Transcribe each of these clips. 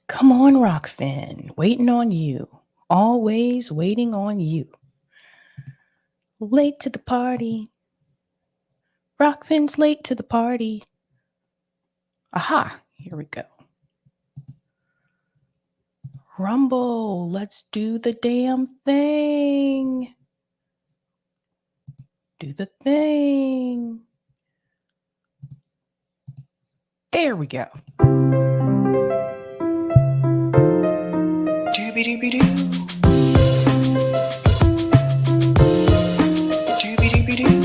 Come on, Rockfin, waiting on you. Always waiting on you. Late to the party. Rockfin's late to the party. Aha, here we go. Rumble, let's do the damn thing. Do the thing. There we go. Dooby-dooby-doo. Dooby-dooby-doo.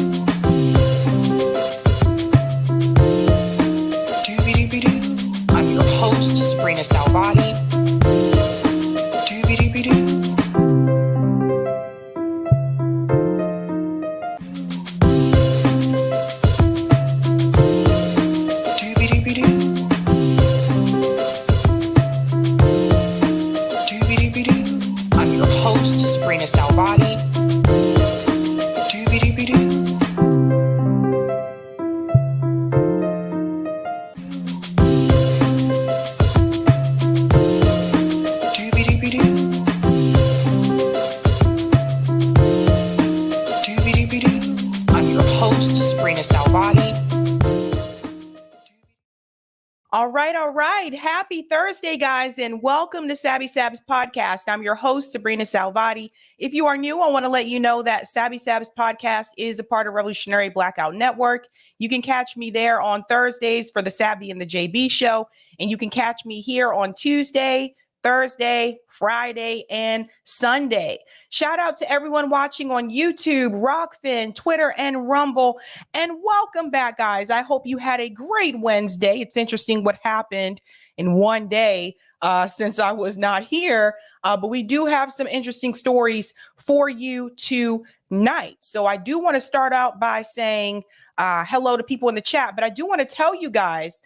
Dooby-dooby-doo. I'm your host, sabrinasalvati. Dooby-dooby-doo. Salvati. Dooby-dooby-doo. Dooby-dooby-doo. Dooby-dooby-doo. I'm your host, Sabrina Salvati. All right. Happy Thursday, guys, and welcome to Sabs podcast. I'm your host, Sabrina Salvati. If you are new, I want to let you know that Sabs podcast is a part of Revolutionary Blackout Network. You can catch me there on Thursdays for the Sabby and the JB show, and you can catch me here on Tuesday, Thursday, Friday, and Sunday. Shout out to everyone watching on YouTube, Rockfin, Twitter, and Rumble. And welcome back, guys. I hope you had a great Wednesday. It's interesting what happened in one day since I was not here. But we do have some interesting stories for you tonight. So I do want to start out by saying hello to people in the chat. But I do want to tell you guys,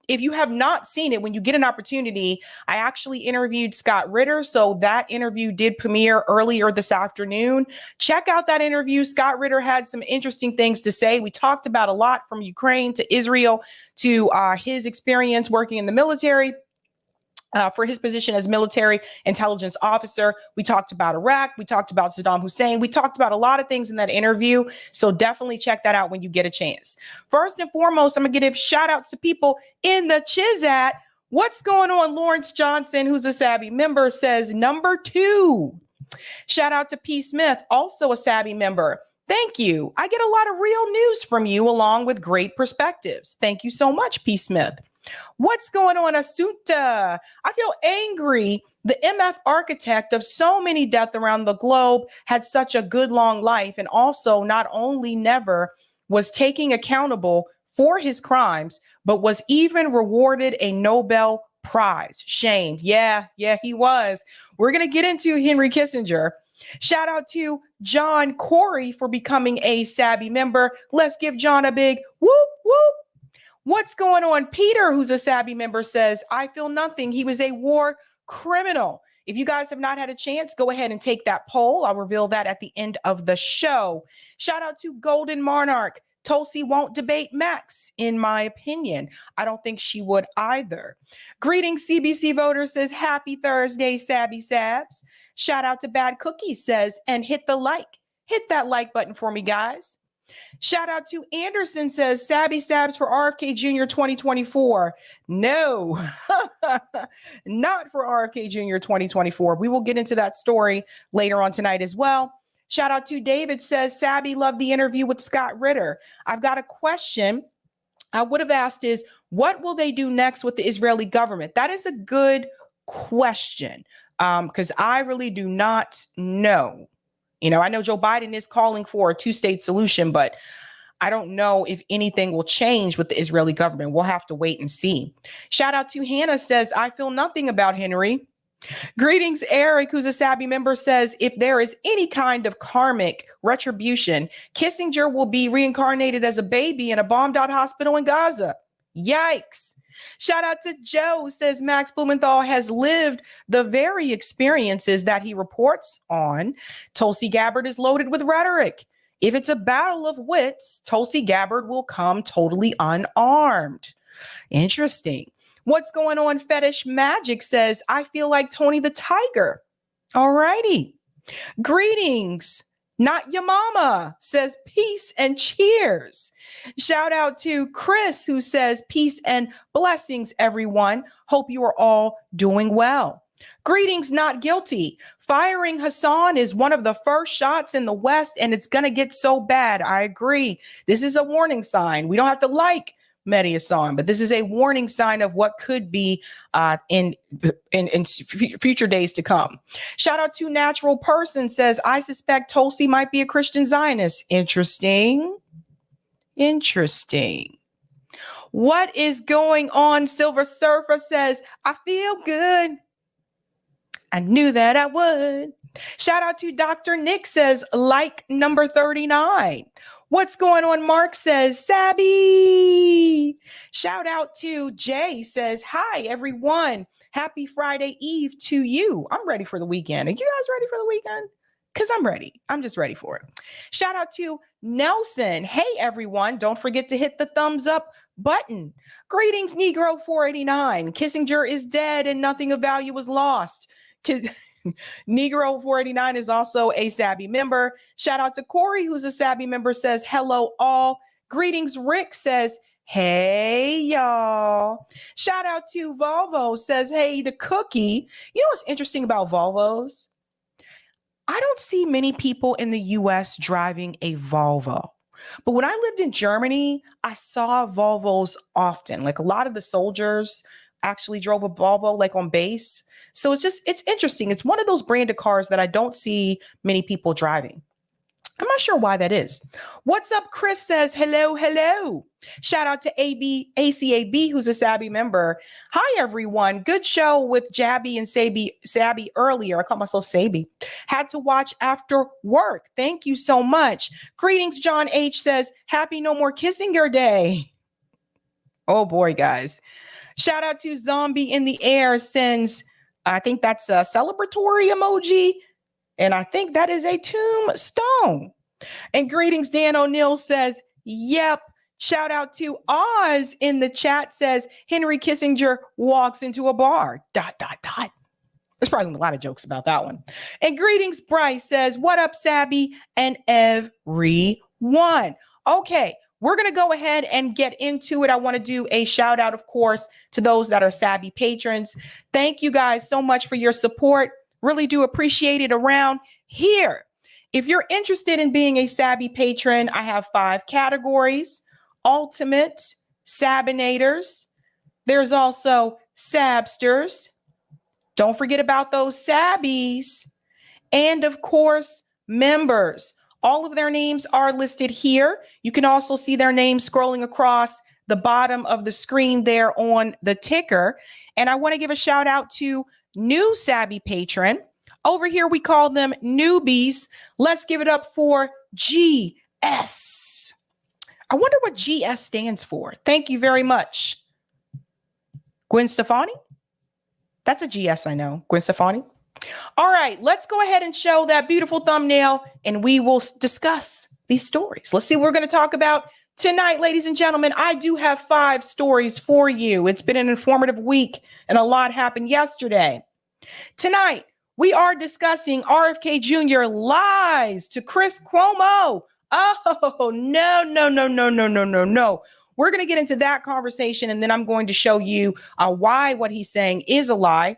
if you have not seen it, when you get an opportunity, I actually interviewed Scott Ritter. So that interview did premiere earlier this afternoon. Check out that interview. Scott Ritter had some interesting things to say. We talked about a lot, from Ukraine to Israel to his experience working in the military. For his position as military intelligence officer. We talked about Iraq. We talked about Saddam Hussein. We talked about a lot of things in that interview. So definitely check that out when you get a chance. First and foremost, I'm going to give shout outs to people in the Chizat. What's going on? Lawrence Johnson, who's a Sabby member, says number 2. Shout out to P. Smith, also a Sabby member. Thank you. I get a lot of real news from you along with great perspectives. Thank you so much, P. Smith. What's going on, Asunta? I feel angry. The MF architect of so many deaths around the globe had such a good long life, and also not only never was taking accountable for his crimes, but was even rewarded a Nobel Prize. Shame. Yeah, he was. We're going to get into Henry Kissinger. Shout out to John CORY for becoming a Sabby member. Let's give John a big whoop, whoop. What's going on? Peter, who's a Sabby member, says, I feel nothing. He was a war criminal. If you guys have not had a chance, go ahead and take that poll. I'll reveal that at the end of the show. Shout out to Golden Monarch. Tulsi won't debate Max, in my opinion. I don't think she would either. Greetings, CBC voter, says, happy Thursday, Sabby Sabs. Shout out to Bad Cookie, says, and hit the like. Hit that like button for me, guys. Shout out to Anderson, says, Sabby Sabs for RFK Jr. 2024. No, not for RFK Jr. 2024. We will get into that story later on tonight as well. Shout out to David, says, Sabby, loved the interview with Scott Ritter. I've got a question I would have asked is, what will they do next with the Israeli government? That is a good question, because I really do not know. You know, I know Joe Biden is calling for a 2-state solution, but I don't know if anything will change with the Israeli government. We'll have to wait and see. Shout out to Hannah, says, I feel nothing about Henry. Greetings, Eric, who's a Sabby member, says, if there is any kind of karmic retribution, Kissinger will be reincarnated as a baby in a bombed out hospital in Gaza. Yikes. Shout out to Joe, says Max Blumenthal has lived the very experiences that he reports on. Tulsi Gabbard is loaded with rhetoric. If it's a battle of wits, Tulsi Gabbard will come totally unarmed. Interesting. What's going on? Fetish Magic says, I feel like Tony the Tiger. All righty. Greetings. Not your mama says peace and cheers. Shout out to Chris who says peace and blessings, everyone. Hope you are all doing well. Greetings, not guilty. Firing Hasan is one of the first shots in the West, and it's going to get so bad. I agree. This is a warning sign. We don't have to like Mehdi Hasan, but this is a warning sign of what could be in future days to come. Shout out to Natural Person says, I suspect Tulsi might be a Christian Zionist. Interesting. Interesting. What is going on? Silver Surfer says, I feel good. I knew that I would. Shout out to Dr. Nick says, like number 39. What's going on? Mark says, Sabby. Shout out to Jay says, hi, everyone. Happy Friday Eve to you. I'm ready for the weekend. Are you guys ready for the weekend? Because I'm ready. I'm just ready for it. Shout out to Nelson. Hey, everyone. Don't forget to hit the thumbs up button. Greetings, Negro 489. Kissinger is dead and nothing of value was lost. Negro 489 is also a Sabby member. Shout out to Corey, who's a Sabby member, says, hello, all. Greetings, Rick says, hey, y'all. Shout out to Volvo, says, hey, the cookie. You know what's interesting about Volvos? I don't see many people in the U.S. driving a Volvo. But when I lived in Germany, I saw Volvos often. Like a lot of the soldiers actually drove a Volvo, like on base. So it's interesting. It's one of those branded cars that I don't see many people driving. I'm not sure why that is. What's up? Chris says, hello, hello. Shout out to ACAB, who's a Sabby member. Hi, everyone. Good show with Jabby and Sabby earlier. I call myself Sabby. Had to watch after work. Thank you so much. Greetings, John H. says, happy No More Kissinger Day. Oh, boy, guys. Shout out to Zombie in the Air sends, I think that's a celebratory emoji. And I think that is a tombstone. And greetings, Dan O'Neill says, yep. Shout out to Oz in the chat says, Henry Kissinger walks into a bar, ... There's probably a lot of jokes about that one. And greetings, Bryce says, what up, Sabby and everyone? Okay, we're going to go ahead and get into it. I want to do a shout out, of course, to those that are Sabby patrons. Thank you guys so much for your support. Really do appreciate it around here. If you're interested in being a Sabby patron, I have 5 categories. Ultimate, Sabinators. There's also Sabsters. Don't forget about those Sabbies. And of course, members. All of their names are listed here. You can also see their names scrolling across the bottom of the screen there on the ticker. And I want to give a shout out to new Sabby patron. Over here, we call them newbies. Let's give it up for GS. I wonder what GS stands for. Thank you very much. Gwen Stefani? That's a GS, I know. Gwen Stefani. All right, let's go ahead and show that beautiful thumbnail and we will discuss these stories. Let's see what we're going to talk about tonight, ladies and gentlemen. I do have 5 stories for you. It's been an informative week and a lot happened yesterday. Tonight, we are discussing RFK Jr. lies to Chris Cuomo. Oh, no. We're going to get into that conversation, and then I'm going to show you why what he's saying is a lie.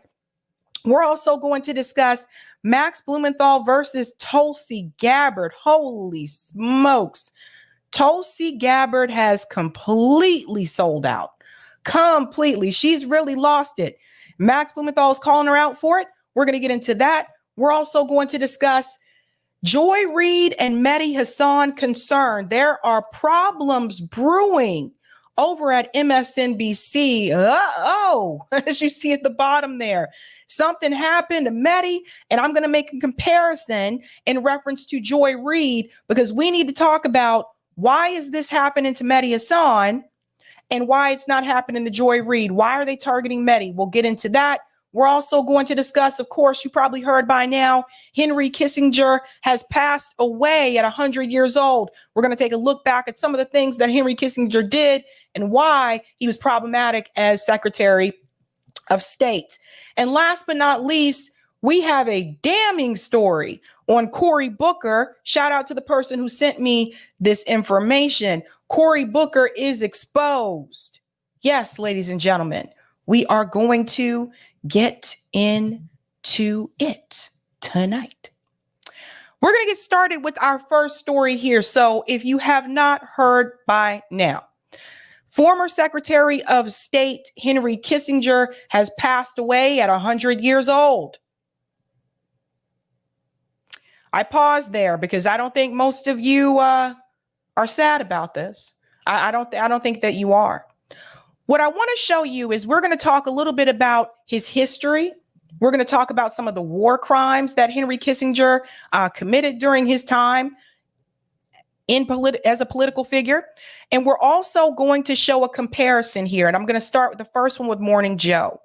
We're also going to discuss Max Blumenthal versus Tulsi Gabbard. Holy smokes. Tulsi Gabbard has completely sold out. Completely. She's really lost it. Max Blumenthal is calling her out for it. We're going to get into that. We're also going to discuss Joy Reid and Mehdi Hasan concerned. There are problems brewing over at MSNBC. As you see at the bottom there, something happened to Mehdi, and I'm going to make a comparison in reference to Joy Reid because we need to talk about why is this happening to Mehdi Hasan and why it's not happening to Joy Reid. Why are they targeting Mehdi? We'll get into that. We're also going to discuss, of course, you probably heard by now, Henry Kissinger has passed away at 100 years old. We're going to take a look back at some of the things that Henry Kissinger did and why he was problematic as Secretary of State. And last but not least, we have a damning story on Cory Booker. Shout out to the person who sent me this information. Cory Booker is exposed. Yes, ladies and gentlemen, we are going to get into it tonight. We're going to get started with our first story here. So if you have not heard by now, former Secretary of State Henry Kissinger has passed away at 100 years old. I paused there because I don't think most of you are sad about this. I don't think that you are. What I want to show you is we're going to talk a little bit about his history. We're going to talk about some of the war crimes that Henry Kissinger committed during his time as a political figure. And we're also going to show a comparison here. And I'm going to start with the first one with Morning Joe.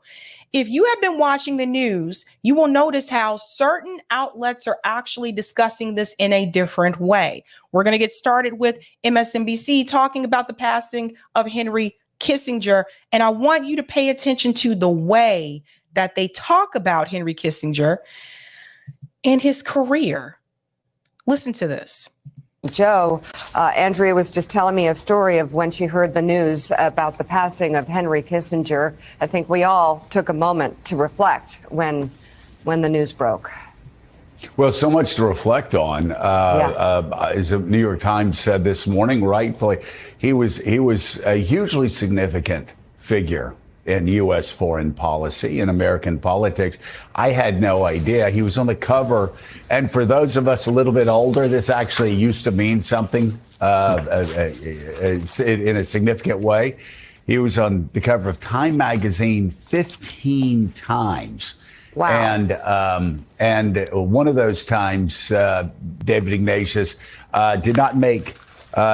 If you have been watching the news, you will notice how certain outlets are actually discussing this in a different way. We're going to get started with MSNBC talking about the passing of Henry Kissinger. And I want you to pay attention to the way that they talk about Henry Kissinger and his career. Listen to this. Joe, Andrea was just telling me a story of when she heard the news about the passing of Henry Kissinger. I think we all took a moment to reflect when the news broke. Well, so much to reflect on. As the New York Times said this morning, rightfully, he was a hugely significant figure in U.S. foreign policy and American politics. I had no idea. He was on the cover. And for those of us a little bit older, this actually used to mean something in a significant way. He was on the cover of Time magazine 15 times. Wow. And one of those times, David Ignatius did not make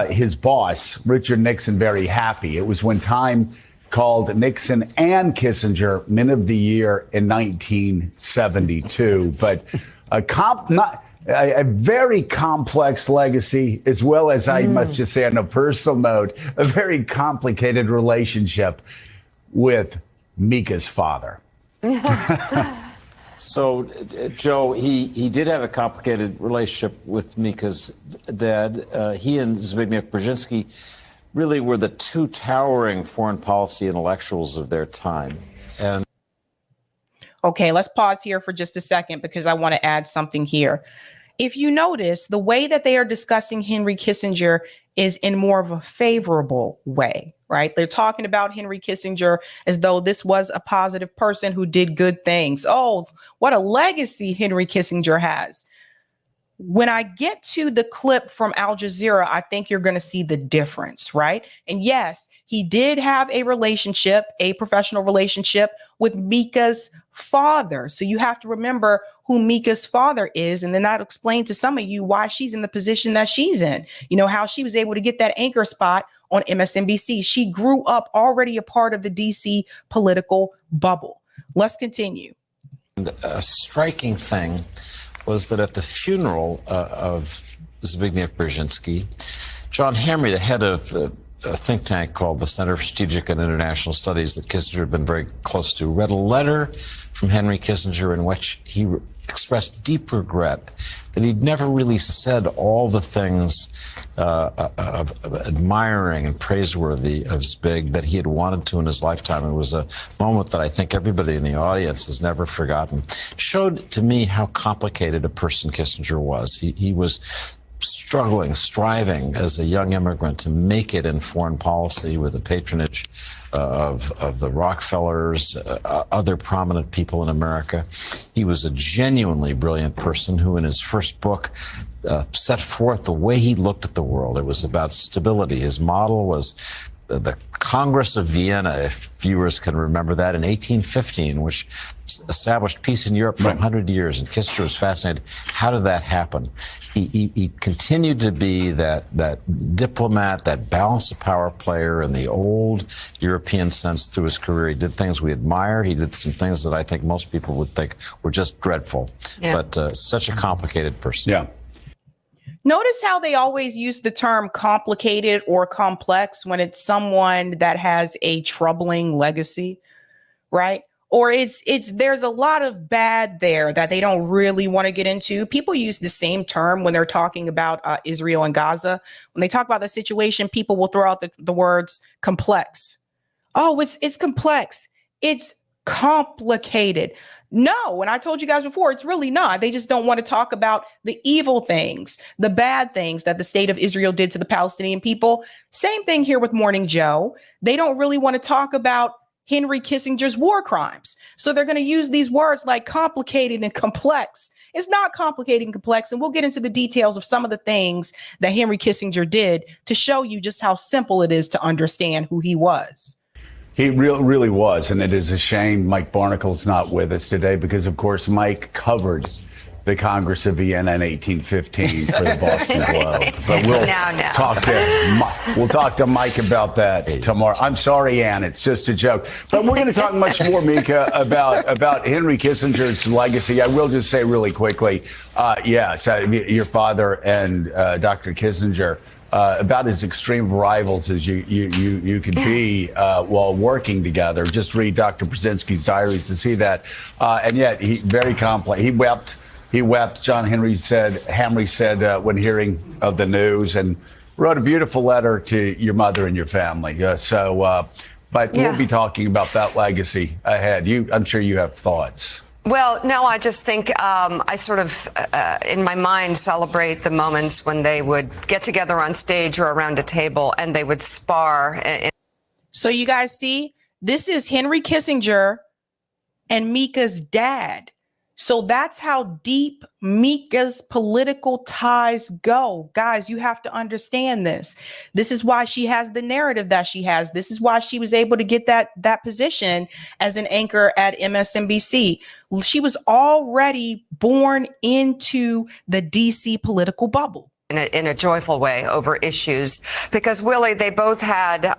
his boss, Richard Nixon, very happy. It was when Time called Nixon and Kissinger Men of the Year in 1972. But a very complex legacy, as well as, I must just say on a personal note, a very complicated relationship with Mika's father. So, Joe, he did have a complicated relationship with Mika's dad. He and Zbigniew Brzezinski really were the two towering foreign policy intellectuals of their time. And okay, let's pause here for just a second because I want to add something here. If you notice, the way that they are discussing Henry Kissinger is in more of a favorable way, right? They're talking about Henry Kissinger as though this was a positive person who did good things. Oh, what a legacy Henry Kissinger has. When I get to the clip from Al Jazeera, I think you're going to see the difference, right? And yes, he did have a relationship, a professional relationship with Mika's father. So you have to remember who Mika's father is. And then that'll explain to some of you why she's in the position that she's in. You know, how she was able to get that anchor spot on MSNBC. She grew up already a part of the DC political bubble. Let's continue. A striking thing was that at the funeral of Zbigniew Brzezinski, John Hamre, the head of a think tank called the Center for Strategic and International Studies that Kissinger had been very close to, read a letter from Henry Kissinger in which he expressed deep regret that he'd never really said all the things of admiring and praiseworthy of Zbig that he had wanted to in his lifetime. It was a moment that I think everybody in the audience has never forgotten. It showed to me how complicated a person Kissinger was. He was struggling, striving as a young immigrant to make it in foreign policy with the patronage of the Rockefellers, other prominent people in America. He was a genuinely brilliant person who, in his first book, set forth the way he looked at the world. It was about stability. His model was the Congress of Vienna, if viewers can remember that, in 1815, which established peace in Europe for 100 years. And Kissinger was fascinated. How did that happen? He continued to be that diplomat, that balance of power player in the old European sense through his career. He did things we admired. He did some things that I think most people would think were just dreadful. Yeah. But such a complicated person. Yeah. Notice how they always use the term complicated or complex when it's someone that has a troubling legacy, right? Or there's a lot of bad there that they don't really want to get into. People use the same term when they're talking about Israel and Gaza. When they talk about the situation, people will throw out the words complex. Oh, it's complex. It's complicated. No, and I told you guys before, it's really not. They just don't want to talk about the evil things, the bad things that the state of Israel did to the Palestinian people. Same thing here with Morning Joe. They don't really want to talk about Henry Kissinger's war crimes. So they're going to use these words like complicated and complex. It's not complicated and complex. And we'll get into the details of some of the things that Henry Kissinger did to show you just how simple it is to understand who he was. He really was. And it is a shame Mike Barnicle's not with us today because, of course, Mike covered the Congress of Vienna in 1815 for the Boston Globe. But we'll talk to Mike about that tomorrow. I'm sorry, Ann, it's just a joke. But we're going to talk much more, Mika, about Henry Kissinger's legacy. I will just say really quickly, so your father and Dr. Kissinger, about as extreme rivals as you could be while working together. Just read Dr. Brzezinski's diaries to see that. And yet, he very complex. He wept. John Henry said, when hearing of the news, and wrote a beautiful letter to your mother and your family. But we'll be talking about that legacy ahead. I'm sure you have thoughts. Well, no, I just think I sort of, in my mind, celebrate the moments when they would get together on stage or around a table and they would spar. So you guys see, this is Henry Kissinger and Mika's dad. So that's how deep Mika's political ties go. Guys, you have to understand this. This is why she has the narrative that she has. This is why she was able to get that position as an anchor at MSNBC. She was already born into the DC political bubble. In a joyful way over issues, because Willie, they both had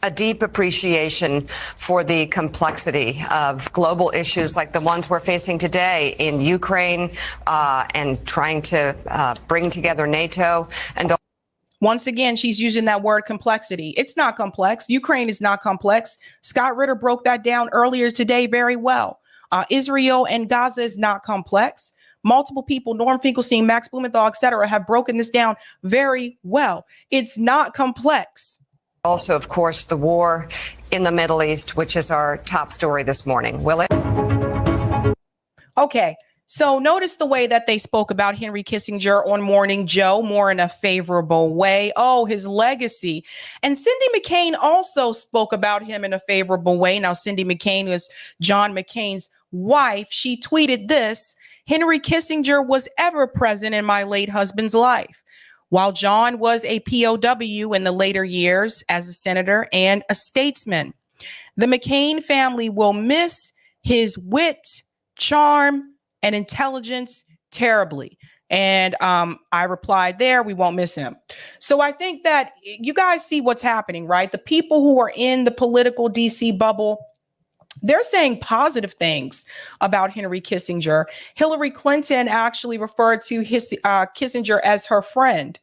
a deep appreciation for the complexity of global issues like the ones we're facing today in Ukraine and trying to bring together NATO. And once again, she's using that word complexity. It's not complex. Ukraine is not complex. Scott Ritter broke that down earlier today very well. Israel and Gaza is not complex. Multiple people, Norm Finkelstein, Max Blumenthal, etc., have broken this down very well. It's not complex. Also, of course, the war in the Middle East, which is our top story this morning. Will it? Okay, so notice the way that they spoke about Henry Kissinger on Morning Joe, more in a favorable way. Oh, his legacy. And Cindy McCain also spoke about him in a favorable way. Now, Cindy McCain was John McCain's wife. She tweeted this: Henry Kissinger was ever present in my late husband's life. While John was a POW in the later years as a senator and a statesman, the McCain family will miss his wit, charm, and intelligence terribly. And I replied there, we won't miss him. So I think that you guys see what's happening, right? The people who are in the political DC bubble, they're saying positive things about Henry Kissinger. Hillary Clinton actually referred to Kissinger as her friend.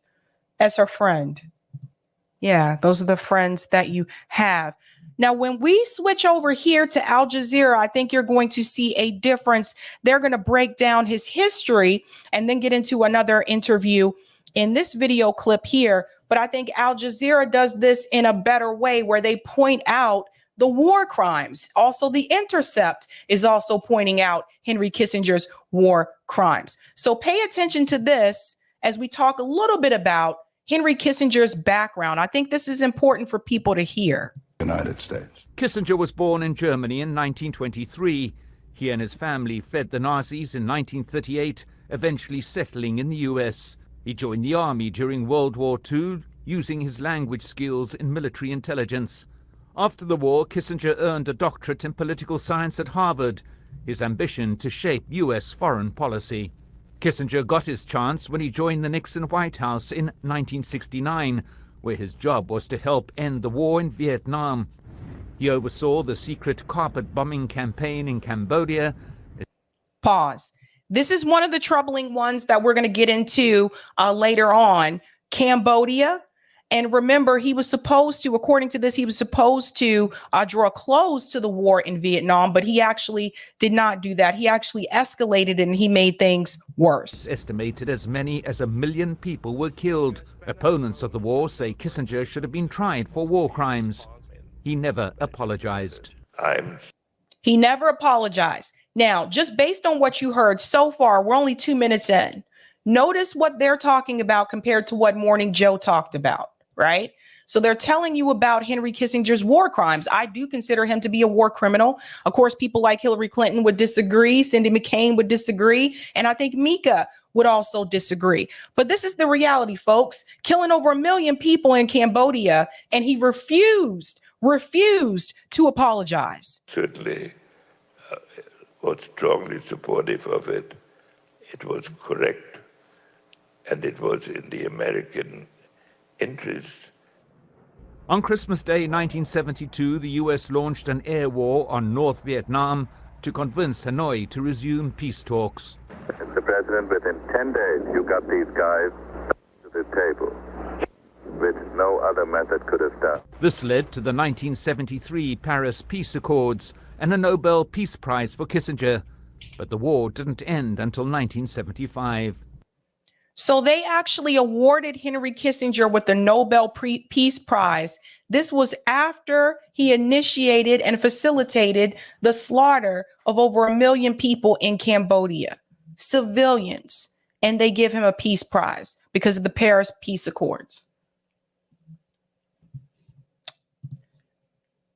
Yeah, those are the friends that you have. Now, when we switch over here to Al Jazeera, I think you're going to see a difference. They're going to break down his history and then get into another interview in this video clip here. But I think Al Jazeera does this in a better way, where they point out the war crimes. Also, The Intercept is also pointing out Henry Kissinger's war crimes. So pay attention to this as we talk a little bit about Henry Kissinger's background. I think this is important for people to hear. United States. Kissinger was born in Germany in 1923. He and his family fled the Nazis in 1938, eventually settling in the US. He joined the army during World War II, using his language skills in military intelligence. After the war, Kissinger earned a doctorate in political science at Harvard, his ambition to shape U.S. foreign policy. Kissinger got his chance when he joined the Nixon White House in 1969, where his job was to help end the war in Vietnam. He oversaw the secret carpet bombing campaign in Cambodia. Pause. This is one of the troubling ones that we're going to get into later on. Cambodia. And remember, he was supposed to, according to this, he was supposed to draw a close to the war in Vietnam, but he actually did not do that. He actually escalated it and he made things worse. Estimated as many as 1 million people were killed. Opponents of the war say Kissinger should have been tried for war crimes. He never apologized. He never apologized. Now, just based on what you heard so far, we're only 2 minutes in. Notice what they're talking about compared to what Morning Joe talked about. Right? So they're telling you about Henry Kissinger's war crimes. I do consider him to be a war criminal. Of course, people like Hillary Clinton would disagree. Cindy McCain would disagree. And I think Mika would also disagree. But this is the reality, folks. Killing over 1 million people in Cambodia, and he refused to apologize. Certainly was strongly supportive of it. It was correct. And it was in the American interest. On Christmas Day 1972, the U.S. launched an air war on North Vietnam to convince Hanoi to resume peace talks. Mr. President, within 10 days, you got these guys to the table, which no other method could have done. This led to the 1973 Paris Peace Accords and a Nobel Peace Prize for Kissinger. But the war didn't end until 1975. So they actually awarded Henry Kissinger with the Nobel Peace Prize. This was after he initiated and facilitated the slaughter of over 1 million people in Cambodia, civilians, and they give him a peace prize because of the Paris Peace Accords.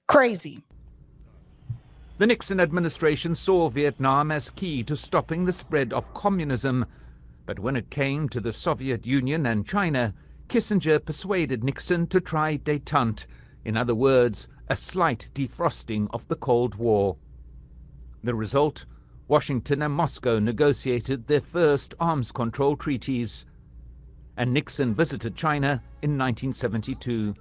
Crazy. The Nixon administration saw Vietnam as key to stopping the spread of communism. But when it came to the Soviet Union and China, Kissinger persuaded Nixon to try détente, in other words, a slight defrosting of the Cold War. The result? Washington and Moscow negotiated their first arms control treaties, and Nixon visited China in 1972.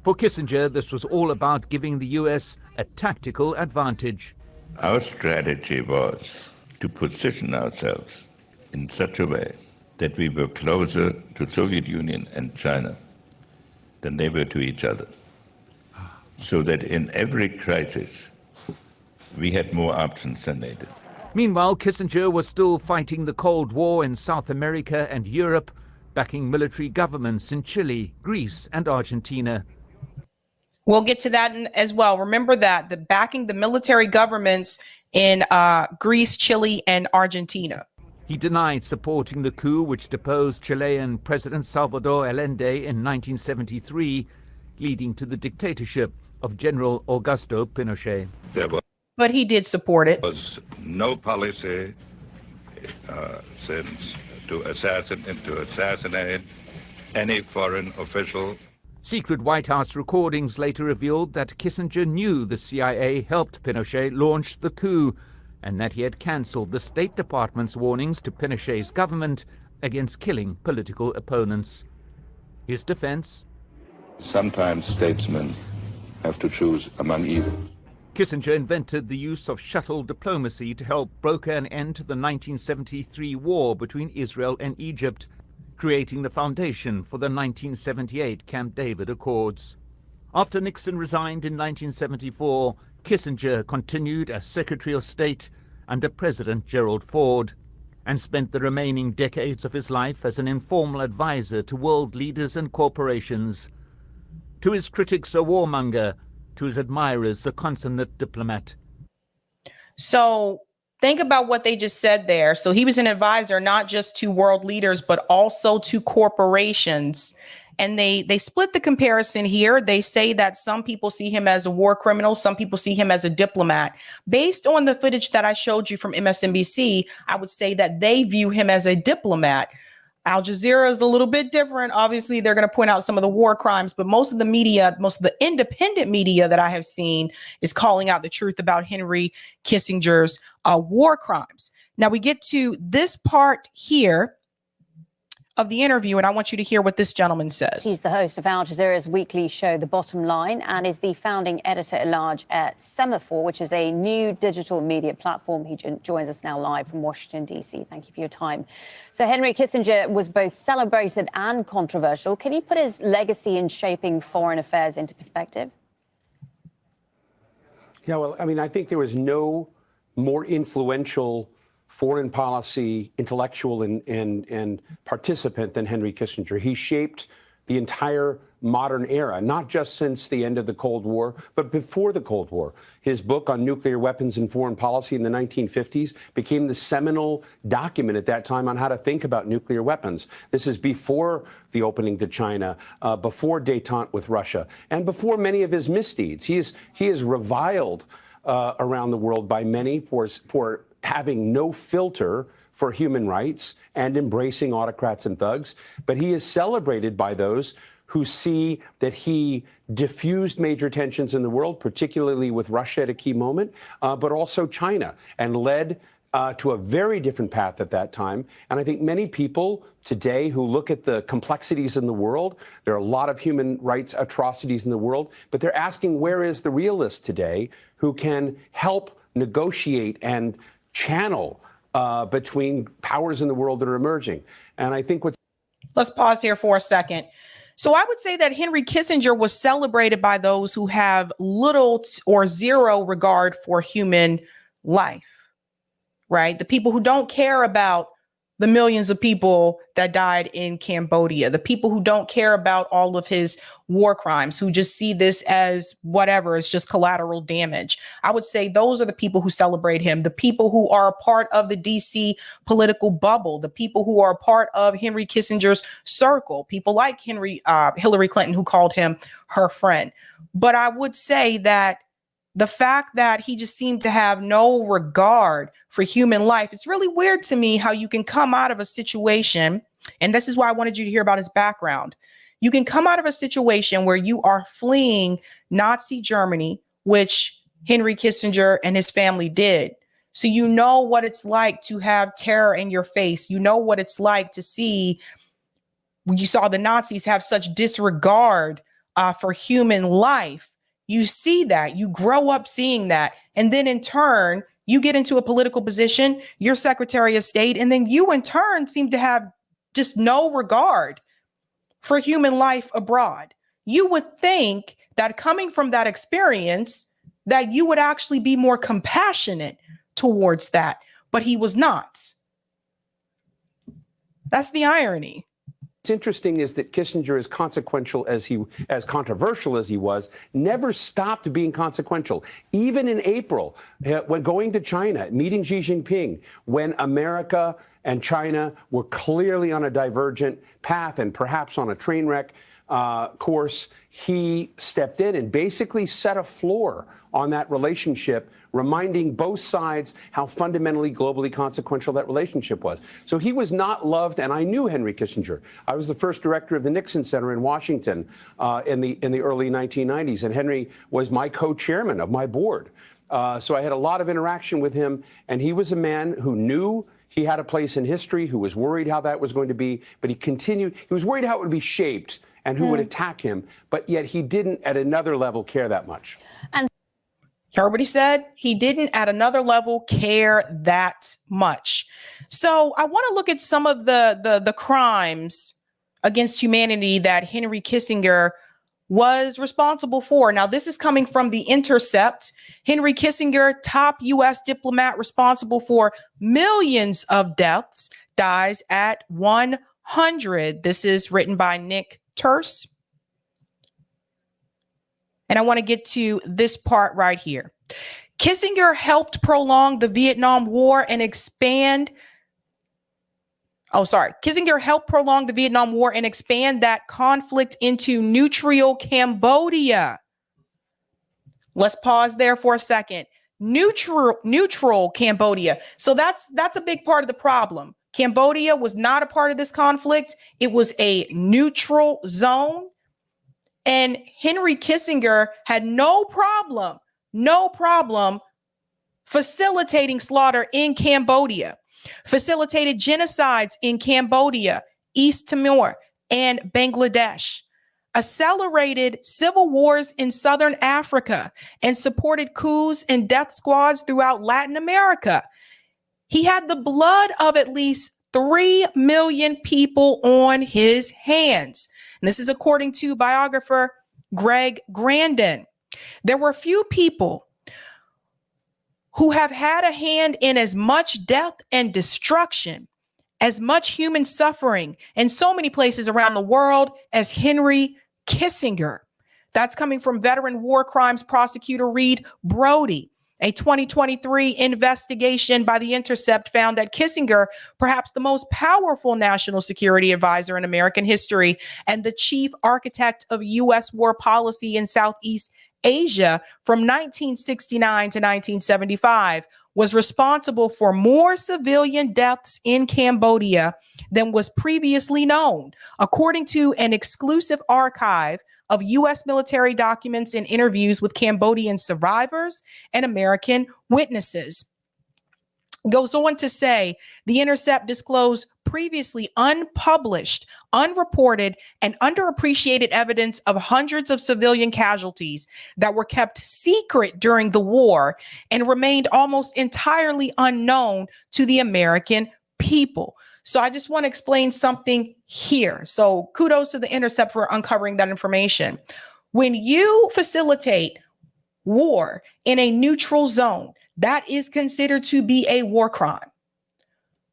For Kissinger, this was all about giving the U.S. a tactical advantage. Our strategy was to position ourselves in such a way that we were closer to Soviet Union and China than they were to each other. So that in every crisis, we had more options than they did. Meanwhile, Kissinger was still fighting the Cold War in South America and Europe, backing military governments in Chile, Greece, and Argentina. We'll get to that as well. Remember that, the backing the military governments in Greece, Chile, and Argentina. He denied supporting the coup which deposed Chilean President Salvador Allende in 1973, leading to the dictatorship of General Augusto Pinochet. But he did support it. There was no policy since to assassinate any foreign official. Secret White House recordings later revealed that Kissinger knew the CIA helped Pinochet launch the coup, and that he had cancelled the State Department's warnings to Pinochet's government against killing political opponents. His defense? Sometimes statesmen have to choose among evils. Kissinger invented the use of shuttle diplomacy to help broker an end to the 1973 war between Israel and Egypt, creating the foundation for the 1978 Camp David Accords. After Nixon resigned in 1974, Kissinger continued as Secretary of State under President Gerald Ford and spent the remaining decades of his life as an informal advisor to world leaders and corporations. To his critics, a warmonger, to his admirers, a consummate diplomat. So think about what they just said there. So he was an advisor not just to world leaders, but also to corporations. And they split the comparison here. They say that some people see him as a war criminal. Some people see him as a diplomat. Based on the footage that I showed you from MSNBC, I would say that they view him as a diplomat. Al Jazeera is a little bit different. Obviously, they're going to point out some of the war crimes, but most of the media, most of the independent media that I have seen is calling out the truth about Henry Kissinger's war crimes. Now we get to this part here of the interview, and I want you to hear what this gentleman says. He's the host of Al Jazeera's weekly show, The Bottom Line, and is the founding editor-at-large at Semaphore, which is a new digital media platform. He joins us now live from Washington, D.C. Thank you for your time. So Henry Kissinger was both celebrated and controversial. Can you put his legacy in shaping foreign affairs into perspective? Yeah, well, I mean, I think there was no more influential foreign policy intellectual and participant than Henry Kissinger. He shaped the entire modern era, not just since the end of the Cold War, but before the Cold War. His book on nuclear weapons and foreign policy in the 1950s became the seminal document at that time on how to think about nuclear weapons. This is before the opening to China, before détente with Russia, and before many of his misdeeds. He is reviled around the world by many for having no filter for human rights and embracing autocrats and thugs. But he is celebrated by those who see that he diffused major tensions in the world, particularly with Russia at a key moment, but also China, and led to a very different path at that time. And I think many people today who look at the complexities in the world, there are a lot of human rights atrocities in the world, but they're asking, where is the realist today who can help negotiate and channel between powers in the world that are emerging? And I think let's pause here for a second. So I would say that Henry Kissinger was celebrated by those who have little or zero regard for human life, right? The people who don't care about the millions of people that died in Cambodia, the people who don't care about all of his war crimes, who just see this as whatever, it's just collateral damage. I would say those are the people who celebrate him, the people who are a part of the DC political bubble, the people who are a part of Henry Kissinger's circle, people like Hillary Clinton, who called him her friend. But I would say that the fact that he just seemed to have no regard for human life, it's really weird to me how you can come out of a situation, and this is why I wanted you to hear about his background. You can come out of a situation where you are fleeing Nazi Germany, which Henry Kissinger and his family did. So you know what it's like to have terror in your face. You know what it's like to see when you saw the Nazis have such disregard for human life. You see that, you grow up seeing that. And then in turn, you get into a political position, you're Secretary of State, and then you in turn seem to have just no regard for human life abroad. You would think that coming from that experience, that you would actually be more compassionate towards that, but he was not. That's the irony. What's interesting is that Kissinger, as controversial as he was, never stopped being consequential. Even in April, when going to China, meeting Xi Jinping, when America and China were clearly on a divergent path and perhaps on a train wreck course, he stepped in and basically set a floor on that relationship, reminding both sides how fundamentally globally consequential that relationship was. So he was not loved, and I knew Henry Kissinger. I was the first director of the Nixon Center in Washington in the early 1990s, and Henry was my co-chairman of my board. So I had a lot of interaction with him, and he was a man who knew he had a place in history, who was worried how that was going to be, but he was worried how it would be shaped and who would attack him, but yet he didn't at another level care that much. And heard what he said? He didn't at another level care that much. So I want to look at some of the crimes against humanity that Henry Kissinger was responsible for. Now, this is coming from The Intercept. Henry Kissinger, top U.S. diplomat responsible for millions of deaths, dies at 100. This is written by Nick Terse. And I want to get to this part right here. Kissinger helped prolong the Vietnam War and expand. Kissinger helped prolong the Vietnam War and expand that conflict into neutral Cambodia. Let's pause there for a second. Neutral Cambodia. So that's a big part of the problem. Cambodia was not a part of this conflict. It was a neutral zone. And Henry Kissinger had no problem facilitating slaughter in Cambodia, facilitated genocides in Cambodia, East Timor, and Bangladesh, accelerated civil wars in Southern Africa, and supported coups and death squads throughout Latin America. He had the blood of at least 3 million people on his hands. And this is according to biographer Greg Grandin. There were few people who have had a hand in as much death and destruction, as much human suffering in so many places around the world as Henry Kissinger. That's coming from veteran war crimes prosecutor Reed Brody. A 2023 investigation by The Intercept found that Kissinger, perhaps the most powerful national security advisor in American history and the chief architect of U.S. war policy in Southeast Asia from 1969 to 1975, was responsible for more civilian deaths in Cambodia than was previously known, according to an exclusive archive of U.S. military documents and interviews with Cambodian survivors and American witnesses. Goes on to say, The Intercept disclosed previously unpublished, unreported, and underappreciated evidence of hundreds of civilian casualties that were kept secret during the war and remained almost entirely unknown to the American people. So I just want to explain something here. So kudos to The Intercept for uncovering that information. When you facilitate war in a neutral zone, that is considered to be a war crime.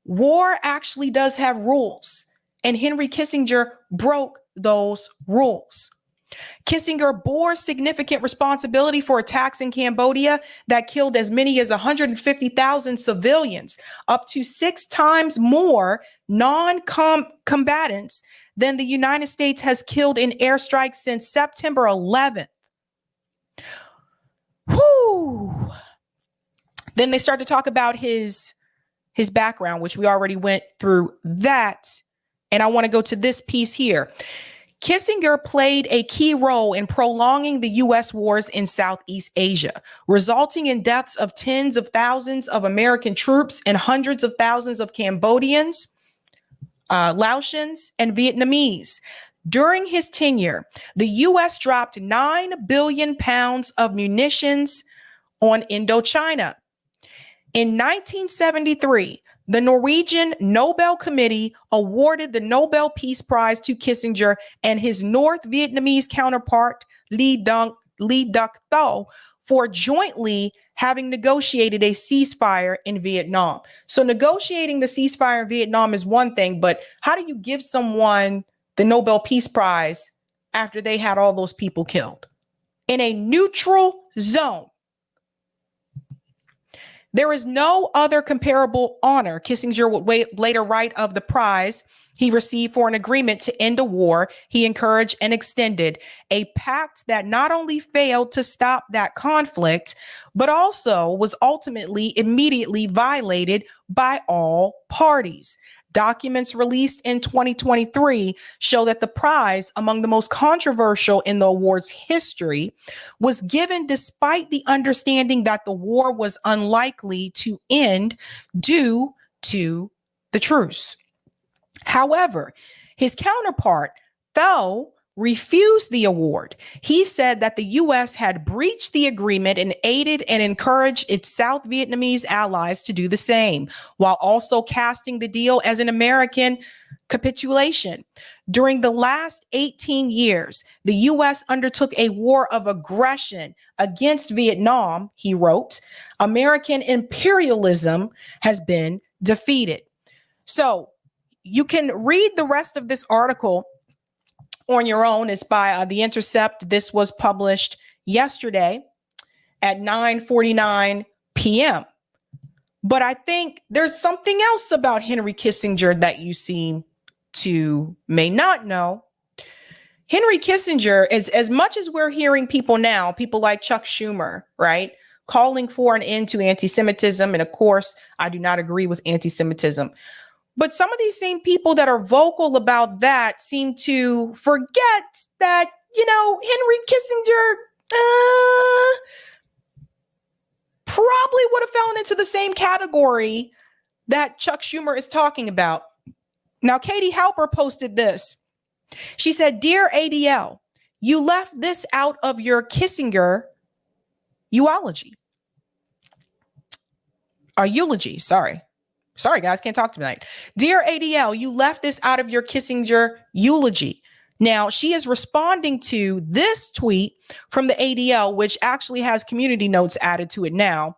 War actually does have rules, and Henry Kissinger broke those rules. Kissinger bore significant responsibility for attacks in Cambodia that killed as many as 150,000 civilians, up to 6 times more non-combatants than the United States has killed in airstrikes since September 11th. Whew. Then they start to talk about his background, which we already went through that. And I want to go to this piece here. Kissinger played a key role in prolonging the U.S. wars in Southeast Asia, resulting in deaths of tens of thousands of American troops and hundreds of thousands of Cambodians, Laotians, and Vietnamese. During his tenure, the U.S. dropped 9 billion pounds of munitions on Indochina. In 1973, the Norwegian Nobel Committee awarded the Nobel Peace Prize to Kissinger and his North Vietnamese counterpart, Lee Duc Tho, for jointly having negotiated a ceasefire in Vietnam. So negotiating the ceasefire in Vietnam is one thing, but how do you give someone the Nobel Peace Prize after they had all those people killed? In a neutral zone. There is no other comparable honor, Kissinger would later write, of the prize he received for an agreement to end a war he encouraged and extended, a pact that not only failed to stop that conflict, but also was ultimately immediately violated by all parties. Documents released in 2023 show that the prize, among the most controversial in the award's history, was given despite the understanding that the war was unlikely to end due to the truce. However, his counterpart, Tho, refused the award. He said that the U.S. had breached the agreement and aided and encouraged its South Vietnamese allies to do the same, while also casting the deal as an American capitulation. During the last 18 years, the U.S. undertook a war of aggression against Vietnam, he wrote. American imperialism has been defeated. So you can read the rest of this article on your own. It's by The Intercept. This was published yesterday at 9:49 p.m. But I think there's something else about Henry Kissinger that you seem to may not know. Henry Kissinger, as much as we're hearing people now, people like Chuck Schumer, right, calling for an end to anti-Semitism. And of course, I do not agree with anti-Semitism. But some of these same people that are vocal about that seem to forget that, Henry Kissinger probably would have fallen into the same category that Chuck Schumer is talking about. Now, Katie Halper posted this. She said, "Dear ADL, you left this out of your Kissinger eulogy. Eulogy, sorry. Sorry, guys, can't talk tonight. Dear ADL, you left this out of your Kissinger eulogy." Now, she is responding to this tweet from the ADL, which actually has community notes added to it now.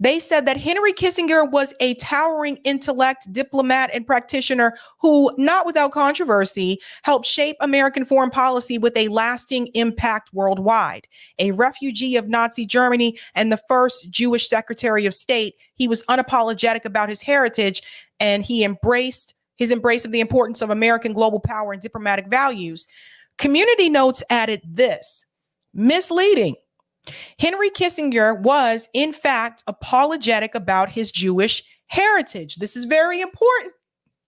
They said that Henry Kissinger was a towering intellect, diplomat, and practitioner who, not without controversy, helped shape American foreign policy with a lasting impact worldwide. A refugee of Nazi Germany and the first Jewish Secretary of State, he was unapologetic about his heritage, and his embrace of the importance of American global power and diplomatic values. Community notes added this: misleading. Henry Kissinger was, in fact, apologetic about his Jewish heritage. This is very important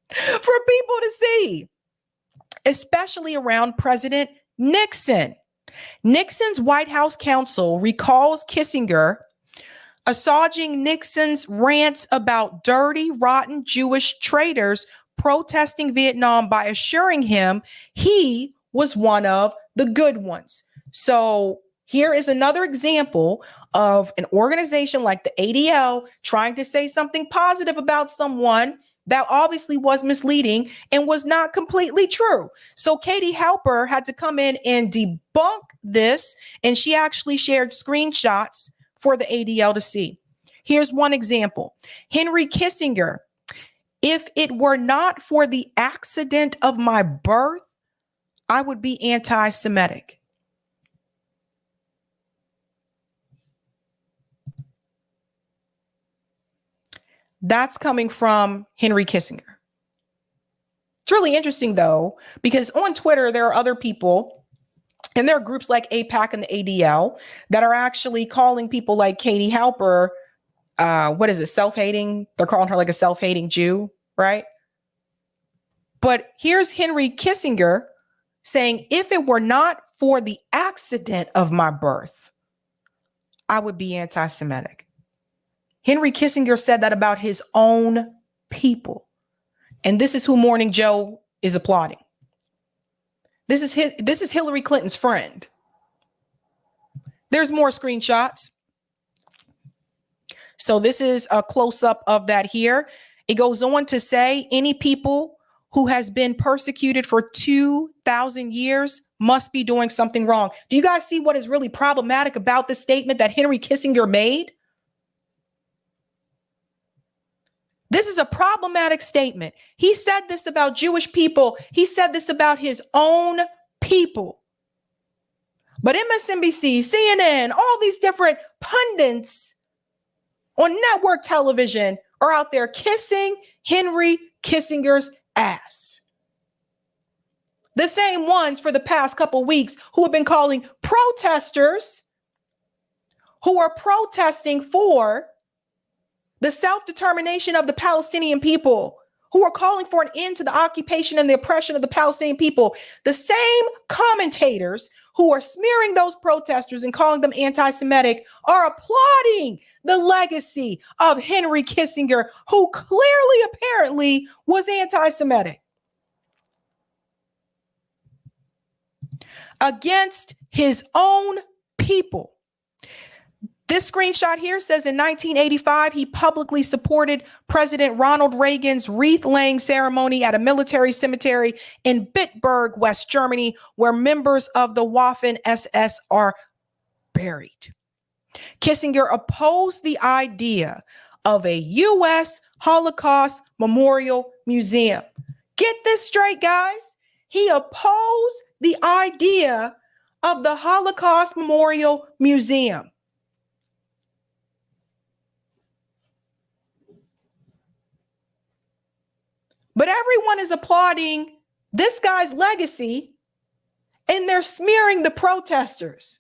for people to see, especially around President Nixon. Nixon's White House counsel recalls Kissinger assuaging Nixon's rants about dirty, rotten Jewish traitors protesting Vietnam by assuring him he was one of the good ones. So here is another example of an organization like the ADL trying to say something positive about someone that obviously was misleading and was not completely true. So Katie Halper had to come in and debunk this, and she actually shared screenshots for the ADL to see. Here's one example. Henry Kissinger: "If it were not for the accident of my birth, I would be anti-Semitic." That's coming from Henry Kissinger. It's really interesting, though, because on Twitter, there are other people, and there are groups like AIPAC and the ADL that are actually calling people like Katie Halper, self-hating? They're calling her like a self-hating Jew, right? But here's Henry Kissinger saying, "If it were not for the accident of my birth, I would be anti-Semitic." Henry Kissinger said that about his own people. And this is who Morning Joe is applauding. This is Hillary Clinton's friend. There's more screenshots. So this is a close-up of that here. It goes on to say, any people who has been persecuted for 2,000 years must be doing something wrong. Do you guys see what is really problematic about this statement that Henry Kissinger made? This is a problematic statement. He said this about Jewish people. He said this about his own people. But MSNBC, CNN, all these different pundits on network television are out there kissing Henry Kissinger's ass. The same ones for the past couple weeks who have been calling protesters who are protesting for the self-determination of the Palestinian people, who are calling for an end to the occupation and the oppression of the Palestinian people. The same commentators who are smearing those protesters and calling them anti-Semitic are applauding the legacy of Henry Kissinger, who clearly, apparently, was anti-Semitic against his own people. This screenshot here says in 1985, he publicly supported President Ronald Reagan's wreath-laying ceremony at a military cemetery in Bitburg, West Germany, where members of the Waffen SS are buried. Kissinger opposed the idea of a U.S. Holocaust Memorial Museum. Get this straight, guys. He opposed the idea of the Holocaust Memorial Museum. But everyone is applauding this guy's legacy, and they're smearing the protesters.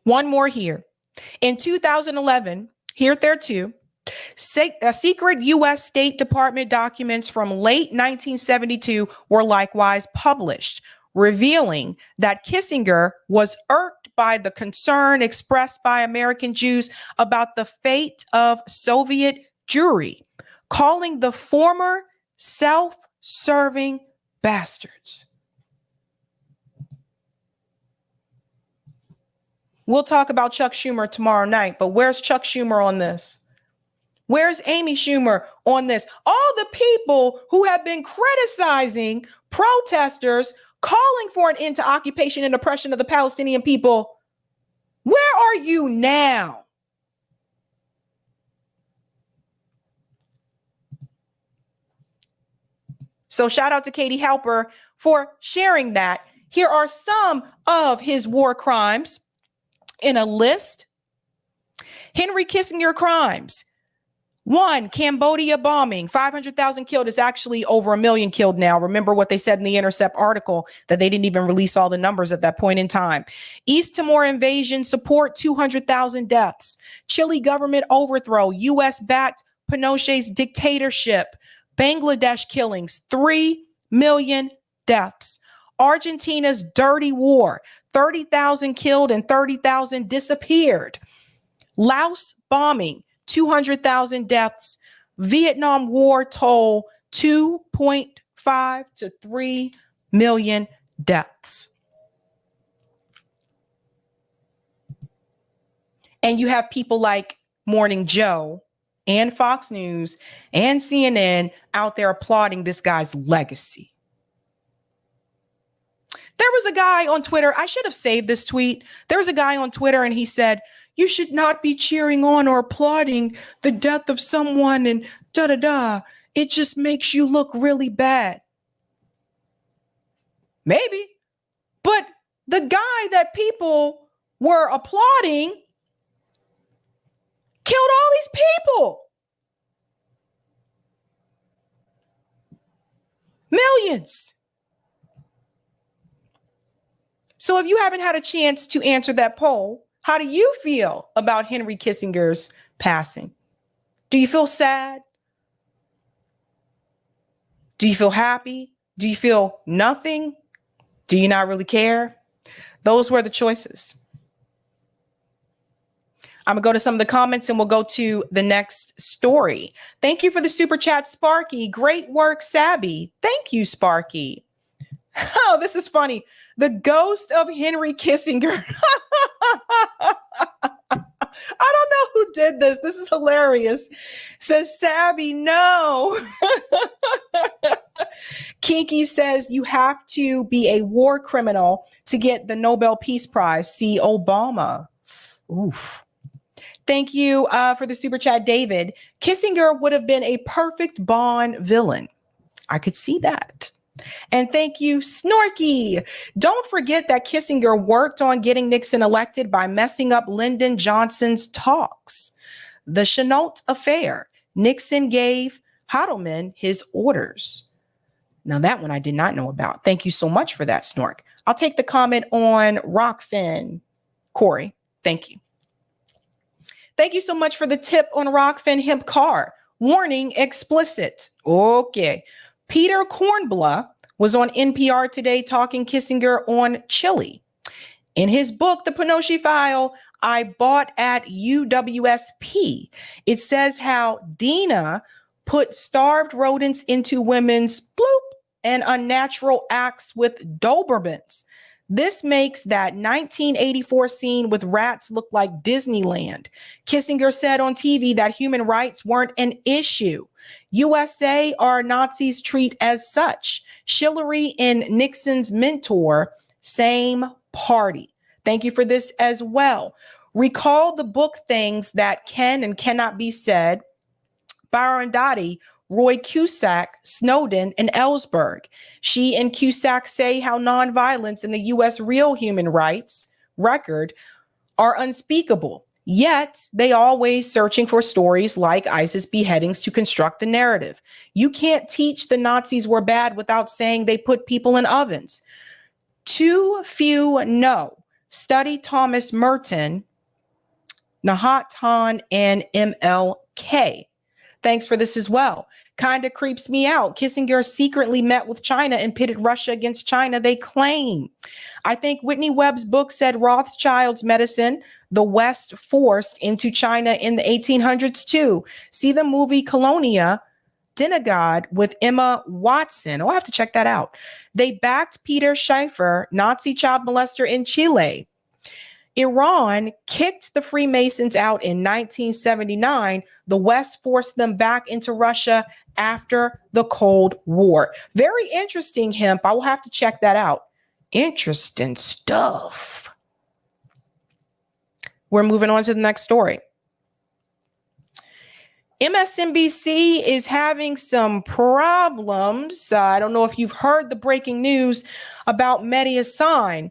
One more here. In 2011, here there too, secret U.S. State Department documents from late 1972 were likewise published, revealing that Kissinger was irked by the concern expressed by American Jews about the fate of Soviet Jewry, calling the former self-serving bastards. We'll talk about Chuck Schumer tomorrow night, but where's Chuck Schumer on this? Where's Amy Schumer on this? All the people who have been criticizing protesters, calling for an end to occupation and oppression of the Palestinian people, where are you now? So shout out to Katie Halper for sharing that. Here are some of his war crimes in a list. Henry Kissinger crimes. 1, Cambodia bombing, 500,000 killed. Is actually over 1 million killed now. Remember what they said in the Intercept article, that they didn't even release all the numbers at that point in time. East Timor invasion, support 200,000 deaths. Chile government overthrow, U.S.-backed Pinochet's dictatorship. Bangladesh killings, 3 million deaths. Argentina's dirty war, 30,000 killed and 30,000 disappeared. Laos bombing, 200,000 deaths. Vietnam War toll, 2.5 to 3 million deaths. And you have people like Morning Joe and Fox News and CNN out there applauding this guy's legacy. There was a guy on Twitter, I should have saved this tweet. There was a guy on Twitter and he said, you should not be cheering on or applauding the death of someone and da-da-da. It just makes you look really bad. Maybe. But the guy that people were applauding killed all these people. Millions. So if you haven't had a chance to answer that poll, how do you feel about Henry Kissinger's passing? Do you feel sad? Do you feel happy? Do you feel nothing? Do you not really care? Those were the choices. I'm going to go to some of the comments and we'll go to the next story. Thank you for the super chat, Sparky. Great work, Sabby. Thank you, Sparky. Oh, this is funny. The ghost of Henry Kissinger. I don't know who did this. This is hilarious. Says Sabby, no. Kinky says you have to be a war criminal to get the Nobel Peace Prize. See Obama. Oof. Thank you for the super chat, David. Kissinger would have been a perfect Bond villain. I could see that. And thank you, Snorky. Don't forget that Kissinger worked on getting Nixon elected by messing up Lyndon Johnson's talks. The Chenault affair. Nixon gave Hottleman his orders. Now that one I did not know about. Thank you so much for that, Snork. I'll take the comment on Rockfin, Corey. Thank you. Thank you so much for the tip on Rockfin hemp car. Warning, explicit. Okay. Peter Kornbluh was on NPR today talking Kissinger on Chile. In his book, The Pinochet File, I Bought at UWSP, it says how Dina put starved rodents into women's bloop and unnatural acts with Dobermans. This makes that 1984 scene with rats look like Disneyland. Kissinger said on TV that human rights weren't an issue. USA are Nazis treat as such. Hillary and Nixon's mentor, same party. Thank you for this as well. Recall the book Things That Can and Cannot Be Said by Arundhati, Roy Cusack, Snowden, and Ellsberg. She and Cusack say how nonviolence in the U.S. real human rights record are unspeakable. Yet they always searching for stories like ISIS beheadings to construct the narrative. You can't teach the Nazis were bad without saying they put people in ovens. Too few know. Study Thomas Merton Nahatan, and MLK. Thanks for this as well. Kinda creeps me out. Kissinger secretly met with China and pitted Russia against China, they claim. I think Whitney Webb's book said Rothschild's medicine, the West forced into China in the 1800s too. See the movie Colonia, Denegard with Emma Watson. Oh, I have to check that out. They backed Peter Schaefer, Nazi child molester in Chile. Iran kicked the Freemasons out in 1979. The West forced them back into Russia after the Cold War. Very interesting, Hemp. I will have to check that out. Interesting stuff. We're moving on to the next story. MSNBC is having some problems. I don't know if you've heard the breaking news about Mehdi Hasan.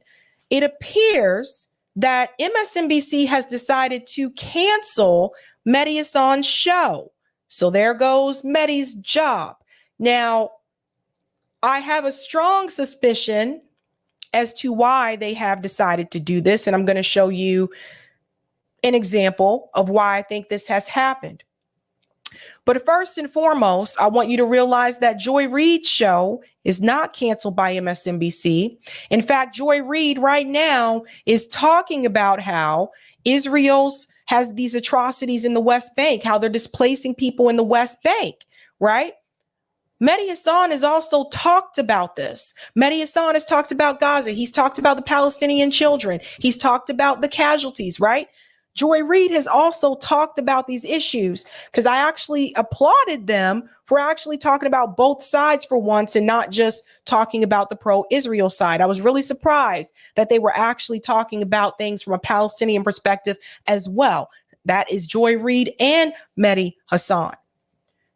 It appears that MSNBC has decided to cancel Mehdi Hasan's show. So there goes Mehdi's job. Now, I have a strong suspicion as to why they have decided to do this, and I'm going to show you an example of why I think this has happened. But first and foremost, I want you to realize that Joy Reid's show is not canceled by MSNBC. In fact, Joy Reid right now is talking about how Israel's has these atrocities in the West Bank, how they're displacing people in the West Bank, right? Mehdi Hasan has also talked about this. Mehdi Hasan has talked about Gaza. He's talked about the Palestinian children. He's talked about the casualties, right? Joy Reid has also talked about these issues because I actually applauded them for actually talking about both sides for once and not just talking about the pro-Israel side. I was really surprised that they were actually talking about things from a Palestinian perspective as well. That is Joy Reid and Mehdi Hasan.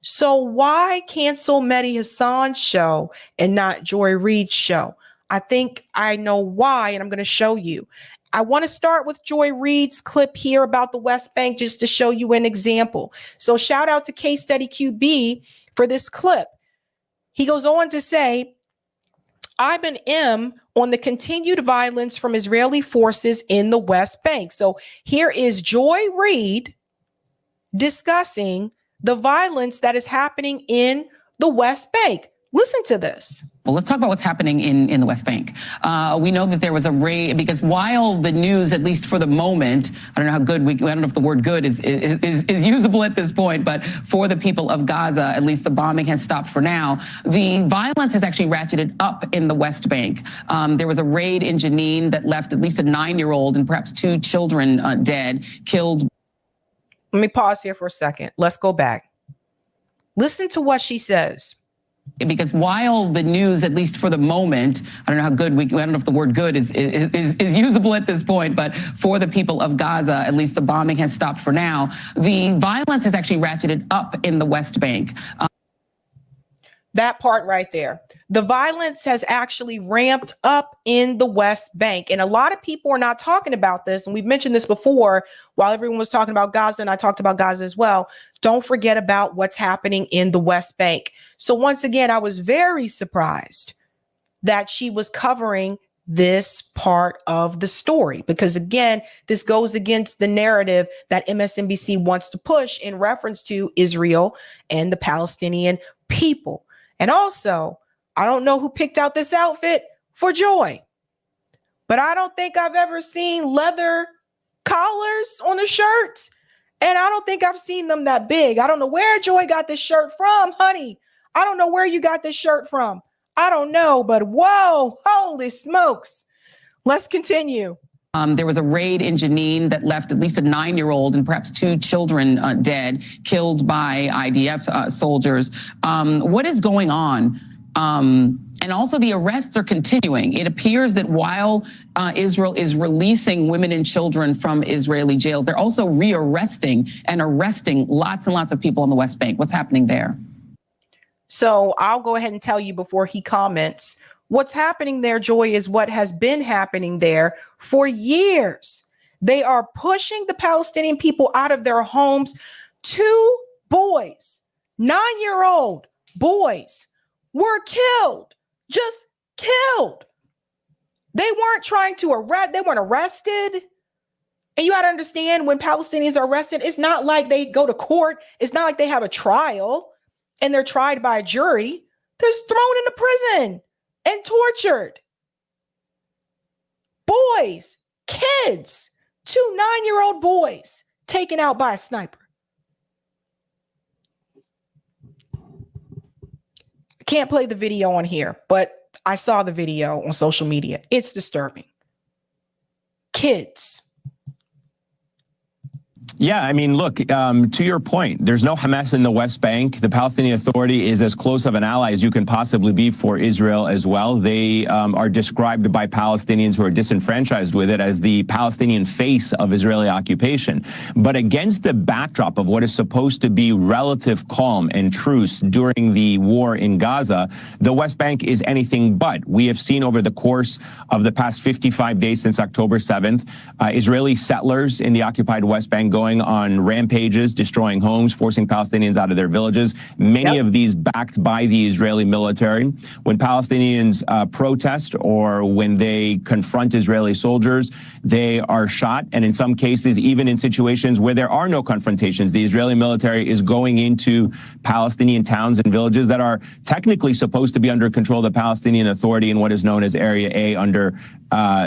So why cancel Mehdi Hasan's show and not Joy Reid's show? I think I know why, and I'm going to show you. I want to start with Joy Reid's clip here about the West Bank just to show you an example. So shout out to Case Study QB for this clip. He goes on to say, I've been on the continued violence from Israeli forces in the West Bank. So here is Joy Reid discussing the violence that is happening in the West Bank. Listen to this. Well, let's talk about what's happening in the West Bank. We know that there was a raid because while the news, at least for the moment, I don't know how good I don't know if the word good is usable at this point, but for the people of Gaza, at least the bombing has stopped for now. The violence has actually ratcheted up in the West Bank. There was a raid in Jenin that left at least a 9-year-old and perhaps 2 children dead, killed. Let me pause here for a second. Let's go back. Listen to what she says. Because while the news, at least for the moment, I don't know how good I don't know if the word good is usable at this point, but for the people of Gaza, at least the bombing has stopped for now. The violence has actually ratcheted up in the West Bank. That part right there. The violence has actually ramped up in the West Bank. And a lot of people are not talking about this. And we've mentioned this before while everyone was talking about Gaza, and I talked about Gaza as well. Don't forget about what's happening in the West Bank. So once again, I was very surprised that she was covering this part of the story, because again, this goes against the narrative that MSNBC wants to push in reference to Israel and the Palestinian people. And also, I don't know who picked out this outfit for Joy, but I don't think I've ever seen leather collars on a shirt. And I don't think I've seen them that big. I don't know where Joy got this shirt from, honey. I don't know where you got this shirt from. I don't know, but whoa, holy smokes. Let's continue. There was a raid in Jenin that left at least a 9-year-old and perhaps 2 children dead, killed by IDF soldiers. What is going on? And also the arrests are continuing. It appears that while Israel is releasing women and children from Israeli jails, they're also rearresting and arresting lots and lots of people on the West Bank. What's happening there? So I'll go ahead and tell you before he comments. What's happening there, Joy, is what has been happening there for years. They are pushing the Palestinian people out of their homes. 2 boys, 9-year-old boys, were killed, just killed. They weren't trying to arrest, they weren't arrested. And you got to understand, when Palestinians are arrested, it's not like they go to court. It's not like they have a trial and they're tried by a jury. They're thrown into prison and tortured. Boys, kids, 2 9-year-old boys taken out by a sniper. I can't play the video on here, but I saw the video on social media. It's disturbing. Kids. Yeah, I mean, look, to your point, there's no Hamas in the West Bank. The Palestinian Authority is as close of an ally as you can possibly be for Israel as well. They are described by Palestinians who are disenfranchised with it as the Palestinian face of Israeli occupation. But against the backdrop of what is supposed to be relative calm and truce during the war in Gaza, the West Bank is anything but. We have seen over the course of the past 55 days since October 7th, Israeli settlers in the occupied West Bank going on rampages, destroying homes, forcing Palestinians out of their villages, many of these backed by the Israeli military. When Palestinians protest or when they confront Israeli soldiers, they are shot. And in some cases, even in situations where there are no confrontations, the Israeli military is going into Palestinian towns and villages that are technically supposed to be under control of the Palestinian Authority in what is known as Area A under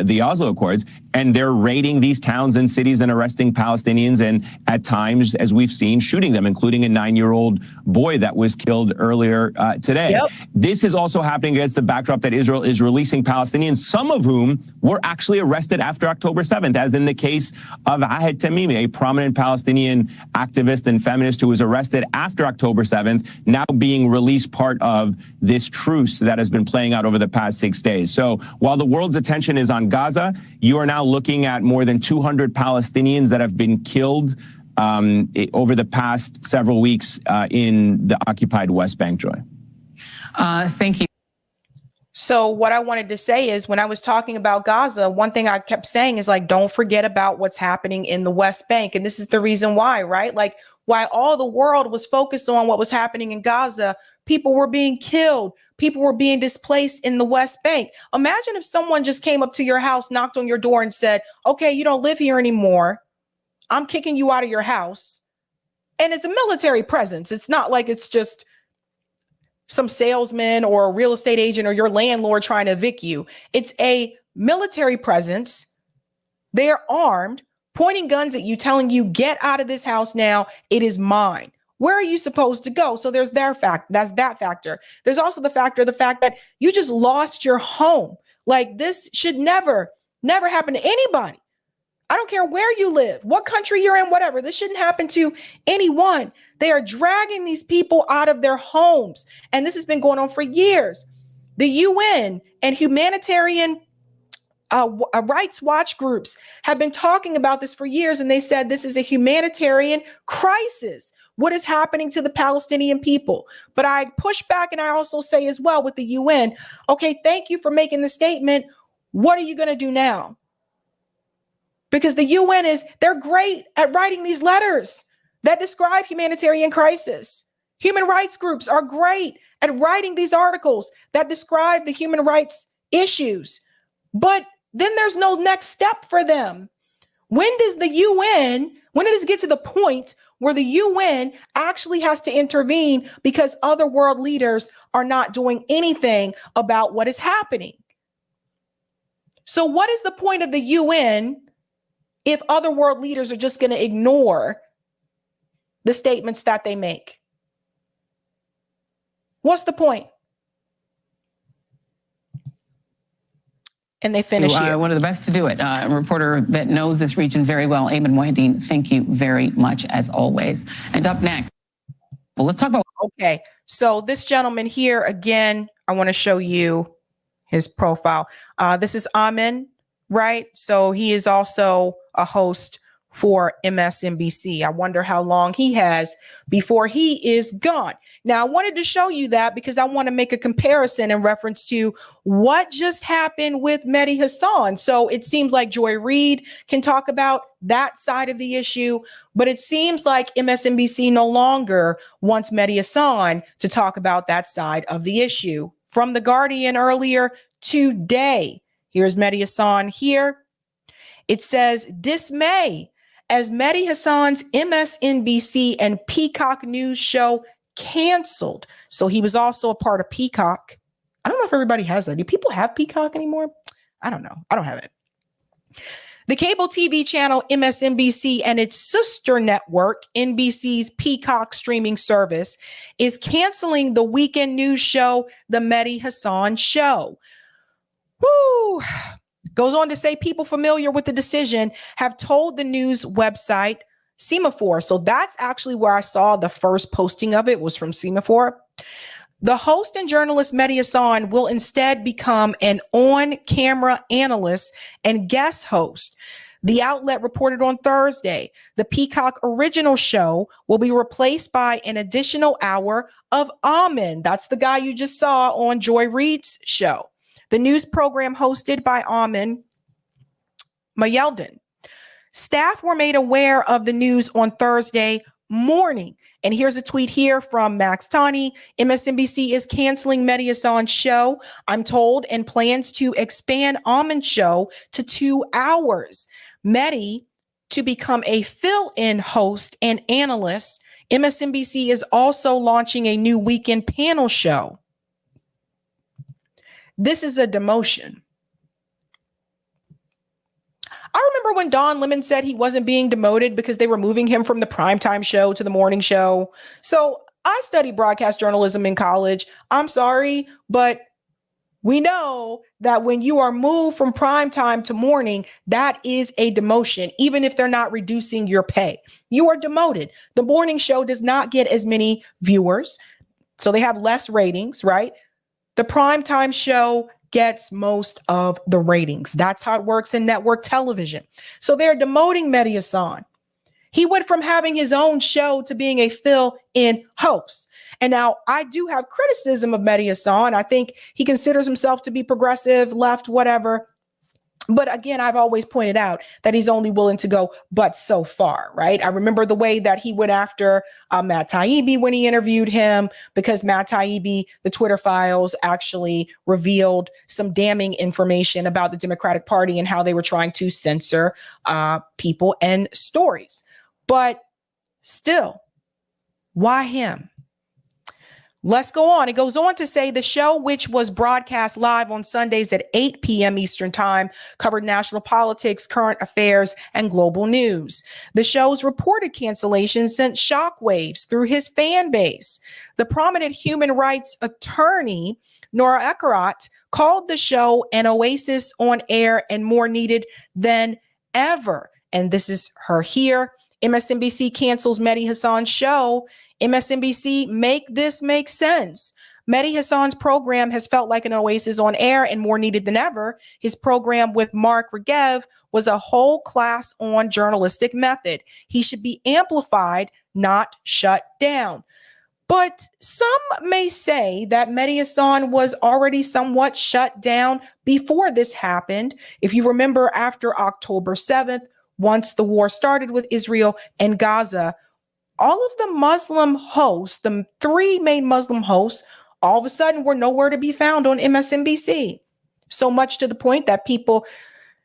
the Oslo Accords, and they're raiding these towns and cities and arresting Palestinians, and at times, as we've seen, shooting them, including a 9-year-old boy that was killed earlier today. This is also happening against the backdrop that Israel is releasing Palestinians, some of whom were actually arrested after October 7th, as in the case of Ahed Tamimi, a prominent Palestinian activist and feminist who was arrested after October 7th, now being released, part of this truce that has been playing out over the past 6 days. So while the world's attention is on Gaza, you are now looking at more than 200 Palestinians that have been killed over the past several weeks in the occupied West Bank, Joy. Thank you. So what I wanted to say is, when I was talking about Gaza, one thing I kept saying is, like, don't forget about what's happening in the West Bank. And this is the reason why, right? Like, why all the world was focused on what was happening in Gaza, people were being killed. People were being displaced in the West Bank. Imagine if someone just came up to your house, knocked on your door and said, okay, you don't live here anymore. I'm kicking you out of your house. And it's a military presence. It's not like it's just some salesman or a real estate agent or your landlord trying to evict you. It's a military presence. They're armed, pointing guns at you, telling you, get out of this house now. It is mine. Where are you supposed to go? So there's their fact. That's that factor. There's also the fact that you just lost your home. Like, this should never happen to anybody. I don't care where you live, what country you're in, whatever. This shouldn't happen to anyone. They are dragging these people out of their homes. And this has been going on for years. The UN and humanitarian rights watch groups have been talking about this for years. And they said this is a humanitarian crisis. What is happening to the Palestinian people? But I push back, and I also say as well with the UN, okay, thank you for making the statement. What are you going to do now? Because the UN they're great at writing these letters that describe humanitarian crisis. Human rights groups are great at writing these articles that describe the human rights issues. But then there's no next step for them. When does it get to the point where the UN actually has to intervene because other world leaders are not doing anything about what is happening? So what is the point of the UN if other world leaders are just going to ignore the statements that they make? What's the point? And they finish here. One of the best to do it. A reporter that knows this region very well, Ayman Mohyeldin, thank you very much, as always. And up next, well, let's talk about... Okay, so this gentleman here, again, I want to show you his profile. This is Ayman, right? So he is also a host for MSNBC. I wonder how long he has before he is gone. Now, I wanted to show you that because I want to make a comparison in reference to what just happened with Mehdi Hasan. So it seems like Joy Reid can talk about that side of the issue, but it seems like MSNBC no longer wants Mehdi Hasan to talk about that side of the issue. From The Guardian earlier today, here's Mehdi Hasan here. It says dismay as Mehdi Hasan's MSNBC and Peacock News show canceled. So he was also a part of Peacock. I don't know if everybody has that. Do people have Peacock anymore? I don't know. I don't have it. The cable TV channel MSNBC and its sister network, NBC's Peacock streaming service, is canceling the weekend news show, The Mehdi Hasan Show. Woo! Goes on to say people familiar with the decision have told the news website Semaphore. So that's actually where I saw the first posting of it, was from Semaphore. The host and journalist Mehdi Hasan will instead become an on-camera analyst and guest host. The outlet reported on Thursday the Peacock original show will be replaced by an additional hour of Amen. That's the guy you just saw on Joy Reid's show. The news program hosted by Amen Mayelden. Staff were made aware of the news on Thursday morning. And here's a tweet here from Max Tani. MSNBC is canceling Mehdi Hasan's show, I'm told, and plans to expand Amen's show to 2 hours. Mehdi to become a fill-in host and analyst. MSNBC is also launching a new weekend panel show. This is a demotion. I remember when Don Lemon said he wasn't being demoted because they were moving him from the primetime show to the morning show. So I studied broadcast journalism in college. I'm sorry, but we know that when you are moved from primetime to morning, that is a demotion, even if they're not reducing your pay. You are demoted. The morning show does not get as many viewers, so they have less ratings, right? The primetime show gets most of the ratings. That's how it works in network television. So they're demoting Mehdi Hasan. He went from having his own show to being a fill-in host. And now I do have criticism of Mehdi Hasan. I think he considers himself to be progressive, left, whatever. But again, I've always pointed out that he's only willing to go but so far, right? I remember the way that he went after Matt Taibbi when he interviewed him, because Matt Taibbi, the Twitter files, actually revealed some damning information about the Democratic Party and how they were trying to censor people and stories. But still, why him? Let's go on. It goes on to say the show, which was broadcast live on Sundays at 8 p.m. Eastern Time, covered national politics, current affairs, and global news. The show's reported cancellation sent shockwaves through his fan base. The prominent human rights attorney, Nora Eckerath, called the show an oasis on air and more needed than ever. And this is her here. MSNBC cancels Mehdi Hasan's show. MSNBC, make this make sense. Mehdi Hasan's program has felt like an oasis on air and more needed than ever. His program with Mark Regev was a whole class on journalistic method. He should be amplified, not shut down. But some may say that Mehdi Hasan was already somewhat shut down before this happened. If you remember, after October 7th, once the war started with Israel and Gaza, all of the Muslim hosts, the 3 main Muslim hosts, all of a sudden were nowhere to be found on MSNBC. So much to the point that people,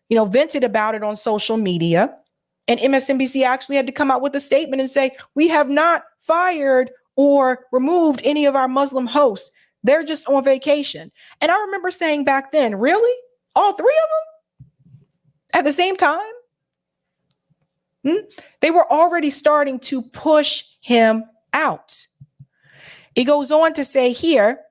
vented about it on social media. And MSNBC actually had to come out with a statement and say, we have not fired or removed any of our Muslim hosts. They're just on vacation. And I remember saying back then, really? All 3 of them? At the same time? They were already starting to push him out. It goes on to say here,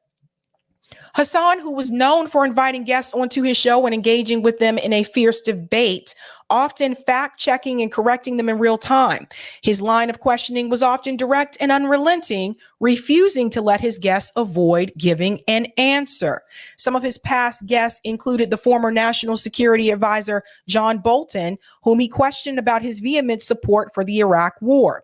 Hasan, who was known for inviting guests onto his show and engaging with them in a fierce debate, often fact-checking and correcting them in real time. His line of questioning was often direct and unrelenting, refusing to let his guests avoid giving an answer. Some of his past guests included the former National Security Advisor John Bolton, whom he questioned about his vehement support for the Iraq War.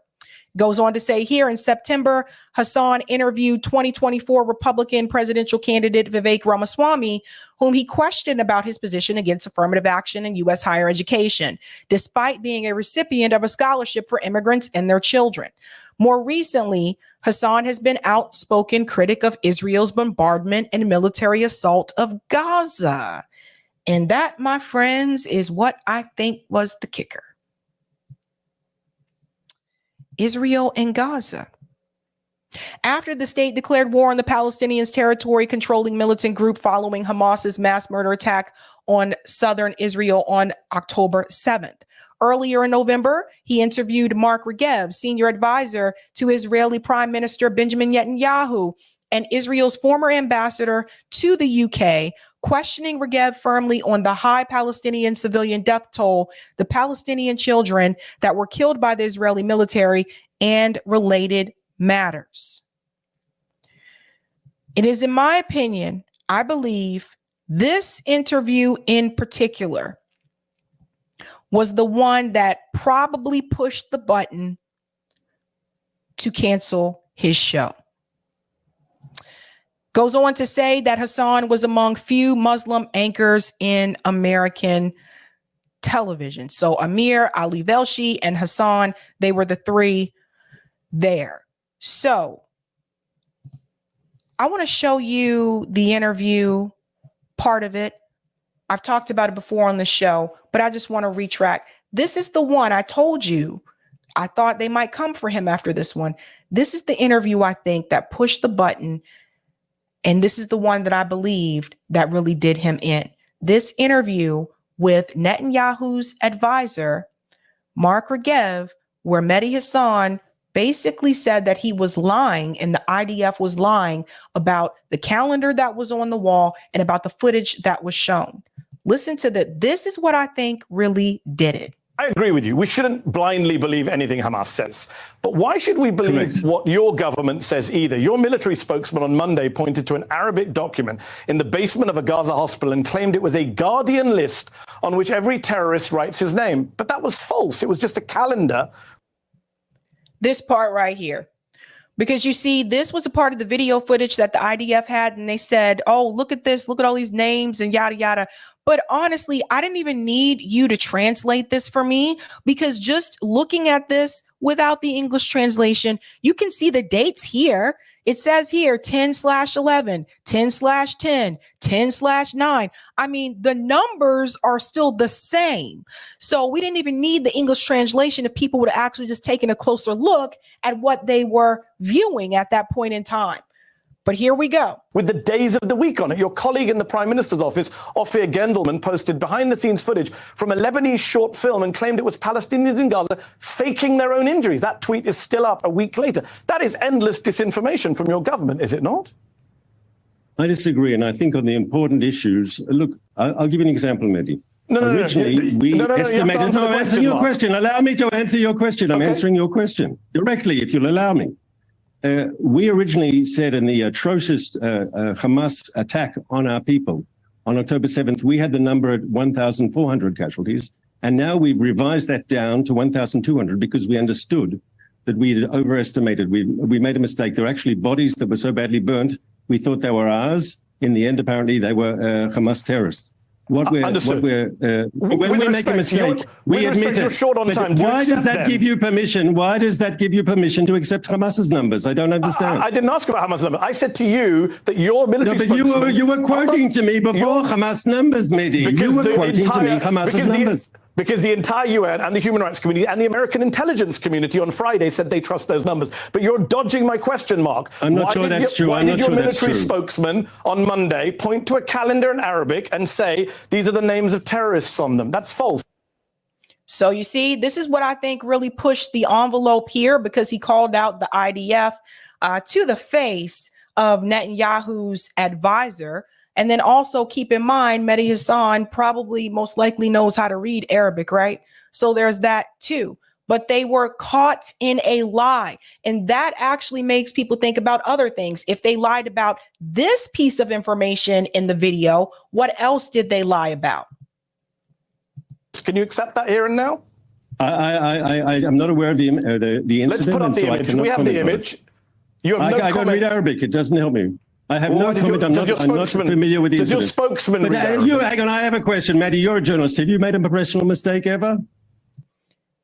Goes on to say here, in September, Hasan interviewed 2024 Republican presidential candidate Vivek Ramaswamy, whom he questioned about his position against affirmative action in U.S. higher education, despite being a recipient of a scholarship for immigrants and their children. More recently, Hasan has been outspoken critic of Israel's bombardment and military assault of Gaza. And that, my friends, is what I think was the kicker. Israel and Gaza. After the state declared war on the Palestinians' territory-controlling militant group following Hamas's mass murder attack on southern Israel on October 7th. Earlier in November, he interviewed Mark Regev, senior advisor to Israeli Prime Minister Benjamin Netanyahu and Israel's former ambassador to the UK, questioning Regev firmly on the high Palestinian civilian death toll, the Palestinian children that were killed by the Israeli military, and related matters. It is, in my opinion, I believe this interview in particular was the one that probably pushed the button to cancel his show. Goes on to say that Hasan was among few Muslim anchors in American television. So Amir, Ali Velshi, and Hasan, they were the three there. So I want to show you the interview part of it. I've talked about it before on the show, but I just want to retract. This is the one I told you. I thought they might come for him after this one. This is the interview, I think, that pushed the button. And this is the one that I believed that really did him in. This interview with Netanyahu's advisor, Mark Regev, where Mehdi Hasan basically said that he was lying and the IDF was lying about the calendar that was on the wall and about the footage that was shown. Listen to that. This is what I think really did it. I agree with you. We shouldn't blindly believe anything Hamas says. But why should we believe what your government says either? Your military spokesman on Monday pointed to an Arabic document in the basement of a Gaza hospital and claimed it was a Guardian list on which every terrorist writes his name. But that was false. It was just a calendar. This part right here. Because you see, this was a part of the video footage that the IDF had, and they said, oh, look at this, look at all these names and yada, yada. But honestly, I didn't even need you to translate this for me, because just looking at this without the English translation, you can see the dates here. It says here 10/11, 10/10, 10/9. I mean, the numbers are still the same. So we didn't even need the English translation if people would have actually just taken a closer look at what they were viewing at that point in time. But here we go. With the days of the week on it, your colleague in the Prime Minister's office, Ophir Gendelman, posted behind-the-scenes footage from a Lebanese short film and claimed it was Palestinians in Gaza faking their own injuries. That tweet is still up a week later. That is endless disinformation from your government, is it not? I disagree, and I think on the important issues, look, I'll give you an example, Mehdi. Originally, we estimated... No, I'm answering your question. Allow me to answer your question. I'm answering your question directly, if you'll allow me. We originally said in the atrocious Hamas attack on our people on October 7th, we had the number at 1,400 casualties. And now we've revised that down to 1,200 because we understood that we had overestimated. We made a mistake. There were actually bodies that were so badly burnt, we thought they were ours. In the end, apparently, they were Hamas terrorists. When we make a mistake, we admit it. Short on time. Why does that give you permission? Why does that give you permission to accept Hamas's numbers? I don't understand. I didn't ask about Hamas numbers. I said to you that your military spokesman... you were quoting to me before Hamas numbers, Mehdi. You were quoting to me Hamas's numbers. Because the entire UN and the human rights community and the American intelligence community on Friday said they trust those numbers. But you're dodging my question, Mark. I'm not sure that's true. Why did your military spokesman on Monday point to a calendar in Arabic and say these are the names of terrorists on them? That's false. So you see, this is what I think really pushed the envelope here, because he called out the IDF to the face of Netanyahu's advisor. And then also keep in mind, Mehdi Hasan probably most likely knows how to read Arabic, right? So there's that too. But they were caught in a lie. And that actually makes people think about other things. If they lied about this piece of information in the video, what else did they lie about? Can you accept that here and now? I'm not aware of the incident. Let's put up the image. We have the image. You have no comment. I don't read Arabic. It doesn't help me. I have no comment. I'm not familiar with the incident. Does your spokesman read hang on, I have a question, Maddie. You're a journalist. Have you made a professional mistake ever?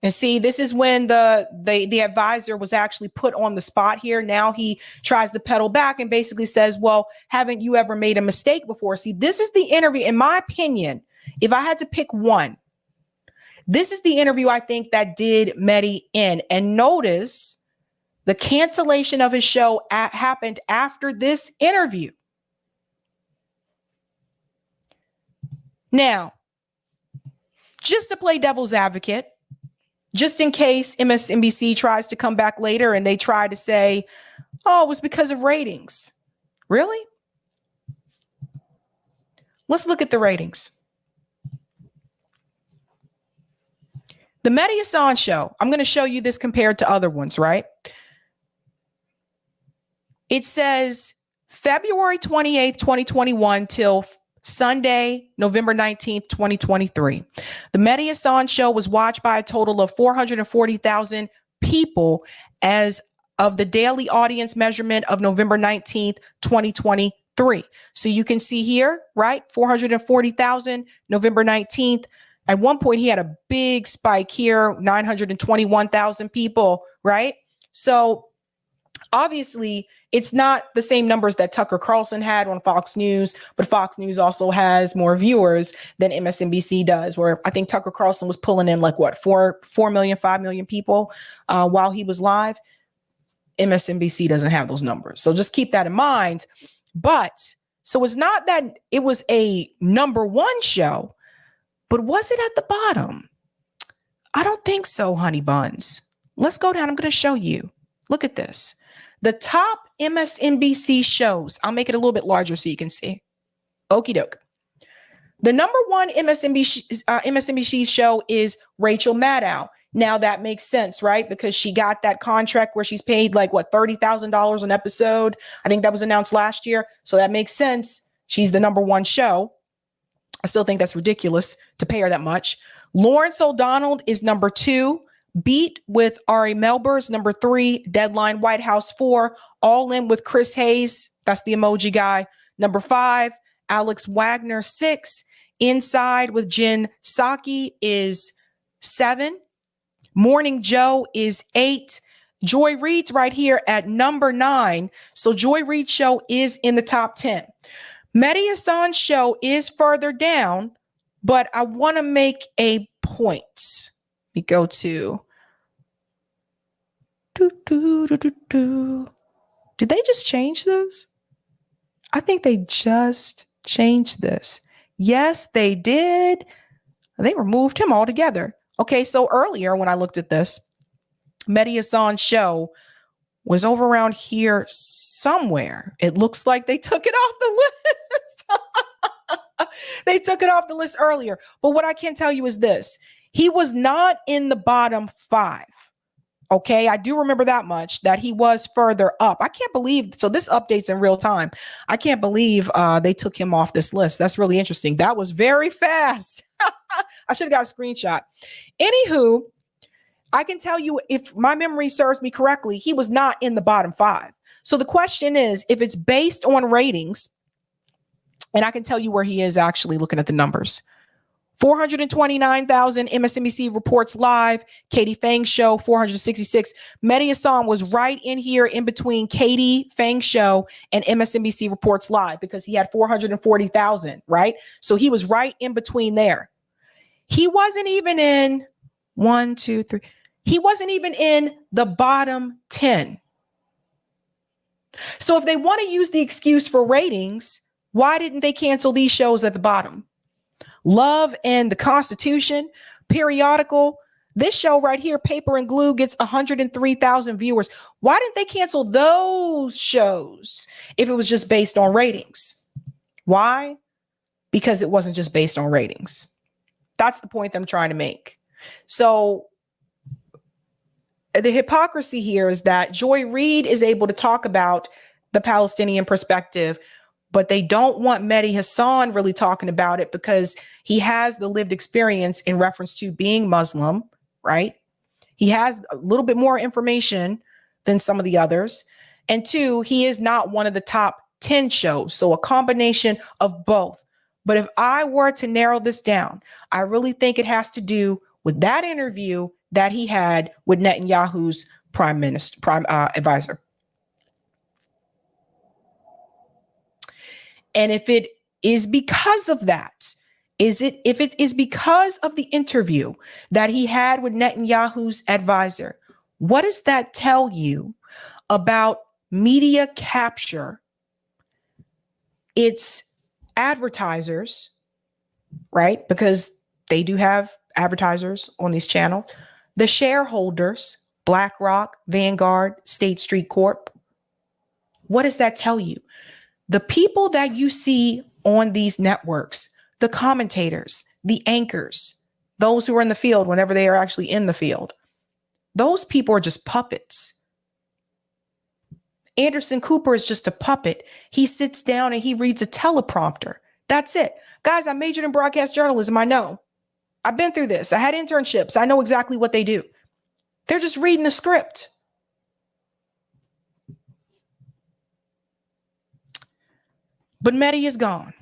And see, this is when the advisor was actually put on the spot here. Now he tries to pedal back and basically says, well, haven't you ever made a mistake before? See, this is the interview. In my opinion, If I had to pick one, this is the interview I think that did Mehdi in. And notice the cancellation of his show happened after this interview. Now, just to play devil's advocate, just in case MSNBC tries to come back later and they try to say, oh, it was because of ratings. Really? Let's look at the ratings. The Mehdi Hasan show, I'm going to show you this compared to other ones, right? It says February 28th, 2021 till Sunday, November 19th, 2023. The Mehdi Hasan show was watched by a total of 440,000 people as of the daily audience measurement of November 19th, 2023. So you can see here, right? 440,000, November 19th. At one point, he had a big spike here, 921,000 people, right? So obviously, it's not the same numbers that Tucker Carlson had on Fox News, but Fox News also has more viewers than MSNBC does, where I think Tucker Carlson was pulling in like what, 4 million, 5 million people while he was live. MSNBC doesn't have those numbers. So just keep that in mind. But so it's not that it was a number one show, but was it at the bottom? I don't think so, honey buns. Let's go down. I'm going to show you. Look at this. The top MSNBC shows. I'll make it a little bit larger so you can see. Okie doke. The number one MSNBC show is Rachel Maddow. Now that makes sense, right? Because she got that contract where she's paid like what, $30,000 an episode. I think that was announced last year. So that makes sense. She's the number one show. I still think that's ridiculous to pay her that much. Lawrence O'Donnell is number 2. Beat with Ari Melber's number 3. Deadline White House 4. All In with Chris Hayes. That's the emoji guy. Number 5. Alex Wagner 6. Inside with Jen Psaki is 7. Morning Joe is 8. Joy Reid's right here at number 9. So Joy Reid's show is in the top 10. Mehdi Hasan's show is further down, but I want to make a point. We go to Did they just change this? I think they just changed this. Yes, they did. They removed him altogether. Okay, so earlier when I looked at this, Mehdi Hasan's show was over around here somewhere. It looks like they took it off the list. They took it off the list earlier. But what I can tell you is this. He was not in the bottom 5. Okay, I do remember that much, that he was further up. I can't believe, so this updates in real time. I can't believe they took him off this list. That's really interesting. That was very fast. I should have got a screenshot. Anywho, I can tell you, if my memory serves me correctly, he was not in the bottom 5. So the question is, if it's based on ratings, and I can tell you where he is actually looking at the numbers. 429,000 MSNBC reports live. Katie Fang's show, 466. Mehdi Hasan was right in here in between Katie Fang's show and MSNBC reports live because he had 440,000, right? So he was right in between there. He wasn't even in 1, 2, 3. He wasn't even in the bottom 10. So if they want to use the excuse for ratings, why didn't they cancel these shows at the bottom? Love and the Constitution, Periodical. This show right here, Paper and Glue, gets 103,000 viewers. Why didn't they cancel those shows if it was just based on ratings? Why? Because it wasn't just based on ratings. That's the point that I'm trying to make. So the hypocrisy here is that Joy Reid is able to talk about the Palestinian perspective, but they don't want Mehdi Hasan really talking about it because he has the lived experience in reference to being Muslim, right? He has a little bit more information than some of the others. And 2, he is not one of the top 10 shows. So a combination of both. But if I were to narrow this down, I really think it has to do with that interview that he had with Netanyahu's prime advisor. And if it is because of that, If it is because of the interview that he had with Netanyahu's advisor, what does that tell you about media capture? It's advertisers, right? Because they do have advertisers on this channel. The shareholders, BlackRock, Vanguard, State Street Corp. What does that tell you? The people that you see on these networks, the commentators, the anchors, those who are in the field whenever they are actually in the field, those people are just puppets. Anderson Cooper is just a puppet. He sits down and he reads a teleprompter. That's it. Guys, I majored in broadcast journalism. I know. I've been through this. I had internships. I know exactly what they do. They're just reading a script. But Mehdi is gone.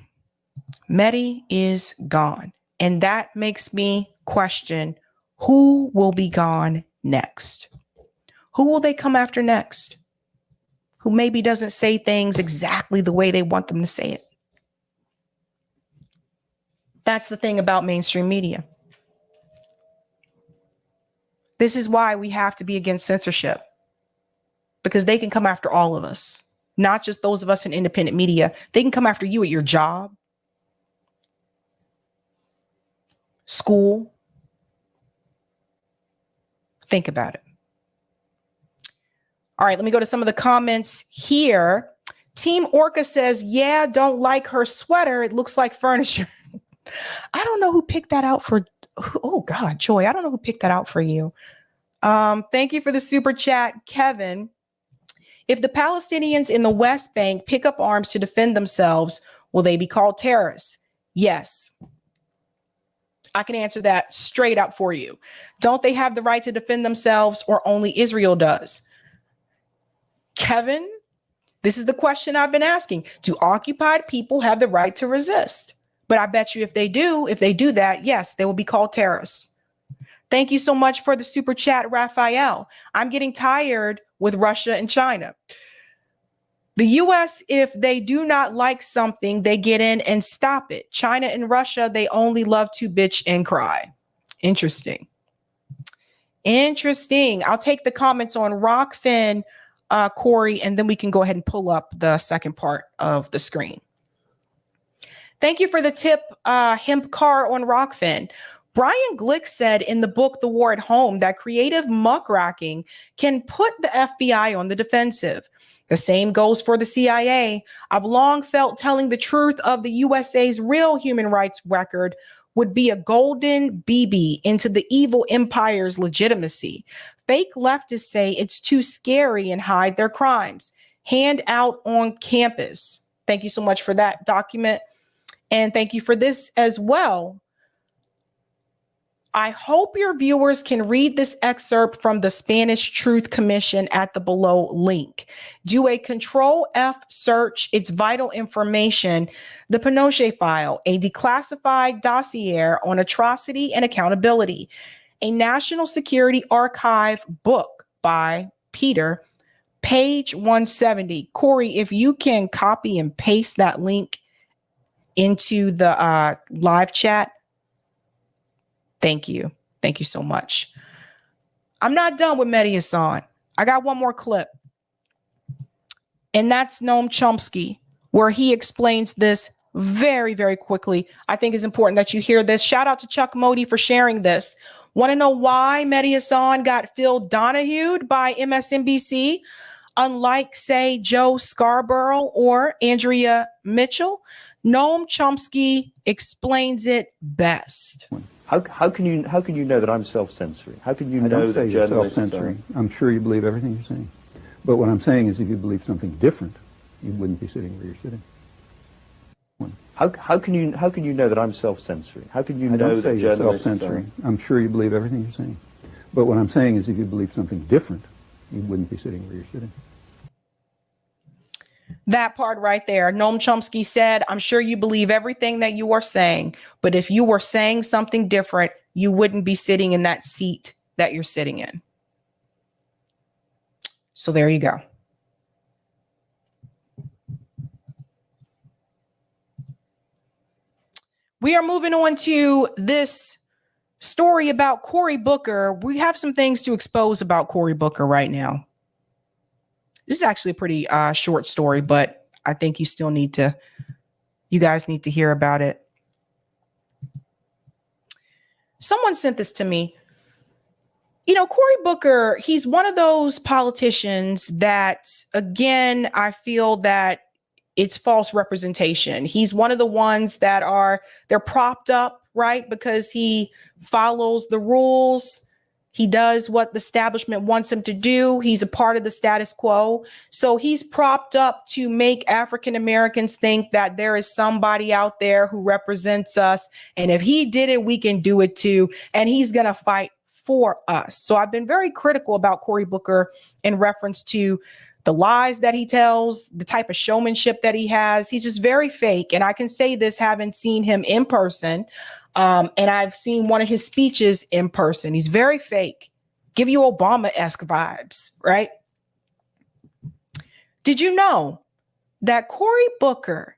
Mehdi is gone. And that makes me question, who will be gone next? Who will they come after next? Who maybe doesn't say things exactly the way they want them to say it? That's the thing about mainstream media. This is why we have to be against censorship, because they can come after all of us, not just those of us in independent media. They can come after you at your job, school. Think about it. All right, let me go to some of the comments here. Team Orca says, yeah, don't like her sweater. It looks like furniture. I don't know who picked that out for. Oh, God, Joy, I don't know who picked that out for you. Thank you for the super chat, Kevin. If the Palestinians in the West Bank pick up arms to defend themselves, will they be called terrorists? Yes. I can answer that straight up for you. Don't they have the right to defend themselves, or only Israel does? Kevin, this is the question I've been asking. Do occupied people have the right to resist? But I bet you if they do that, yes, they will be called terrorists. Thank you so much for the super chat, Raphael. I'm getting tired with Russia and China. The US, if they do not like something, they get in and stop it. China and Russia, they only love to bitch and cry. Interesting. Interesting. I'll take the comments on Rockfin, Corey, and then we can go ahead and pull up the second part of the screen. Thank you for the tip, Hemp Car on Rockfin. Brian Glick said in the book, The War at Home, that creative muckraking can put the FBI on the defensive. The same goes for the CIA. I've long felt telling the truth of the USA's real human rights record would be a golden BB into the evil empire's legitimacy. Fake leftists say it's too scary and hide their crimes. Hand out on campus. Thank you so much for that document. And thank you for this as well. I hope your viewers can read this excerpt from the Spanish Truth Commission at the below link. Do a Control F search. It's vital information. The Pinochet File, a declassified dossier on atrocity and accountability, a National Security Archive book by Peter, page 170. Corey, if you can copy and paste that link into the live chat. Thank you. Thank you so much. I'm not done with Mehdi Hasan. I got one more clip. And that's Noam Chomsky, where he explains this very, very quickly. I think it's important that you hear this. Shout out to Chuck Modi for sharing this. Want to know why Mehdi Hasan got Phil Donahue'd by MSNBC, unlike, say, Joe Scarborough or Andrea Mitchell? Noam Chomsky explains it best. How can you know that I'm self-censoring? How can you know that you're journalists self-censoring? I'm sure you believe everything you're saying. But what I'm saying is if you believe something different, you wouldn't be sitting where you're sitting. How can you know that I'm self-censoring? How can you know that you're journalists self-censoring? I'm sure you believe everything you're saying. But what I'm saying is if you believe something different, you wouldn't be sitting where you're sitting. That part right there. Noam Chomsky said, I'm sure you believe everything that you are saying, but if you were saying something different, you wouldn't be sitting in that seat that you're sitting in. So there you go. We are moving on to this story about Cory Booker. We have some things to expose about Cory Booker right now. This is actually a pretty short story, but I think you guys need to hear about it. Someone sent this to me. You know, Cory Booker, he's one of those politicians that, again, I feel that it's false representation. He's one of the ones that they're propped up, right? Because he follows the rules. He does what the establishment wants him to do. He's a part of the status quo. So he's propped up to make African Americans think that there is somebody out there who represents us. And if he did it, we can do it too. And he's going to fight for us. So I've been very critical about Cory Booker in reference to the lies that he tells, the type of showmanship that he has. He's just very fake. And I can say this, having seen him in person. And I've seen one of his speeches in person. He's very fake. Give you Obama-esque vibes, right? Did you know that Cory Booker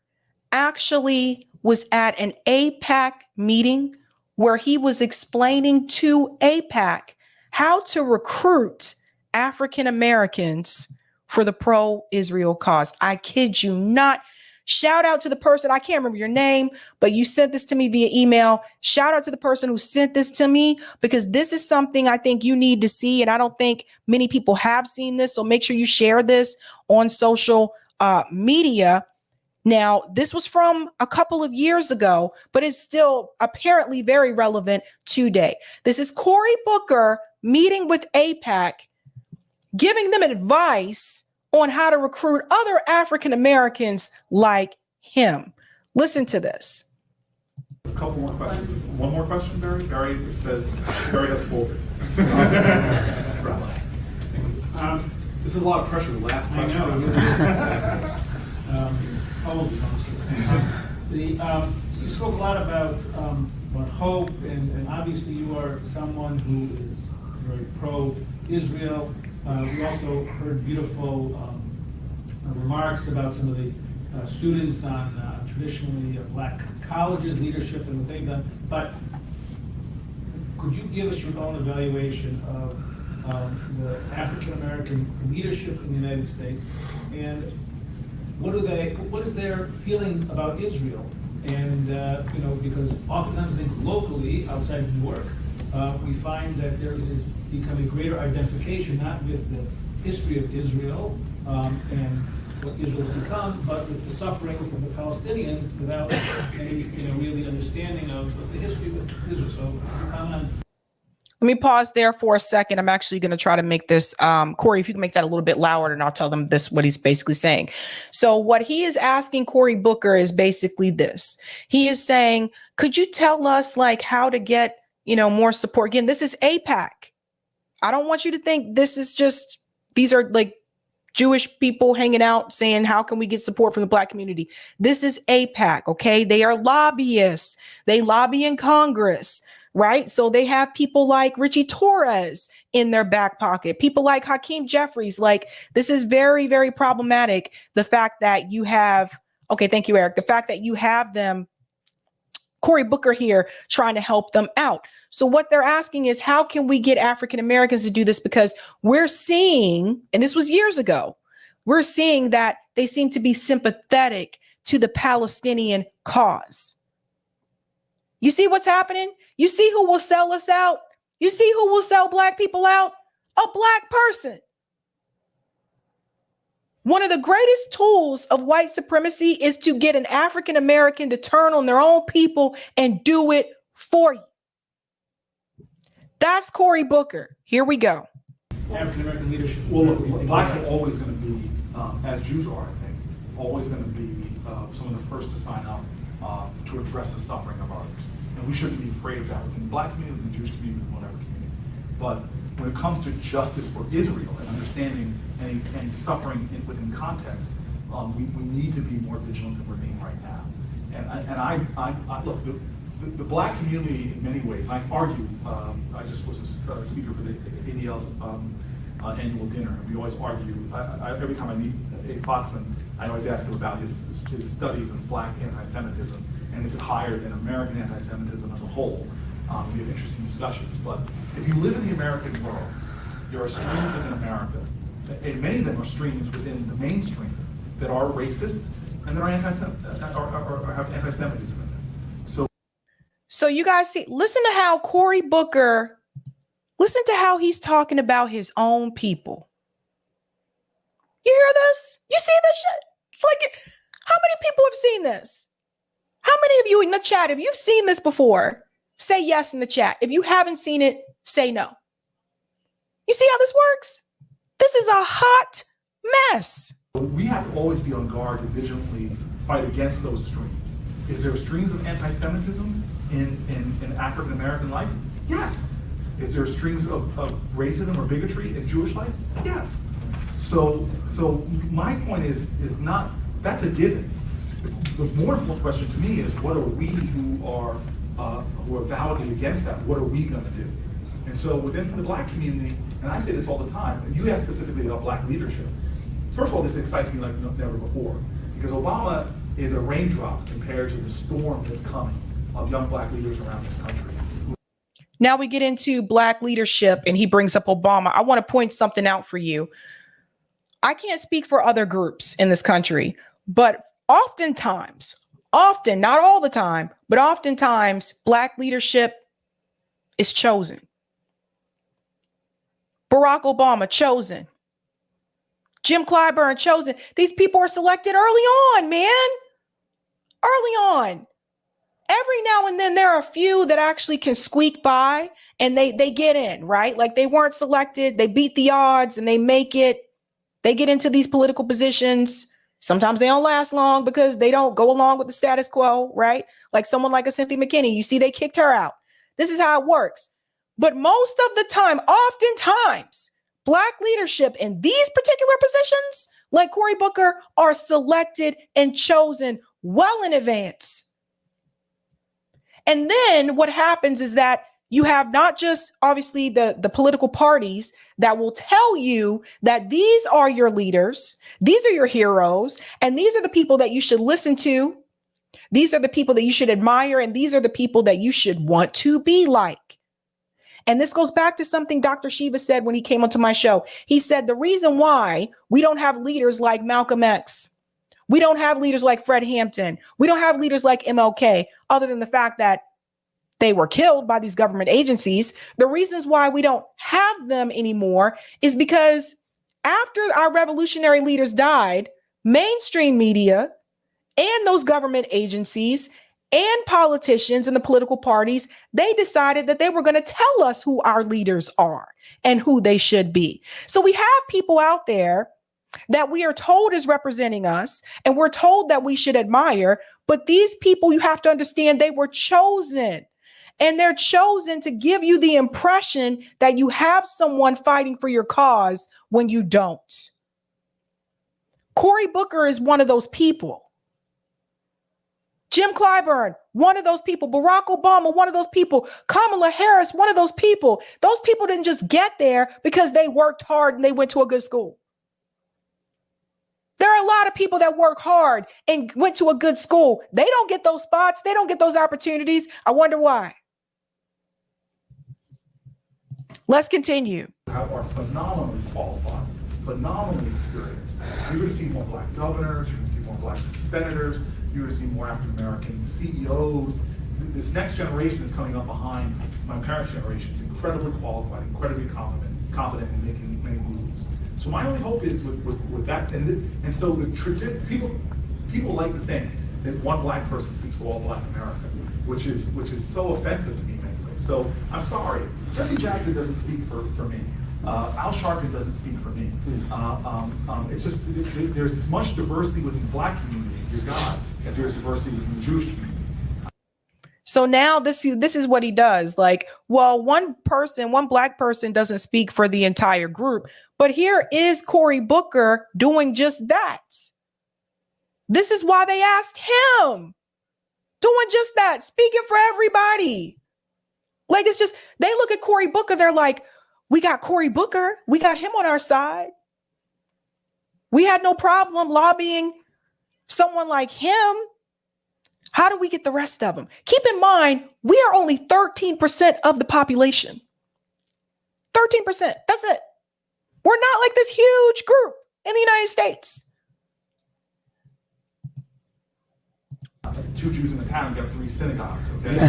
actually was at an AIPAC meeting where he was explaining to AIPAC how to recruit African Americans for the pro-Israel cause? I kid you not. Shout out to the person, I can't remember your name, but you sent this to me via email. Shout out to the person who sent this to me, because this is something I think you need to see. And I don't think many people have seen this. So make sure you share this on social media. Now, this was from a couple of years ago, but it's still apparently very relevant today. This is Cory Booker meeting with AIPAC, giving them advice on how to recruit other African Americans like him. Listen to this. A couple more questions. One more question, Barry. Barry says, Barry has spoken. This is a lot of pressure. The last question. You spoke a lot about hope, and obviously you are someone who is very pro-Israel. We also heard beautiful remarks about some of the students on traditionally black colleges, leadership, and what they've done. But could you give us your own evaluation of the African American leadership in the United States, and what is their feeling about Israel? And because oftentimes I think locally outside of New York, we find that there is becoming greater identification not with the history of Israel and what Israel's become, but with the sufferings of the Palestinians without any really understanding of the history of Israel. So comment on. Let me pause there for a second. I'm actually going to try to make this, Cory, if you can make that a little bit louder, and I'll tell them this, what he's basically saying. So what he is asking Cory Booker is basically this. He is saying, could you tell us like how to get, more support? Again, this is AIPAC. I don't want you to think this is just, these are like Jewish people hanging out saying, how can we get support from the black community? This is AIPAC, okay? They are lobbyists. They lobby in Congress. Right. So they have people like Richie Torres in their back pocket, people like Hakeem Jeffries. Like, this is very, very problematic. The fact that you have. OK, thank you, Eric. The fact that you have them, Cory Booker here trying to help them out. So what they're asking is, how can we get African Americans to do this? Because we're seeing, and this was years ago, we're seeing that they seem to be sympathetic to the Palestinian cause. You see what's happening? You see who will sell us out? You see who will sell black people out? A black person. One of the greatest tools of white supremacy is to get an African American to turn on their own people and do it for you. That's Cory Booker. Here we go. African American leadership. Well, look, blacks are always going to be, as Jews are, I think, always going to be some of the first to sign up to address the suffering of others. And we shouldn't be afraid of that within the black community, the Jewish community, whatever community. But when it comes to justice for Israel and understanding any suffering within context, we need to be more vigilant than we're being right now. And I look, the black community in many ways, I argue, I just was a speaker for the ADL's annual dinner, and we always argue, every time I meet Abe Foxman, I always ask him about his studies of black anti-Semitism. And is it higher than American anti-Semitism as a whole? We have interesting discussions. But if you live in the American world, there are streams within America, and many of them are streams within the mainstream that are racist and that are have anti-Semitism in them. So you guys see, listen to how Cory Booker, listen to how he's talking about his own people. You hear this? You see this shit? It's like, how many people have seen this? How many of you in the chat, if you've seen this before, say yes in the chat. If you haven't seen it, say no. You see how this works? This is a hot mess. We have to always be on guard to vigilantly fight against those streams. Is there streams of anti-Semitism in African American life? Yes. Is there streams of racism or bigotry in Jewish life? Yes. So my point is not, that's a given. The more important question to me is, what are we who are validly against that? What are we going to do? And so within the Black community, and I say this all the time, and you ask specifically about Black leadership. First of all, this excites me like never before, because Obama is a raindrop compared to the storm that's coming of young Black leaders around this country. Now we get into Black leadership, and he brings up Obama. I want to point something out for you. I can't speak for other groups in this country, but oftentimes, often, not all the time, but oftentimes, Black leadership is chosen. Barack Obama, chosen. Jim Clyburn, chosen. These people are selected early on, man. Early on. Every now and then there are a few that actually can squeak by and they get in, right? Like they weren't selected, they beat the odds and they make it. They get into these political positions. Sometimes they don't last long because they don't go along with the status quo, right? Like someone like a Cynthia McKinney, you see they kicked her out. This is how it works. But most of the time, oftentimes, Black leadership in these particular positions, like Cory Booker, are selected and chosen well in advance. And then what happens is that you have not just obviously the political parties that will tell you that these are your leaders, these are your heroes, and these are the people that you should listen to. These are the people that you should admire, and these are the people that you should want to be like. And this goes back to something Dr. Shiva said when he came onto my show. He said the reason why we don't have leaders like Malcolm X, we don't have leaders like Fred Hampton, we don't have leaders like MLK, other than the fact that they were killed by these government agencies. The reasons why we don't have them anymore is because after our revolutionary leaders died, mainstream media and those government agencies and politicians and the political parties, they decided that they were going to tell us who our leaders are and who they should be. So we have people out there that we are told is representing us and we're told that we should admire. But these people, you have to understand, they were chosen. And they're chosen to give you the impression that you have someone fighting for your cause when you don't. Cory Booker is one of those people. Jim Clyburn, one of those people. Barack Obama, one of those people. Kamala Harris, one of those people. Those people didn't just get there because they worked hard and they went to a good school. There are a lot of people that work hard and went to a good school. They don't get those spots. They don't get those opportunities. I wonder why. Let's continue. Are phenomenally qualified, phenomenally experienced. You're going to see more Black governors, you're going to see more Black senators, you're going to see more African American CEOs. This next generation is coming up behind my parents' generation. It's incredibly qualified, incredibly competent in making many moves. So my only hope is with that, and so the people like to think that one Black person speaks for all Black America, which is so offensive to me in many ways. So I'm sorry, Jesse Jackson doesn't speak for me. Al Sharpton doesn't speak for me. It's just there's as much diversity within the Black community, dear God, as there's diversity within the Jewish community. So now this is what he does. Like, well, one Black person doesn't speak for the entire group, but here is Cory Booker doing just that. This is why they asked him, doing just that, speaking for everybody. Like, it's just, they look at Cory Booker, they're like, we got Cory Booker, we got him on our side. We had no problem lobbying someone like him. How do we get the rest of them? Keep in mind, we are only 13% of the population. 13%. That's it. We're not like this huge group in the United States. 2 Jews in a town got 3 synagogues, okay?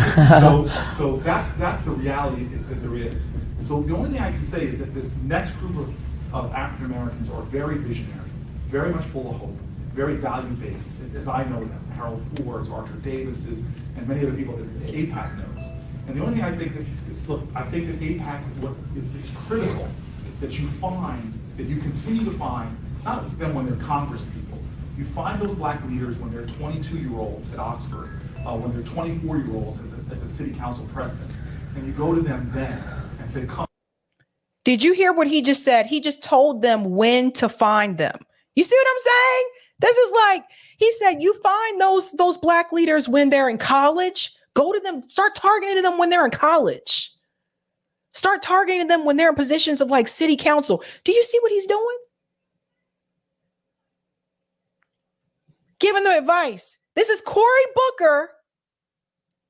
so that's the reality that there is. So the only thing I can say is that this next group of African Americans are very visionary, very much full of hope, very value-based, as I know them. Harold Ford's, Archer Davis's, and many other people that AIPAC knows. And the only thing I think that, look, I think that AIPAC, it's critical that you find, that you continue to find, not them when they're Congress people, you find those black leaders when they're 22-year-olds at Oxford, when they're 24-year-olds as a city council president, and you go to them then and say, come. Did you hear what he just said? He just told them when to find them. You see what I'm saying? This is like, he said, you find those black leaders when they're in college, go to them, start targeting them when they're in college. Start targeting them when they're in positions of like city council. Do you see what he's doing? Giving them advice. This is Cory Booker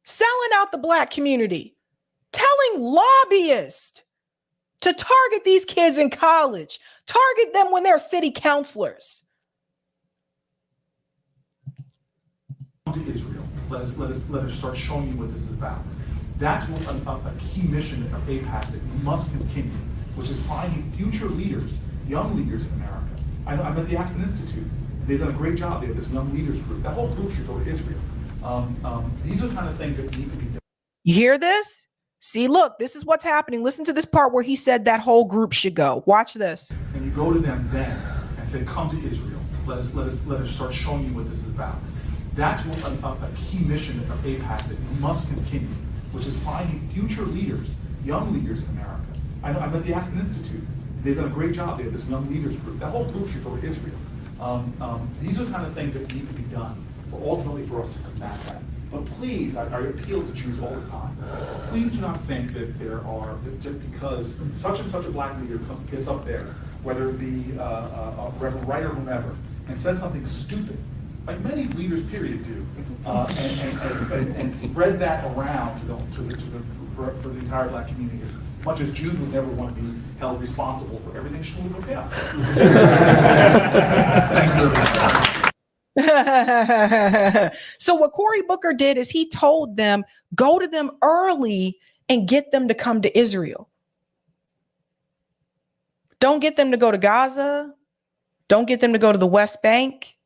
selling out the black community, telling lobbyists to target these kids in college, target them when they're city councilors. To Israel, let us start showing you what this is about. That's what a key mission of AIPAC that we must continue, which is finding future leaders, young leaders in America. I'm at the Aspen Institute. They've done a great job. They have this young leaders group. That whole group should go to Israel. These are the kind of things that need to be done. You hear this? See, look, this is what's happening. Listen to this part where he said that whole group should go. Watch this. And you go to them then and say, come to Israel. Let us start showing you what this is about. That's what a key mission of AIPAC that we must continue, which is finding future leaders, young leaders in America. I'm at the Aspen Institute. They've done a great job. They have this young leaders group. That whole group should go to Israel. These are the kind of things that need to be done ultimately for us to combat that. But please, I appeal to Jews all the time. Please do not think that there are, just because such and such a black leader gets up there, whether it be Reverend Wright or whomever, and says something stupid, like many leaders, period, do, and spread that around for the entire black community. As much as Jews would never want to be held responsible for everything Shmuel chaos. Thank you. So what Cory Booker did is he told them, go to them early and get them to come to Israel. Don't get them to go to Gaza. Don't get them to go to the West Bank.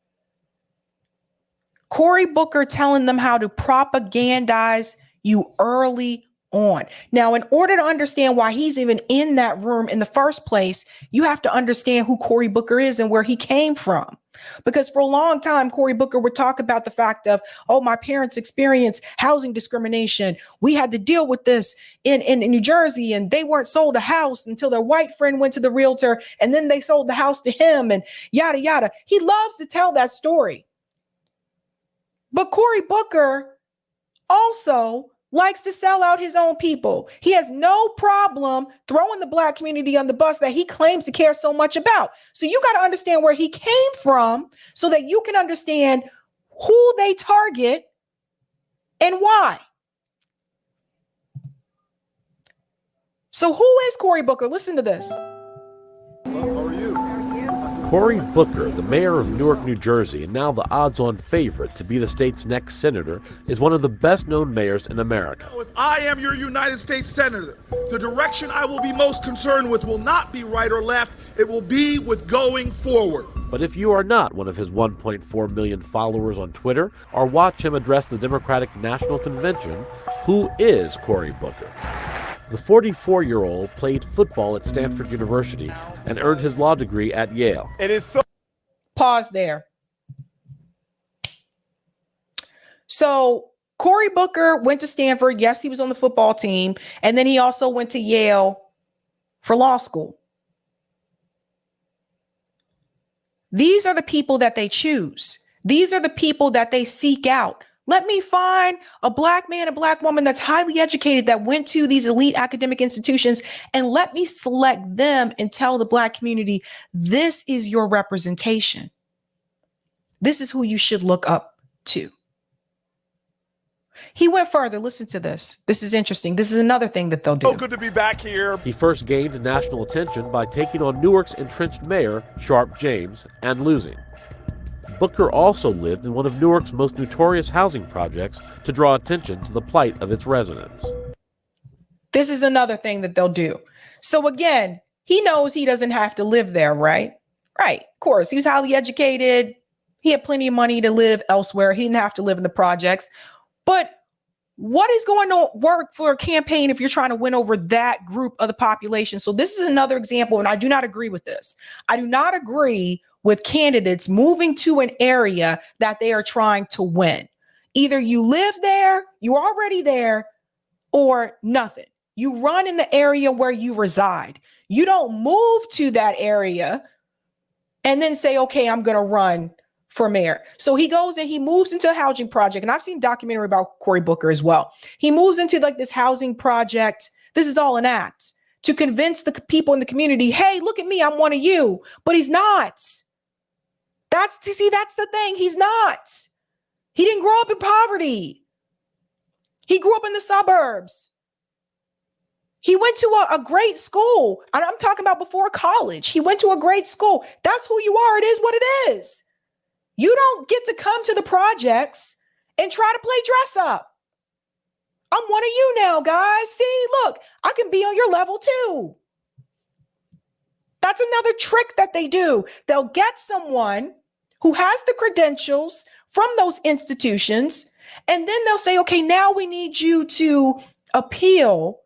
Cory Booker telling them how to propagandize you early on. Now, in order to understand why he's even in that room in the first place, you have to understand who Cory Booker is and where he came from. Because for a long time, Cory Booker would talk about the fact of, oh, my parents experienced housing discrimination. We had to deal with this in New Jersey, and they weren't sold a house until their white friend went to the realtor, and then they sold the house to him, and yada, yada. He loves to tell that story. But Cory Booker also likes to sell out his own people. He has no problem throwing the black community on the bus that he claims to care so much about. So you got to understand where he came from so that you can understand who they target and why. So who is Cory Booker? Listen to this. Hello, how are you? Cory Booker, the mayor of Newark, New Jersey, and now the odds-on favorite to be the state's next senator, is one of the best-known mayors in America. If I am your United States Senator, the direction I will be most concerned with will not be right or left, it will be with going forward. But if you are not one of his 1.4 million followers on Twitter, or watch him address the Democratic National Convention, who is Cory Booker? The 44-year-old played football at Stanford University and earned his law degree at Yale. It is so. Pause there. So Cory Booker went to Stanford. Yes, he was on the football team. And then he also went to Yale for law school. These are the people that they choose. These are the people that they seek out. Let me find a black man, a black woman that's highly educated that went to these elite academic institutions, and let me select them and tell the black community, this is your representation. This is who you should look up to. He went further. Listen to this. This is interesting. This is another thing that they'll do. So good to be back here. He first gained national attention by taking on Newark's entrenched mayor, Sharp James, and losing. Booker also lived in one of Newark's most notorious housing projects to draw attention to the plight of its residents. This is another thing that they'll do. So again, he knows he doesn't have to live there, right? Right. Of course, he was highly educated. He had plenty of money to live elsewhere. He didn't have to live in the projects. But what is going to work for a campaign if you're trying to win over that group of the population? So this is another example, and I do not agree with this. I do not agree with candidates moving to an area that they are trying to win. Either you live there, you're already there, or nothing. You run in the area where you reside. You don't move to that area and then say, okay, I'm going to run for mayor. So he goes and he moves into a housing project. And I've seen a documentary about Cory Booker as well. He moves into like this housing project. This is all an act to convince the people in the community, hey, look at me, I'm one of you. But he's not. That's the thing. He's not. He didn't grow up in poverty. He grew up in the suburbs. He went to a great school. And I'm talking about before college. He went to a great school. That's who you are. It is what it is. You don't get to come to the projects and try to play dress up. I'm one of you now, guys. See, look, I can be on your level too. That's another trick that they do. They'll get someone who has the credentials from those institutions, and then they'll say, okay, now we need you to appeal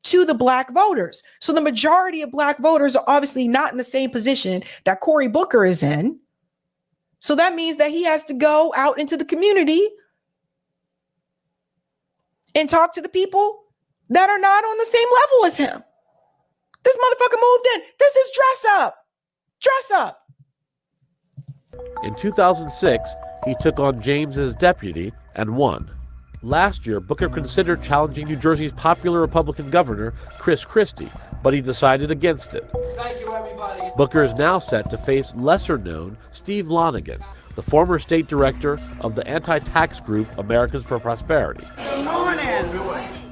to the Black voters. So the majority of Black voters are obviously not in the same position that Cory Booker is in. So that means that he has to go out into the community and talk to the people that are not on the same level as him. This motherfucker moved in. This is dress up. Dress up. In 2006, he took on James's deputy and won. Last year, Booker considered challenging New Jersey's popular Republican governor, Chris Christie, but he decided against it. Thank you, everybody. Booker is now set to face lesser-known Steve Lonigan, the former state director of the anti-tax group Americans for Prosperity. Good morning.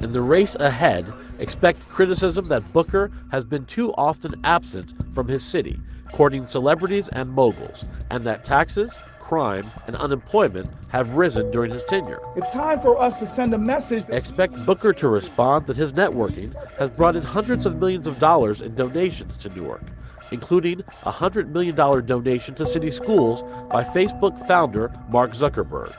In the race ahead, expect criticism that Booker has been too often absent from his city, courting celebrities and moguls, and that taxes, crime, and unemployment have risen during his tenure. It's time for us to send a message. Expect Booker to respond that his networking has brought in hundreds of millions of dollars in donations to Newark, including a $100 million donation to city schools by Facebook founder Mark Zuckerberg.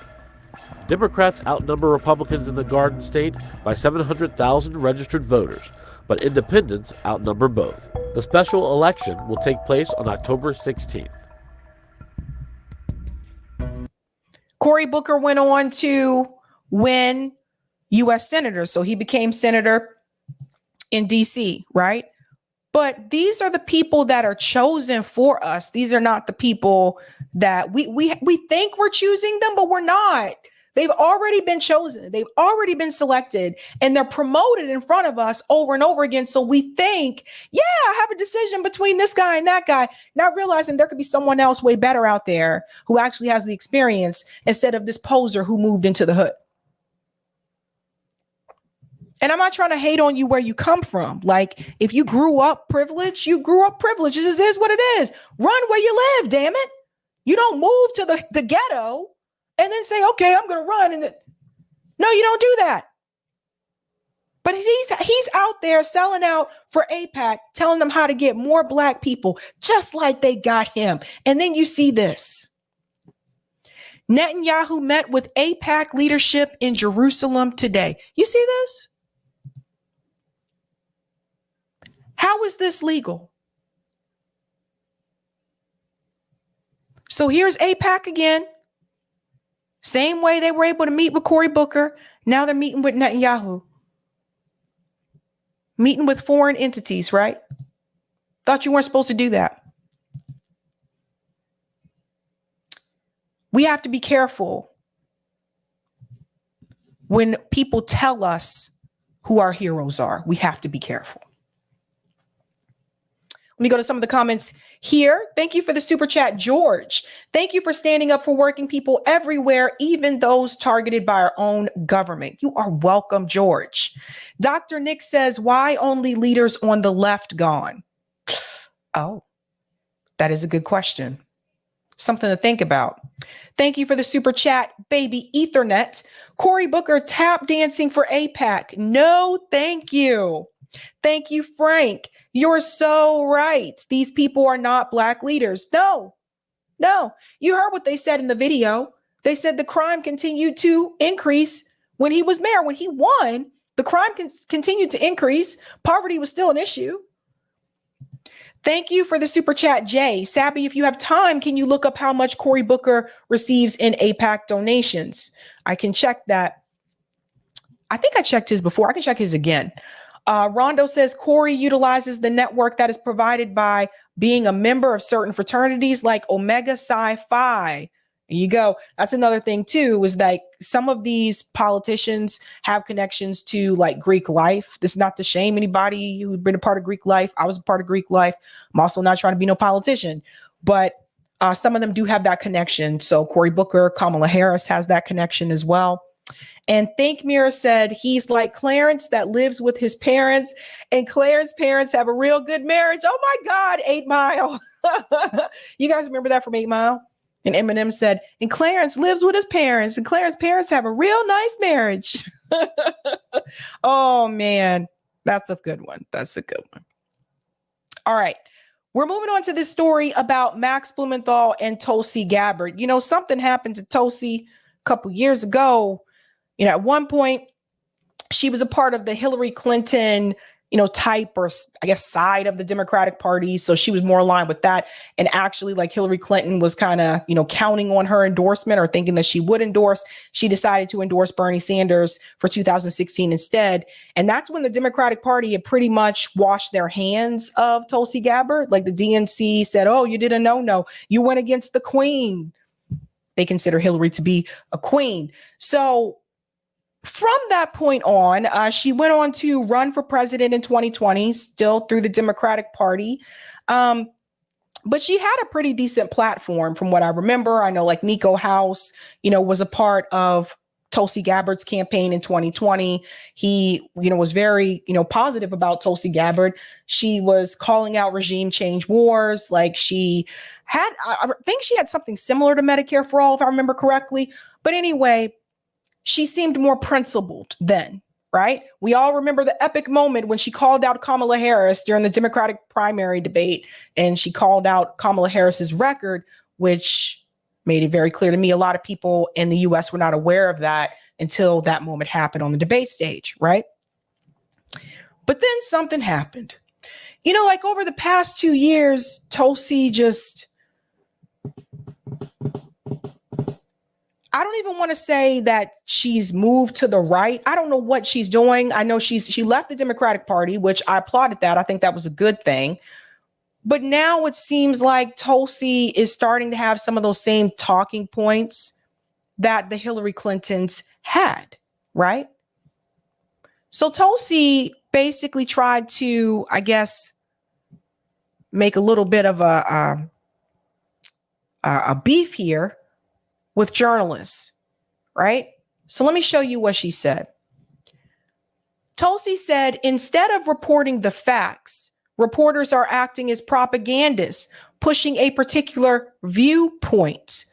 Democrats outnumber Republicans in the Garden State by 700,000 registered voters, but independents outnumber both. The special election will take place on October 16th. Cory Booker went on to win U.S. senator. So he became senator in D.C., right? But these are the people that are chosen for us. These are not the people that we think we're choosing them, but we're not. They've already been chosen. They've already been selected, and they're promoted in front of us over and over again. So we think, yeah, I have a decision between this guy and that guy, not realizing there could be someone else way better out there who actually has the experience instead of this poser who moved into the hood. And I'm not trying to hate on you where you come from. Like, if you grew up privileged, you grew up privileged. This is what it is. Run where you live, damn it. You don't move to the ghetto and then say, okay, I'm going to run. No, you don't do that. But he's out there selling out for AIPAC, telling them how to get more Black people, just like they got him. And then you see this. Netanyahu met with AIPAC leadership in Jerusalem today. You see this? How is this legal? So here's AIPAC again. Same way they were able to meet with Cory Booker. Now they're meeting with Netanyahu. Meeting with foreign entities, right? Thought you weren't supposed to do that. We have to be careful when people tell us who our heroes are. We have to be careful. Let me go to some of the comments here. Thank you for the super chat, George. Thank you for standing up for working people everywhere, even those targeted by our own government. You are welcome, George. Dr. Nick says, why only leaders on the left gone? Oh, that is a good question. Something to think about. Thank you for the super chat, baby Ethernet. Cory Booker tap dancing for AIPAC. No, thank you. Thank you, Frank. You're so right. These people are not Black leaders. No. You heard what they said in the video. They said the crime continued to increase when he was mayor. When he won, the crime continued to increase. Poverty was still an issue. Thank you for the super chat, Jay. Sabby, if you have time, can you look up how much Cory Booker receives in AIPAC donations? I can check that. I think I checked his before. I can check his again. Rondo says Cory utilizes the network that is provided by being a member of certain fraternities like Omega Psi Phi. There you go. That's another thing too, is that some of these politicians have connections to like Greek life. This is not to shame anybody who's been a part of Greek life. I was a part of Greek life. I'm also not trying to be no politician, but some of them do have that connection. So Cory Booker, Kamala Harris has that connection as well. And Think Mirror said he's like Clarence that lives with his parents, and Clarence's parents have a real good marriage. Oh my God, 8 Mile. You guys remember that from 8 Mile? And Eminem said, and Clarence lives with his parents, and Clarence's parents have a real nice marriage. Oh man, that's a good one. That's a good one. All right. We're moving on to this story about Max Blumenthal and Tulsi Gabbard. You know, something happened to Tulsi a couple years ago. You know, at one point, she was a part of the Hillary Clinton, you know, type or I guess side of the Democratic Party. So she was more aligned with that. And actually, like Hillary Clinton was kind of, you know, counting on her endorsement or thinking that she would endorse. She decided to endorse Bernie Sanders for 2016 instead. And that's when the Democratic Party had pretty much washed their hands of Tulsi Gabbard. Like the DNC said, oh, you did a no. You went against the queen. They consider Hillary to be a queen. So from that point on, she went on to run for president in 2020, still through the Democratic Party. But she had a pretty decent platform from what I remember. I know like Nico House, you know, was a part of Tulsi Gabbard's campaign in 2020. He, you know, was very, you know, positive about Tulsi Gabbard. She was calling out regime change wars. Like she had, I think she had something similar to Medicare for All, if I remember correctly. But anyway, she seemed more principled then, right? We all remember the epic moment when she called out Kamala Harris during the Democratic primary debate, and she called out Kamala Harris's record, which made it very clear to me a lot of people in the US were not aware of that until that moment happened on the debate stage, right? But then something happened. You know, like over the past 2 years, Tulsi just, I don't even want to say that she's moved to the right. I don't know what she's doing. I know she left the Democratic Party, which I applauded that. I think that was a good thing. But now it seems like Tulsi is starting to have some of those same talking points that the Hillary Clintons had, right? So Tulsi basically tried to, I guess, make a little bit of a beef here with journalists, right? So let me show you what she said. Tulsi said, instead of reporting the facts, reporters are acting as propagandists, pushing a particular viewpoint.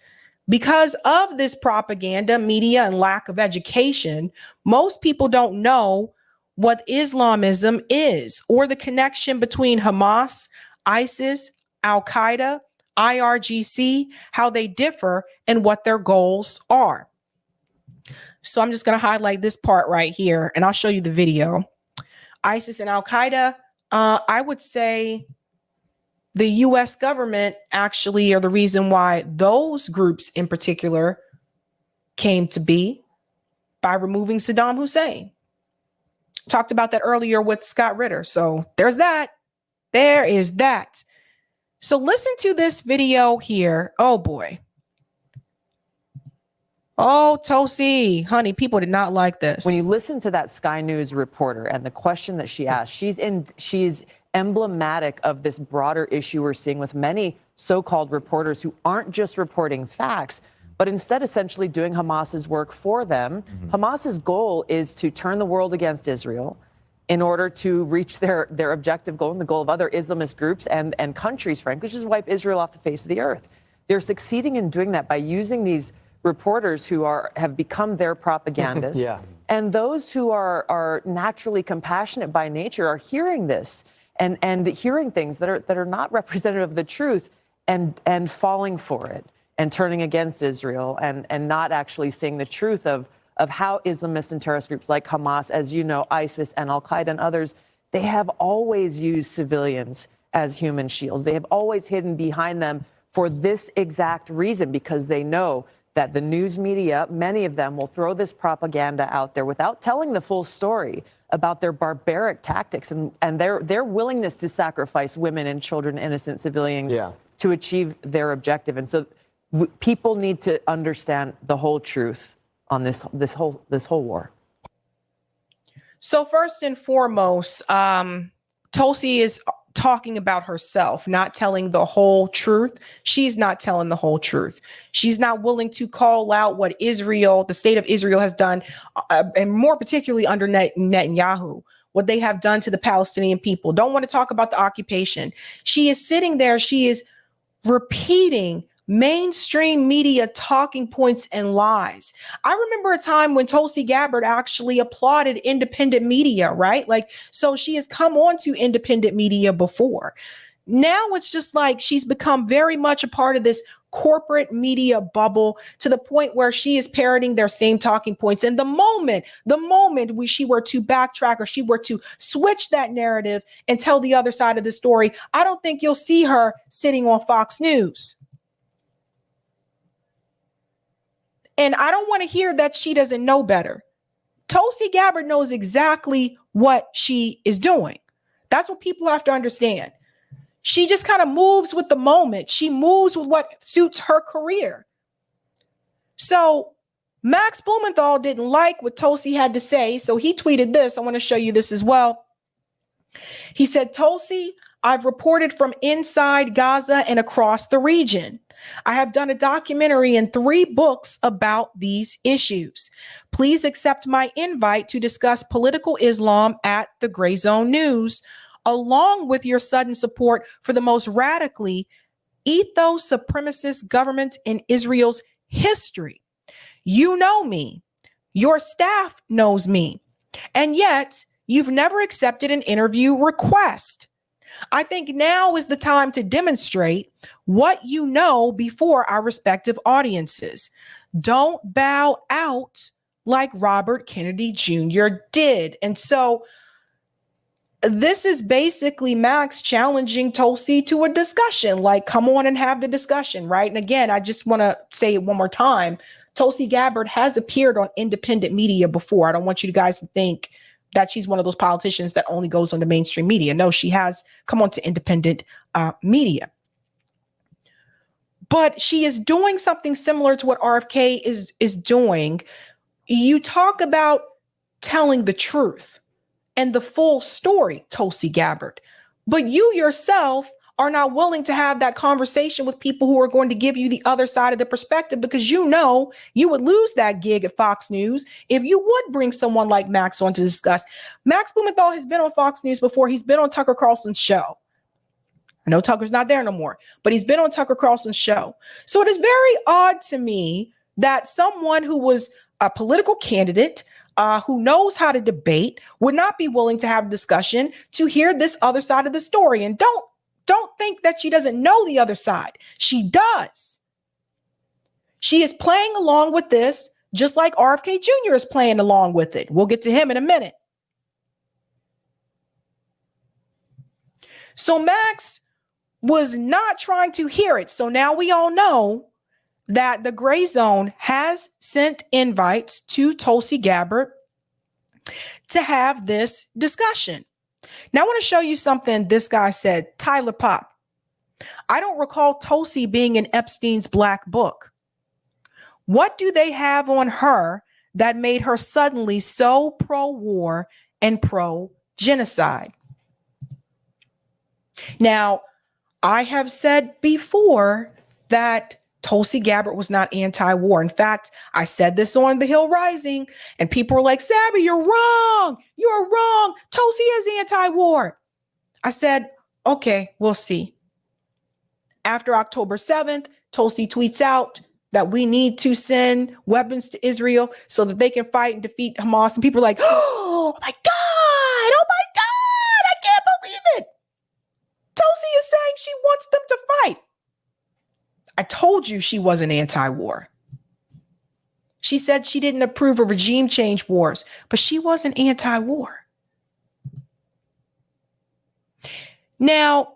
Because of this propaganda, media, and lack of education, most people don't know what Islamism is or the connection between Hamas, ISIS, Al-Qaeda, IRGC, how they differ, and what their goals are. So I'm just going to highlight this part right here, and I'll show you the video. ISIS and Al-Qaeda, I would say the U.S. government actually are the reason why those groups in particular came to be by removing Saddam Hussein. Talked about that earlier with Scott Ritter. So there's that. There is that. So listen to this video here. Oh boy. Oh, Tulsi, honey, people did not like this. When you listen to that Sky News reporter and the question that she asked, she's emblematic of this broader issue we're seeing with many so-called reporters who aren't just reporting facts, but instead essentially doing Hamas's work for them. Hamas's goal is to turn the world against Israel in order to reach their objective goal and the goal of other Islamist groups and countries, frankly, which is wipe Israel off the face of the earth. They're succeeding in doing that by using these reporters who have become their propagandists. And those who are naturally compassionate by nature are hearing this and hearing things that are not representative of the truth and falling for it and turning against Israel and not actually seeing the truth of how Islamists and terrorist groups like Hamas, as you know, ISIS and Al-Qaeda and others, they have always used civilians as human shields. They have always hidden behind them for this exact reason, because they know that the news media, many of them, will throw this propaganda out there without telling the full story about their barbaric tactics and their willingness to sacrifice women and children, innocent civilians, to achieve their objective. And so people need to understand the whole truth on this whole war. So first and foremost, Tulsi is talking about herself, not telling the whole truth. She's not telling the whole truth. She's not willing to call out what Israel, the state of Israel, has done, and more particularly under Netanyahu, what they have done to the Palestinian people. Don't want to talk about the occupation. She is sitting there. She is repeating mainstream media talking points and lies. I remember a time when Tulsi Gabbard actually applauded independent media, right? Like, so she has come on to independent media before. Now it's just like she's become very much a part of this corporate media bubble to the point where she is parroting their same talking points. And the moment she were to backtrack or she were to switch that narrative and tell the other side of the story, I don't think you'll see her sitting on Fox News. And I don't want to hear that she doesn't know better. Tulsi Gabbard knows exactly what she is doing. That's what people have to understand. She just kind of moves with the moment. She moves with what suits her career. So Max Blumenthal didn't like what Tulsi had to say, so he tweeted this. I want to show you this as well. He said, Tulsi, I've reported from inside Gaza and across the region. I have done a documentary and 3 books about these issues. Please accept my invite to discuss political Islam at the Gray Zone News, along with your sudden support for the most radically ethno-supremacist government in Israel's history. You know me. Your staff knows me. And yet, you've never accepted an interview request. I think now is the time to demonstrate what you know before our respective audiences. Don't bow out like Robert Kennedy Jr. did. And so this is basically Max challenging Tulsi to a discussion, like, come on and have the discussion, right? And again, I just want to say it one more time. Tulsi Gabbard has appeared on independent media before. I don't want you guys to think that she's one of those politicians that only goes on the mainstream media. No, she has come on to independent media. But she is doing something similar to what RFK is doing. You talk about telling the truth and the full story, Tulsi Gabbard, but you yourself are not willing to have that conversation with people who are going to give you the other side of the perspective, because you know you would lose that gig at Fox News if you would bring someone like Max on to discuss. Max Blumenthal has been on Fox News before. He's been on Tucker Carlson's show. I know Tucker's not there no more, but he's been on Tucker Carlson's show. So it is very odd to me that someone who was a political candidate, who knows how to debate, would not be willing to have a discussion to hear this other side of the story. And don't think that she doesn't know the other side. She does. She is playing along with this, just like RFK Jr. is playing along with it. We'll get to him in a minute. So Max was not trying to hear it. So now we all know that the Gray Zone has sent invites to Tulsi Gabbard to have this discussion. Now I want to show you something this guy said. Tyler Pop. I don't recall Tulsi being in Epstein's black book. What do they have on her that made her suddenly so pro-war and pro-genocide? Now, I have said before that Tulsi Gabbard was not anti-war. In fact, I said this on The Hill Rising, and people were like, Sabby, you're wrong. You're wrong. Tulsi is anti-war. I said, okay, we'll see. After October 7th, Tulsi tweets out that we need to send weapons to Israel so that they can fight and defeat Hamas. And people are like, oh my God, I can't believe it. Tulsi is saying she wants them to fight. I told you she wasn't anti-war. She said she didn't approve of regime change wars, but she wasn't anti-war. Now,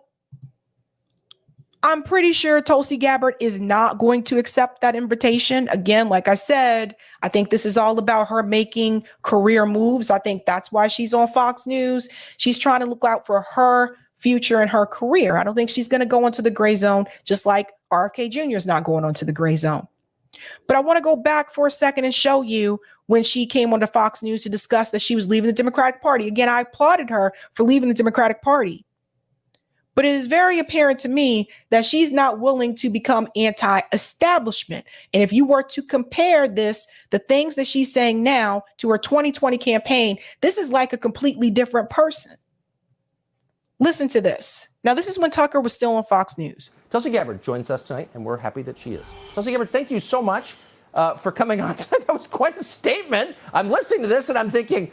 I'm pretty sure Tulsi Gabbard is not going to accept that invitation. Again, like I said, I think this is all about her making career moves. I think that's why she's on Fox News. She's trying to look out for her future and her career. I don't think she's going to go into the gray zone, just like RFK Jr. is not going onto the gray zone. But I want to go back for a second and show you when she came onto Fox News to discuss that she was leaving the Democratic Party. Again, I applauded her for leaving the Democratic Party. But it is very apparent to me that she's not willing to become anti-establishment. And if you were to compare this, the things that she's saying now to her 2020 campaign, this is like a completely different person. Listen to this. Now, this is when Tucker was still on Fox News. Tulsi Gabbard joins us tonight, and we're happy that she is. Tulsi Gabbard, thank you so much for coming on tonight. That was quite a statement. I'm listening to this, and I'm thinking,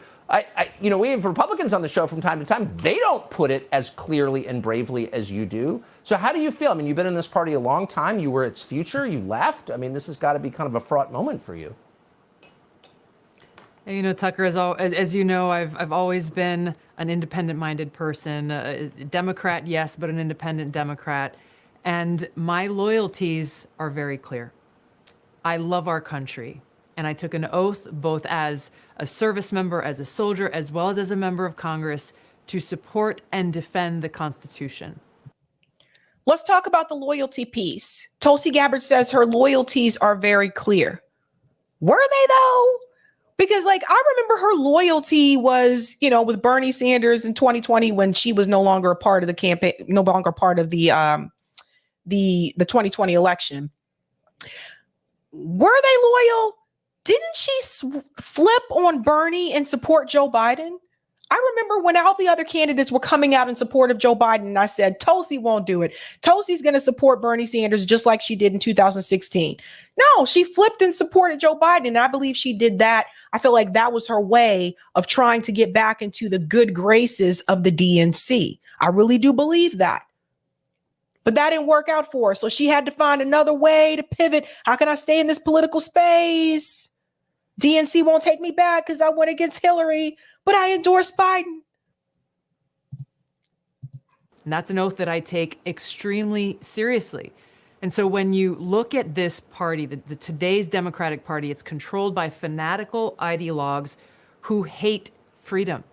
we have Republicans on the show from time to time. They don't put it as clearly and bravely as you do. So how do you feel? I mean, you've been in this party a long time. You were its future. You left. I mean, this has got to be kind of a fraught moment for you. You know, Tucker, as you know, I've always been an independent-minded person, a Democrat, yes, but an independent Democrat. And my loyalties are very clear. I love our country. And I took an oath, both as a service member, as a soldier, as well as a member of Congress, to support and defend the Constitution. Let's talk about the loyalty piece. Tulsi Gabbard says her loyalties are very clear. Were they, though? Because, I remember her loyalty was, with Bernie Sanders in 2020 when she was no longer a part of the campaign, no longer part of the 2020 election. Were they loyal? Didn't she flip on Bernie and support Joe Biden? I remember when all the other candidates were coming out in support of Joe Biden, and I said, Tulsi won't do it. Tulsi's going to support Bernie Sanders just like she did in 2016. No, she flipped and supported Joe Biden, and I believe she did that. I feel like that was her way of trying to get back into the good graces of the DNC. I really do believe that. But that didn't work out for her, so she had to find another way to pivot. How can I stay in this political space? DNC won't take me back because I went against Hillary, but I endorsed Biden. And that's an oath that I take extremely seriously. And so when you look at this party, the today's Democratic Party, it's controlled by fanatical ideologues who hate freedom.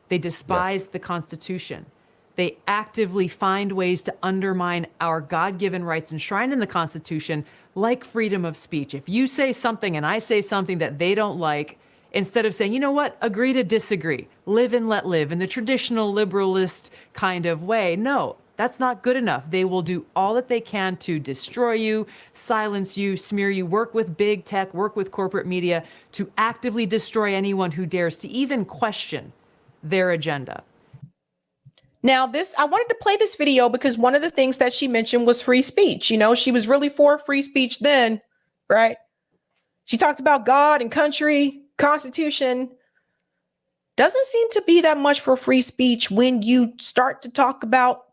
They despise the Constitution. They actively find ways to undermine our God-given rights enshrined in the Constitution, like freedom of speech. If you say something and I say something that they don't like, instead of saying, you know what, agree to disagree, live and let live in the traditional liberalist kind of way. No, that's not good enough. They will do all that they can to destroy you, silence you, smear you, work with big tech, work with corporate media to actively destroy anyone who dares to even question their agenda. Now, I wanted to play this video because one of the things that she mentioned was free speech. She was really for free speech then, right? She talked about God and country, Constitution. Doesn't seem to be that much for free speech when you start to talk about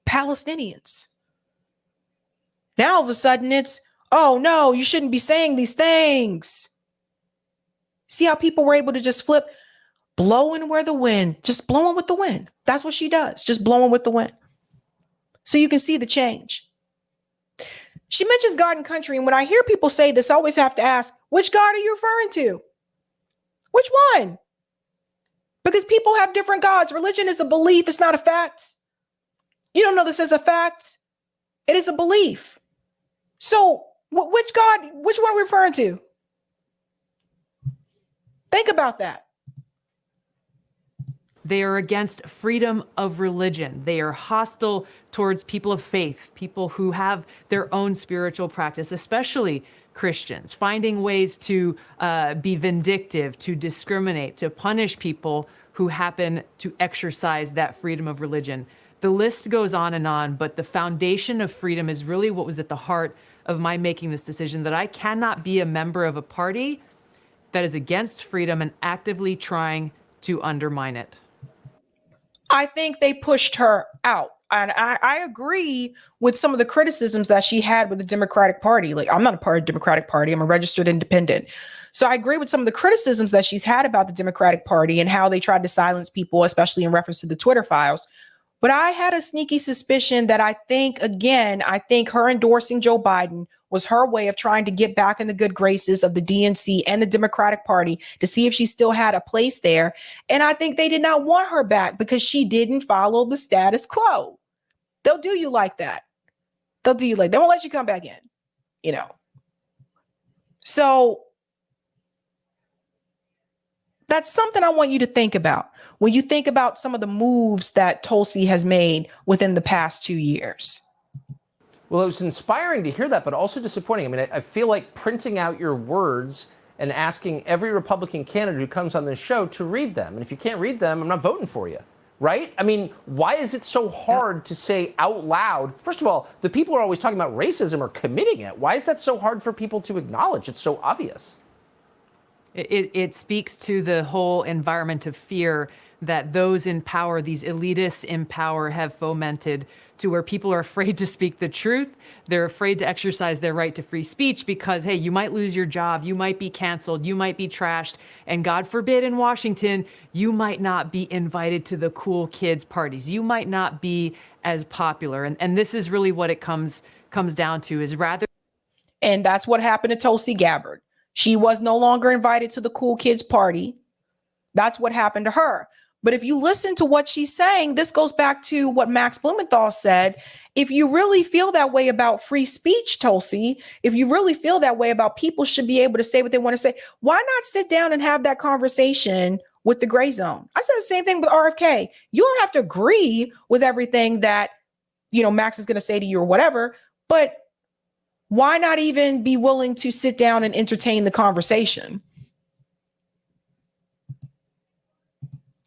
Palestinians. Now, all of a sudden, it's, oh, no, you shouldn't be saying these things. See how people were able to just flip? Blowing where the wind, just blowing with the wind. That's what she does, just blowing with the wind. So you can see the change. She mentions God and country. And when I hear people say this, I always have to ask, which God are you referring to? Which one? Because people have different gods. Religion is a belief. It's not a fact. You don't know this as a fact. It is a belief. So which God, which one are we referring to? Think about that. They are against freedom of religion. They are hostile towards people of faith, people who have their own spiritual practice, especially Christians, finding ways to be vindictive, to discriminate, to punish people who happen to exercise that freedom of religion. The list goes on, but the foundation of freedom is really what was at the heart of my making this decision, that I cannot be a member of a party that is against freedom and actively trying to undermine it. I think they pushed her out. And I agree with some of the criticisms that she had with the Democratic Party. Like, I'm not a part of the Democratic Party. I'm a registered independent. So I agree with some of the criticisms that she's had about the Democratic Party and how they tried to silence people, especially in reference to the Twitter files. But I had a sneaky suspicion that I think her endorsing Joe Biden was her way of trying to get back in the good graces of the DNC and the Democratic Party to see if she still had a place there. And I think they did not want her back because she didn't follow the status quo. They'll do you like that. They won't let you come back in, you know. So that's something I want you to think about when you think about some of the moves that Tulsi has made within the past 2 years. Well, it was inspiring to hear that, but also disappointing. I mean, I feel like printing out your words and asking every Republican candidate who comes on this show to read them. And if you can't read them, I'm not voting for you, right? I mean, why is it so hard to say out loud? First of all, the people who are always talking about racism are committing it. Why is that so hard for people to acknowledge? It's so obvious. It speaks to the whole environment of fear that those in power, these elitists in power, have fomented, to where people are afraid to speak the truth. They're afraid to exercise their right to free speech because, hey, you might lose your job, you might be canceled, you might be trashed, and God forbid in Washington, you might not be invited to the cool kids parties. You might not be as popular. And this is really what it comes down to, is rather. And that's what happened to Tulsi Gabbard. She was no longer invited to the cool kids party. That's what happened to her. But if you listen to what she's saying, this goes back to what Max Blumenthal said. If you really feel that way about free speech, Tulsi, if you really feel that way about people should be able to say what they want to say, why not sit down and have that conversation with the gray zone? I said the same thing with RFK. You don't have to agree with everything that, Max is going to say to you or whatever, but why not even be willing to sit down and entertain the conversation?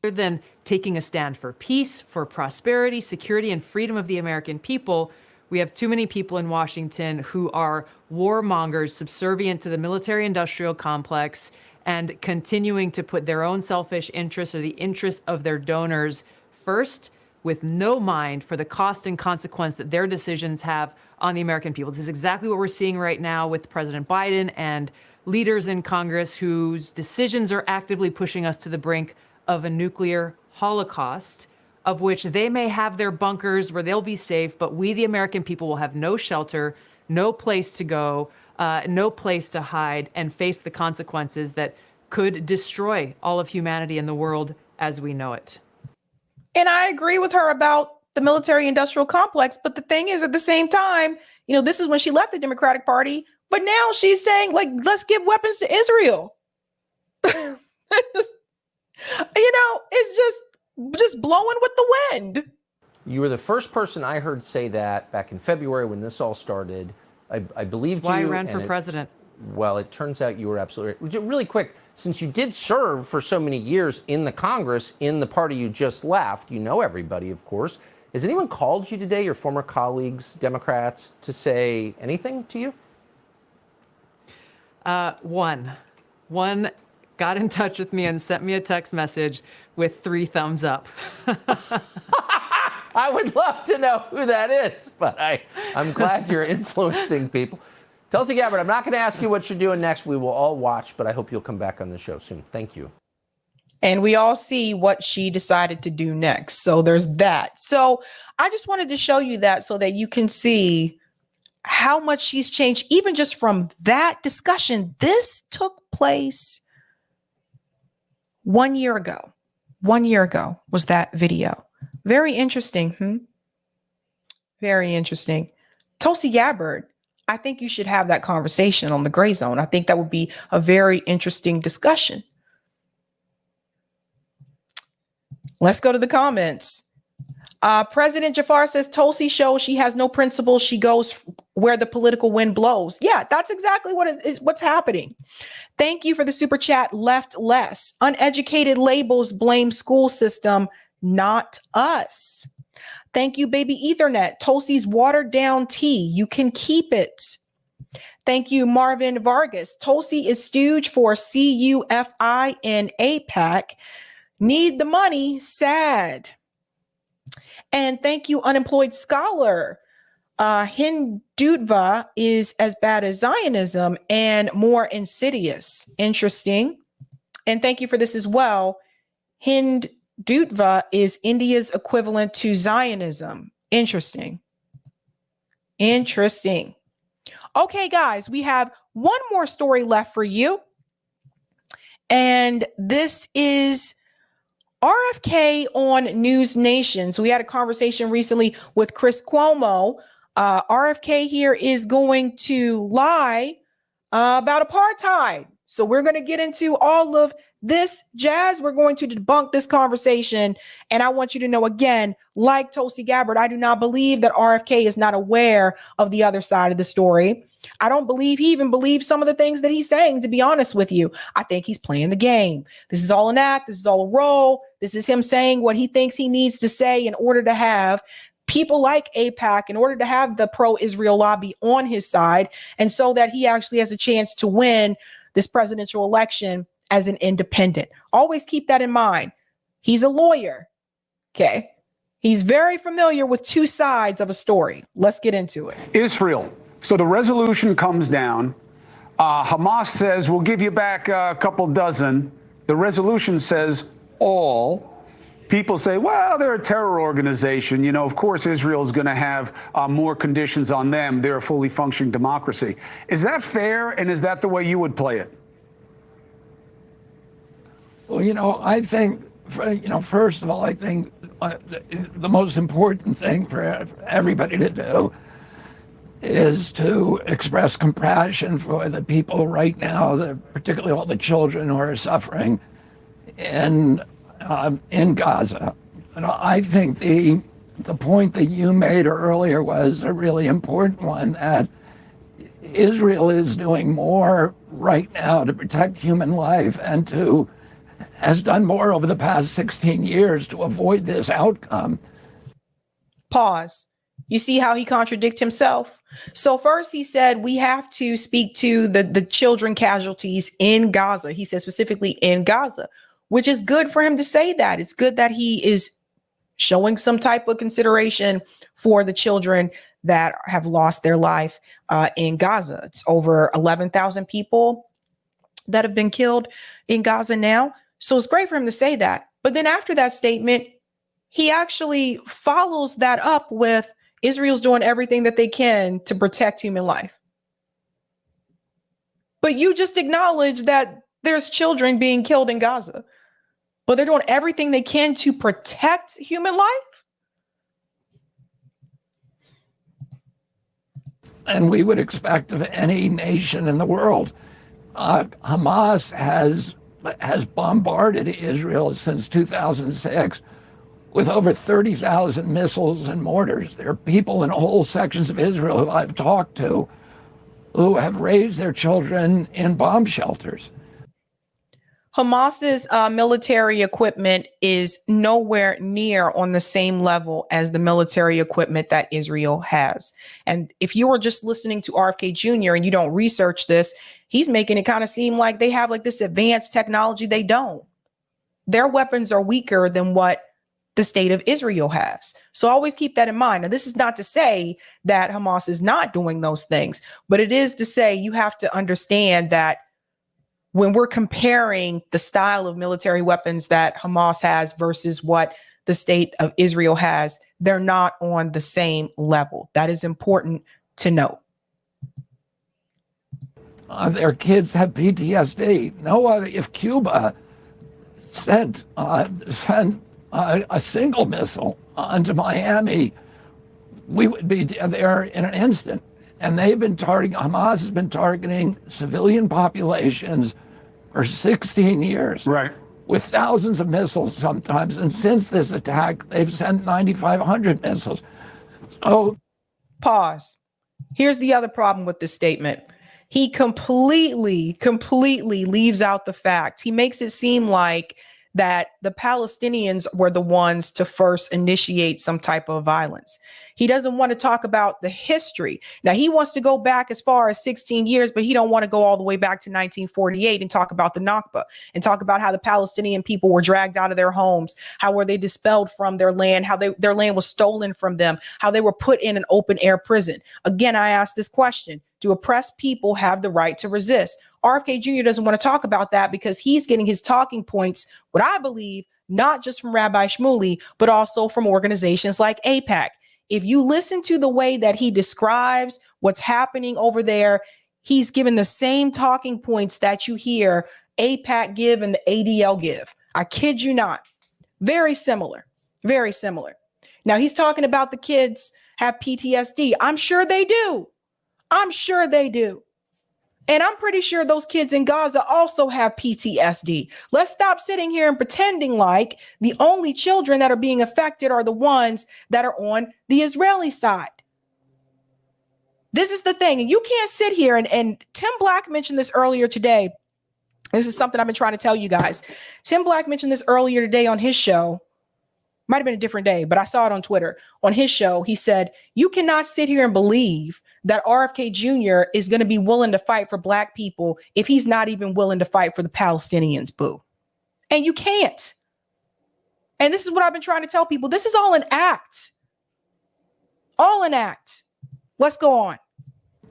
Rather than taking a stand for peace, for prosperity, security, and freedom of the American people, we have too many people in Washington who are warmongers, subservient to the military-industrial complex, and continuing to put their own selfish interests or the interests of their donors first, with no mind for the cost and consequence that their decisions have on the American people. This is exactly what we're seeing right now with President Biden and leaders in Congress whose decisions are actively pushing us to the brink of a nuclear holocaust, of which they may have their bunkers where they'll be safe, but we, the American people, will have no shelter, no place to go, no place to hide, and face the consequences that could destroy all of humanity and the world as we know it. And I agree with her about the military-industrial complex. But the thing is, at the same time, this is when she left the Democratic Party. But now she's saying, let's give weapons to Israel. It's just blowing with the wind. You were the first person I heard say that back in February when this all started. I believed you. That's why I ran for president. Well, it turns out you were absolutely right. Really quick, since you did serve for so many years in the Congress, in the party you just left, you know everybody, of course. Has anyone called you today, your former colleagues, Democrats, to say anything to you? One got in touch with me and sent me a text message with 3 thumbs up. I would love to know who that is, but I'm glad you're influencing people. Tulsi Gabbard, I'm not going to ask you what you're doing next. We will all watch, but I hope you'll come back on the show soon. Thank you. And we all see what she decided to do next. So there's that. So I just wanted to show you that so that you can see how much she's changed, even just from that discussion. This took place 1 year ago. 1 year ago was that video. Very interesting. Very interesting. Tulsi Gabbard, I think you should have that conversation on the gray zone. I think that would be a very interesting discussion. Let's go to the comments. President Jafar says Tulsi shows she has no principles. She goes where the political wind blows. Yeah, that's exactly what's happening. Thank you for the super chat. Left less. Uneducated labels blame school system, not us. Thank you, baby Ethernet. Tulsi's watered down tea. You can keep it. Thank you, Marvin Vargas. Tulsi is stooge for CUFI in APAC. Need the money. Sad. And thank you, Unemployed Scholar. Hindutva is as bad as Zionism and more insidious. Interesting. And thank you for this as well. Hindutva is India's equivalent to Zionism. Interesting. Interesting. Okay, guys, we have one more story left for you. And this is RFK on News Nation. So we had a conversation recently with Chris Cuomo. RFK here is going to lie about apartheid. So we're going to get into all of this jazz. We're going to debunk this conversation. And I want you to know, again, like Tulsi Gabbard, I do not believe that RFK is not aware of the other side of the story. I don't believe he even believes some of the things that he's saying, to be honest with you. I think he's playing the game. This is all an act. This is all a role. This is him saying what he thinks he needs to say in order to have people like AIPAC, in order to have the pro-Israel lobby on his side, and so that he actually has a chance to win this presidential election as an independent. Always keep that in mind. He's a lawyer. Okay. He's very familiar with two sides of a story. Let's get into it. Israel. So the resolution comes down. Hamas says, we'll give you back a couple dozen. The resolution says all. People say, well, they're a terror organization. You know, of course, Israel is going to have more conditions on them. They're a fully functioning democracy. Is that fair? And is that the way you would play it? Well, you know, I think, first of all, I think the most important thing for everybody to do is to express compassion for the people right now, particularly all the children who are suffering in Gaza. And I think the point that you made earlier was a really important one, that Israel is doing more right now to protect human life and has done more over the past 16 years to avoid this outcome. Pause. You see how he contradicts himself? So first he said we have to speak to the children casualties in Gaza. He said specifically in Gaza, which is good for him to say that. It's good that he is showing some type of consideration for the children that have lost their life in Gaza. It's over 11,000 people that have been killed in Gaza now. So it's great for him to say that. But then after that statement, he actually follows that up with Israel's doing everything that they can to protect human life. But you just acknowledge that there's children being killed in Gaza, but they're doing everything they can to protect human life. And we would expect of any nation in the world. Hamas has bombarded Israel since 2006 with over 30,000 missiles and mortars. There are people in whole sections of Israel who I've talked to who have raised their children in bomb shelters. Hamas's military equipment is nowhere near on the same level as the military equipment that Israel has. And if you were just listening to RFK Jr. and you don't research this, he's making it kind of seem like they have like this advanced technology. They don't. Their weapons are weaker than what the state of Israel has. So always keep that in mind. Now, this is not to say that Hamas is not doing those things, but it is to say you have to understand that when we're comparing the style of military weapons that Hamas has versus what the state of Israel has, they're not on the same level. That is important to note. Their kids have PTSD. No other, if Cuba sent a single missile onto Miami, we would be there in an instant. And they've been Hamas has been targeting civilian populations for 16 years. Right. with thousands of missiles sometimes. And since this attack, they've sent 9,500 missiles. So, pause. Here's the other problem with this statement. He completely leaves out the fact. He makes it seem like that the Palestinians were the ones to first initiate some type of violence. He doesn't want to talk about the history. Now, he wants to go back as far as 16 years, but he don't want to go all the way back to 1948 and talk about the Nakba and talk about how the Palestinian people were dragged out of their homes, how were they dispelled from their land, how their land was stolen from them, how they were put in an open air prison. Again, I ask this question: do oppressed people have the right to resist? RFK Jr. doesn't want to talk about that because he's getting his talking points, what I believe, not just from Rabbi Shmuley, but also from organizations like AIPAC. If you listen to the way that he describes what's happening over there, he's given the same talking points that you hear AIPAC give and the ADL give. I kid you not. Very similar. Very similar. Now, he's talking about the kids have PTSD. I'm sure they do. I'm sure they do. And I'm pretty sure those kids in Gaza also have PTSD. Let's stop sitting here and pretending like the only children that are being affected are the ones that are on the Israeli side. This is the thing. And you can't sit here and Tim Black mentioned this earlier today. This is something I've been trying to tell you guys. Tim Black mentioned this earlier today on his show. Might have been a different day, but I saw it on Twitter. On his show, he said, you cannot sit here and believe that RFK Jr. is going to be willing to fight for Black people if he's not even willing to fight for the Palestinians, boo. And you can't. And this is what I've been trying to tell people. This is all an act. All an act. Let's go on.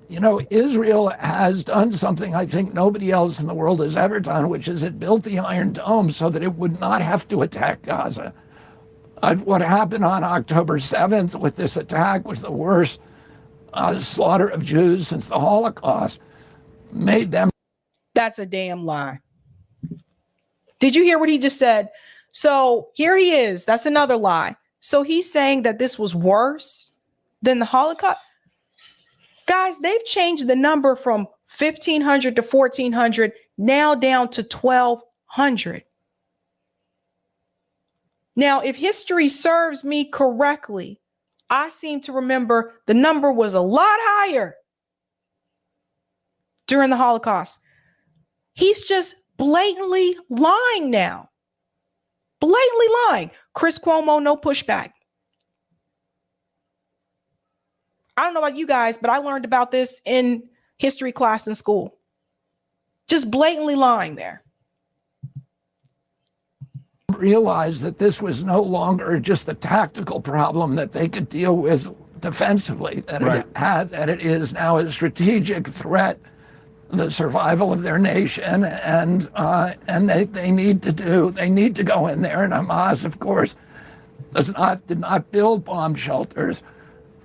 You know, Israel has done something I think nobody else in the world has ever done, which is it built the Iron Dome so that it would not have to attack Gaza. What happened on October 7th with this attack was the worst slaughter of Jews since the Holocaust. Made them. That's a damn lie. Did you hear what he just said? So here he is. That's another lie. So he's saying that this was worse than the Holocaust. Guys, they've changed the number from 1,500 to 1,400, now down to 1,200. Now, if history serves me correctly, I seem to remember the number was a lot higher during the Holocaust. He's just blatantly lying now. Blatantly lying. Chris Cuomo, no pushback. I don't know about you guys, but I learned about this in history class in school. Just blatantly lying there. Realized that this was no longer just a tactical problem that they could deal with defensively, that it is now a strategic threat, the survival of their nation, and they need to go in there. And Hamas, of course, did not build bomb shelters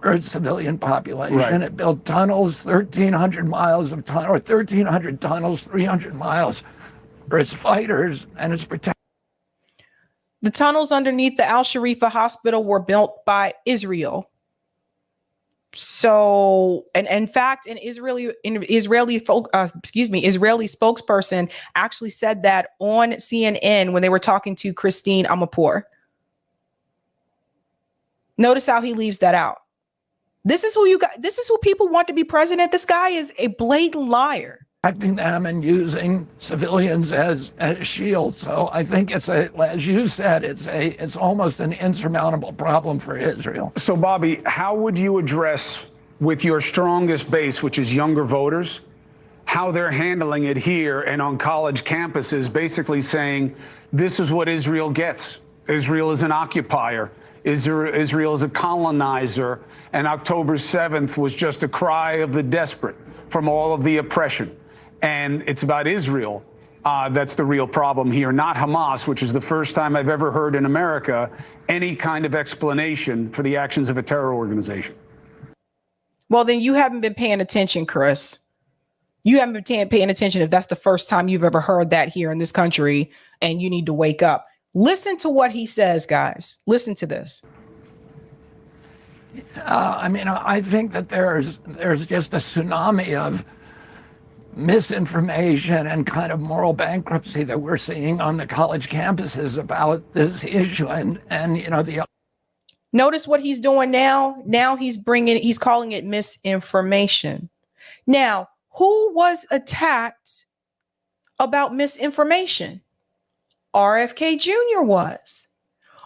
for its civilian population. Right. It built tunnels, 1,300 miles of tunnel, or 1,300 tunnels, 300 miles for its fighters and its protection. The tunnels underneath the Al Sharifa hospital were built by Israel. So, and in fact, an Israeli spokesperson actually said that on CNN when they were talking to Christine Amanpour. Notice how he leaves that out. This is who people want to be president. This guy is a blatant liar. Protecting them and using civilians as shields. So I think it's as you said, it's almost an insurmountable problem for Israel. So Bobby, how would you address with your strongest base, which is younger voters, how they're handling it here and on college campuses, basically saying this is what Israel gets. Israel is an occupier. Israel is a colonizer. And October 7th was just a cry of the desperate from all of the oppression. And it's about Israel. That's the real problem here, not Hamas, which is the first time I've ever heard in America any kind of explanation for the actions of a terror organization. Well, then you haven't been paying attention, Chris. You haven't been paying attention if that's the first time you've ever heard that here in this country, and you need to wake up. Listen to what he says, guys. Listen to this. I think that there's just a tsunami of misinformation and kind of moral bankruptcy that we're seeing on the college campuses about this issue. And the Notice what he's doing now. Now he's calling it misinformation. Now, who was attacked about misinformation? RFK Jr. was.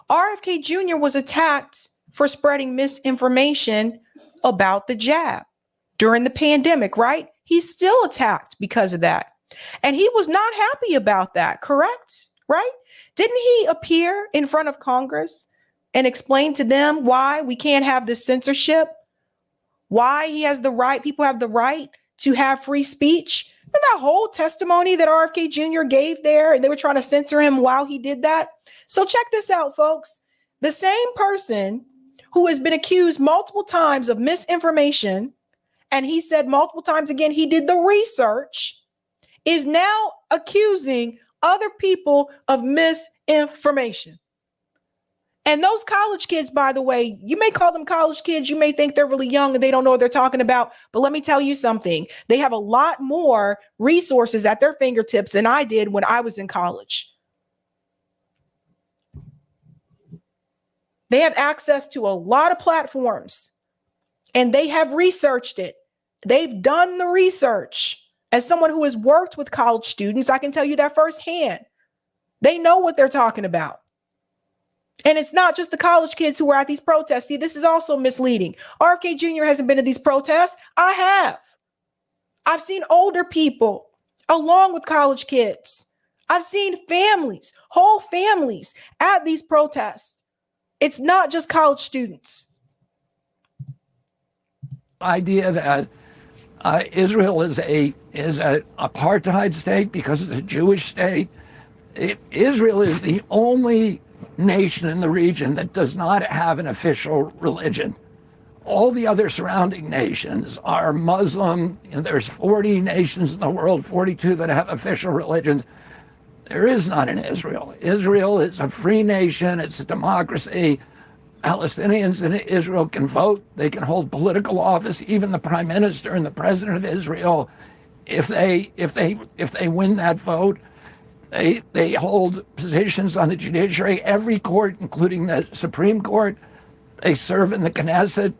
RFK Jr. was attacked for spreading misinformation about the jab during the pandemic, right? He's still attacked because of that. And he was not happy about that, correct? Right? Didn't he appear in front of Congress and explain to them why we can't have this censorship? Why he has the right, people have the right to have free speech? Remember that whole testimony that RFK Jr. gave there, and they were trying to censor him while he did that? So check this out, folks. The same person who has been accused multiple times of misinformation, and he said multiple times again he did the research, is now accusing other people of misinformation. And those college kids, by the way, you may call them college kids. You may think they're really young and they don't know what they're talking about. But let me tell you something. They have a lot more resources at their fingertips than I did when I was in college. They have access to a lot of platforms and they have researched it. They've done the research. As someone who has worked with college students, I can tell you that firsthand. They know what they're talking about. And it's not just the college kids who are at these protests. See, this is also misleading. RFK Jr. hasn't been to these protests. I have. I've seen older people along with college kids. I've seen families, whole families at these protests. It's not just college students. Idea that Israel is an apartheid state because it's a Jewish state. Israel is the only nation in the region that does not have an official religion. All the other surrounding nations are Muslim. There's 40 nations in the world, 42 that have official religions. There is none in Israel. Israel is a free nation. It's a democracy. Palestinians in Israel can vote. They can hold political office. Even the prime minister and the president of Israel, if they win that vote, they hold positions on the judiciary. Every court, including the Supreme Court, they serve in the Knesset.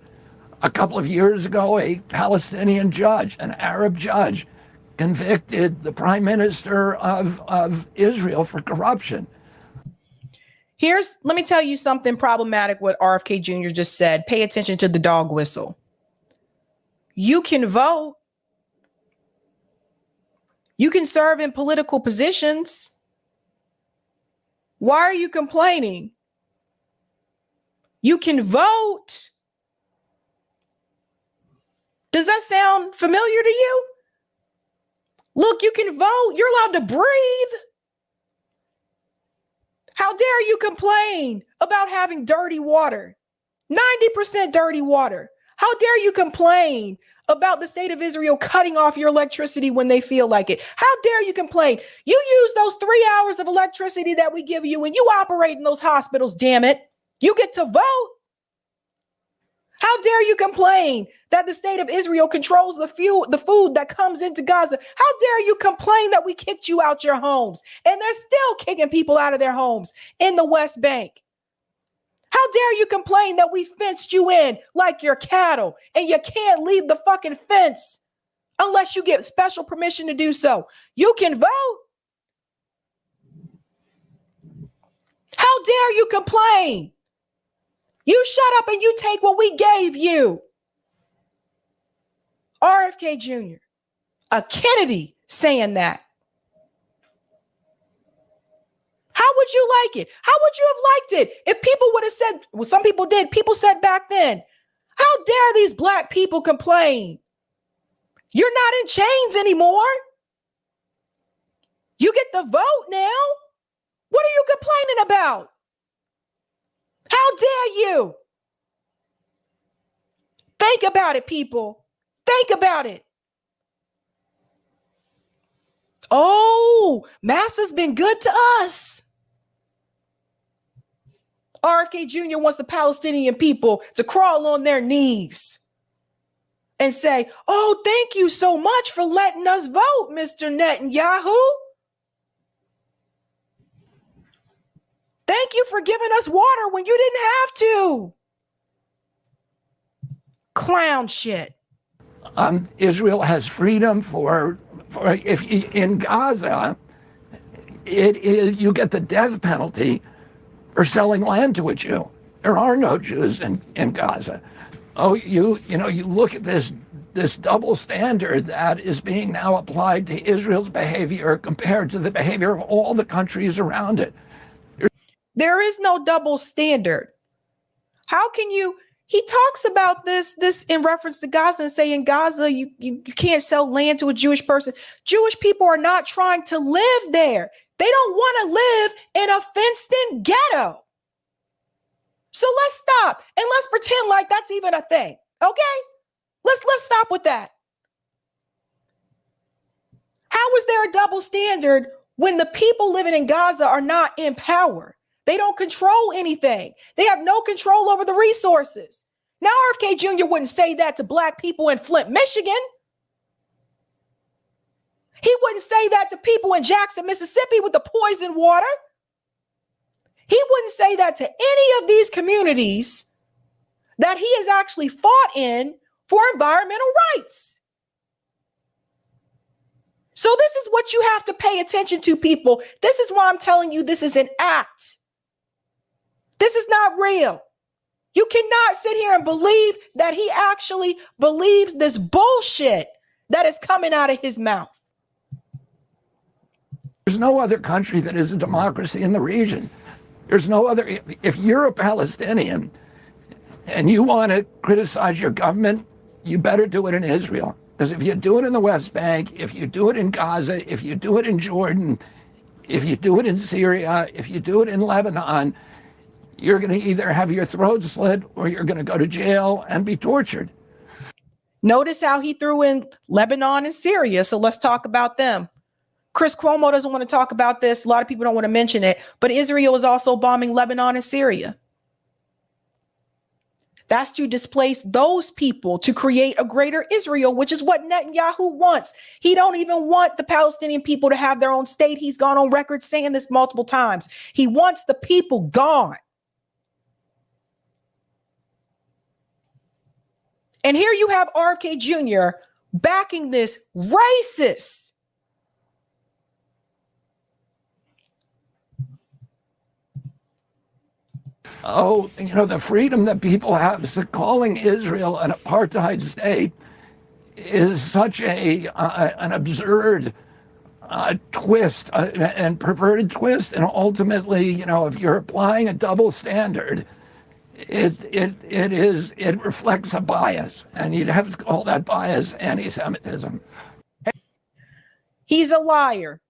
A couple of years ago, a Palestinian judge, an Arab judge, convicted the prime minister of Israel for corruption. Let me tell you something problematic what RFK Jr. just said. Pay attention to the dog whistle. You can vote. You can serve in political positions. Why are you complaining? You can vote. Does that sound familiar to you? Look, you can vote. You're allowed to breathe. How dare you complain about having dirty water? 90% dirty water. How dare you complain about the state of Israel cutting off your electricity when they feel like it? How dare you complain? You use those 3 hours of electricity that we give you and you operate in those hospitals, damn it. You get to vote. How dare you complain that the state of Israel controls the food that comes into Gaza? How dare you complain that we kicked you out your homes and they're still kicking people out of their homes in the West Bank? How dare you complain that we fenced you in like your cattle and you can't leave the fucking fence unless you get special permission to do so? You can vote. How dare you complain? You shut up and you take what we gave you. RFK Jr., a Kennedy saying that. How would you like it? How would you have liked it if people would have said, well, some people did. People said back then, how dare these black people complain? You're not in chains anymore. You get the vote now. What are you complaining about? How dare you? Think about it, people. Think about it. Oh, Massa's been good to us. RFK Jr. wants the Palestinian people to crawl on their knees and say, oh, thank you so much for letting us vote, Mr. Netanyahu. Thank you for giving us water when you didn't have to. Clown shit. Israel has freedom for if in Gaza, you get the death penalty for selling land to a Jew. There are no Jews in Gaza. Oh, you look at this double standard that is being now applied to Israel's behavior compared to the behavior of all the countries around it. There is no double standard. How can you? He talks about this in reference to Gaza and say in Gaza, you can't sell land to a Jewish person. Jewish people are not trying to live there. They don't want to live in a fenced-in ghetto. So let's stop and let's pretend like that's even a thing. Okay? Let's stop with that. How is there a double standard when the people living in Gaza are not in power? They don't control anything. They have no control over the resources. Now, RFK Jr. wouldn't say that to black people in Flint, Michigan. He wouldn't say that to people in Jackson, Mississippi with the poison water. He wouldn't say that to any of these communities that he has actually fought in for environmental rights. So this is what you have to pay attention to, people. This is why I'm telling you this is an act. This is not real. You cannot sit here and believe that he actually believes this bullshit that is coming out of his mouth. There's no other country that is a democracy in the region. There's no other. If you're a Palestinian and you want to criticize your government, you better do it in Israel. Because if you do it in the West Bank, if you do it in Gaza, if you do it in Jordan, if you do it in Syria, if you do it in Lebanon, you're going to either have your throat slit or you're going to go to jail and be tortured. Notice how he threw in Lebanon and Syria. So let's talk about them. Chris Cuomo doesn't want to talk about this. A lot of people don't want to mention it, but Israel is also bombing Lebanon and Syria. That's to displace those people to create a greater Israel, which is what Netanyahu wants. He don't even want the Palestinian people to have their own state. He's gone on record saying this multiple times. He wants the people gone. And here you have RFK Jr. backing this racist. Oh, the freedom that people have, so calling Israel an apartheid state is such an absurd twist and perverted twist. And ultimately, if you're applying a double standard, it reflects a bias, and you'd have to call that bias anti-Semitism. He's a liar.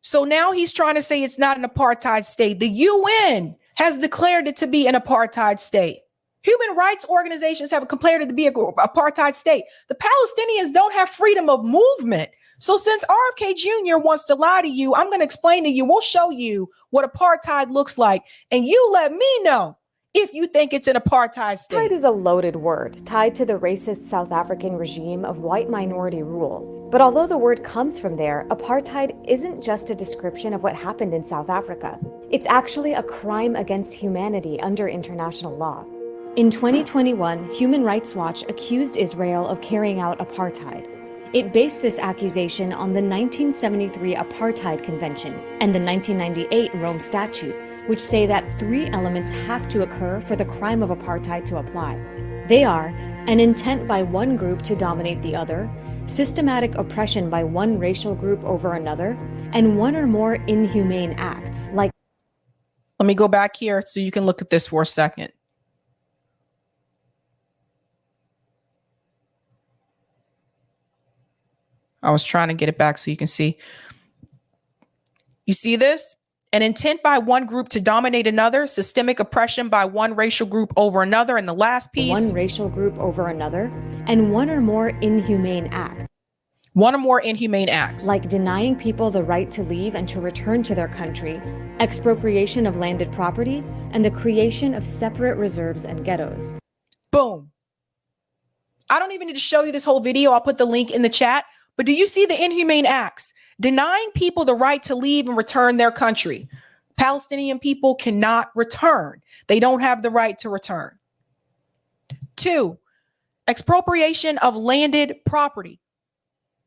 So now he's trying to say it's not an apartheid state. The UN has declared it to be an apartheid state. Human rights organizations have declared it to be an apartheid state. The Palestinians don't have freedom of movement. So since RFK Jr. wants to lie to you, I'm going to explain to you. We'll show you what apartheid looks like. And you let me know if you think it's an apartheid state. Apartheid is a loaded word tied to the racist South African regime of white minority rule. But although the word comes from there, apartheid isn't just a description of what happened in South Africa. It's actually a crime against humanity under international law. In 2021, Human Rights Watch accused Israel of carrying out apartheid. It based this accusation on the 1973 Apartheid Convention and the 1998 Rome Statute, which say that 3 elements have to occur for the crime of apartheid to apply. They are an intent by one group to dominate the other, systematic oppression by one racial group over another, and one or more inhumane acts like. Let me go back here so you can look at this for a second. I was trying to get it back so you can see. You see this? An intent by one group to dominate another, systemic oppression by one racial group over another, and the last piece. One racial group over another, and one or more inhumane acts. One or more inhumane acts. Like denying people the right to leave and to return to their country, expropriation of landed property, and the creation of separate reserves and ghettos. Boom. I don't even need to show you this whole video. I'll put the link in the chat. But do you see the inhumane acts? Denying people the right to leave and return their country. Palestinian people cannot return. They don't have the right to return. 2, expropriation of landed property.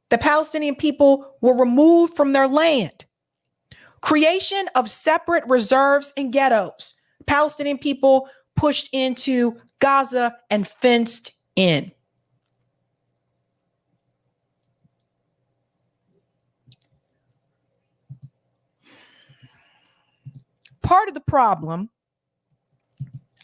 The Palestinian people were removed from their land. Creation of separate reserves and ghettos. Palestinian people pushed into Gaza and fenced in. Part of the problem,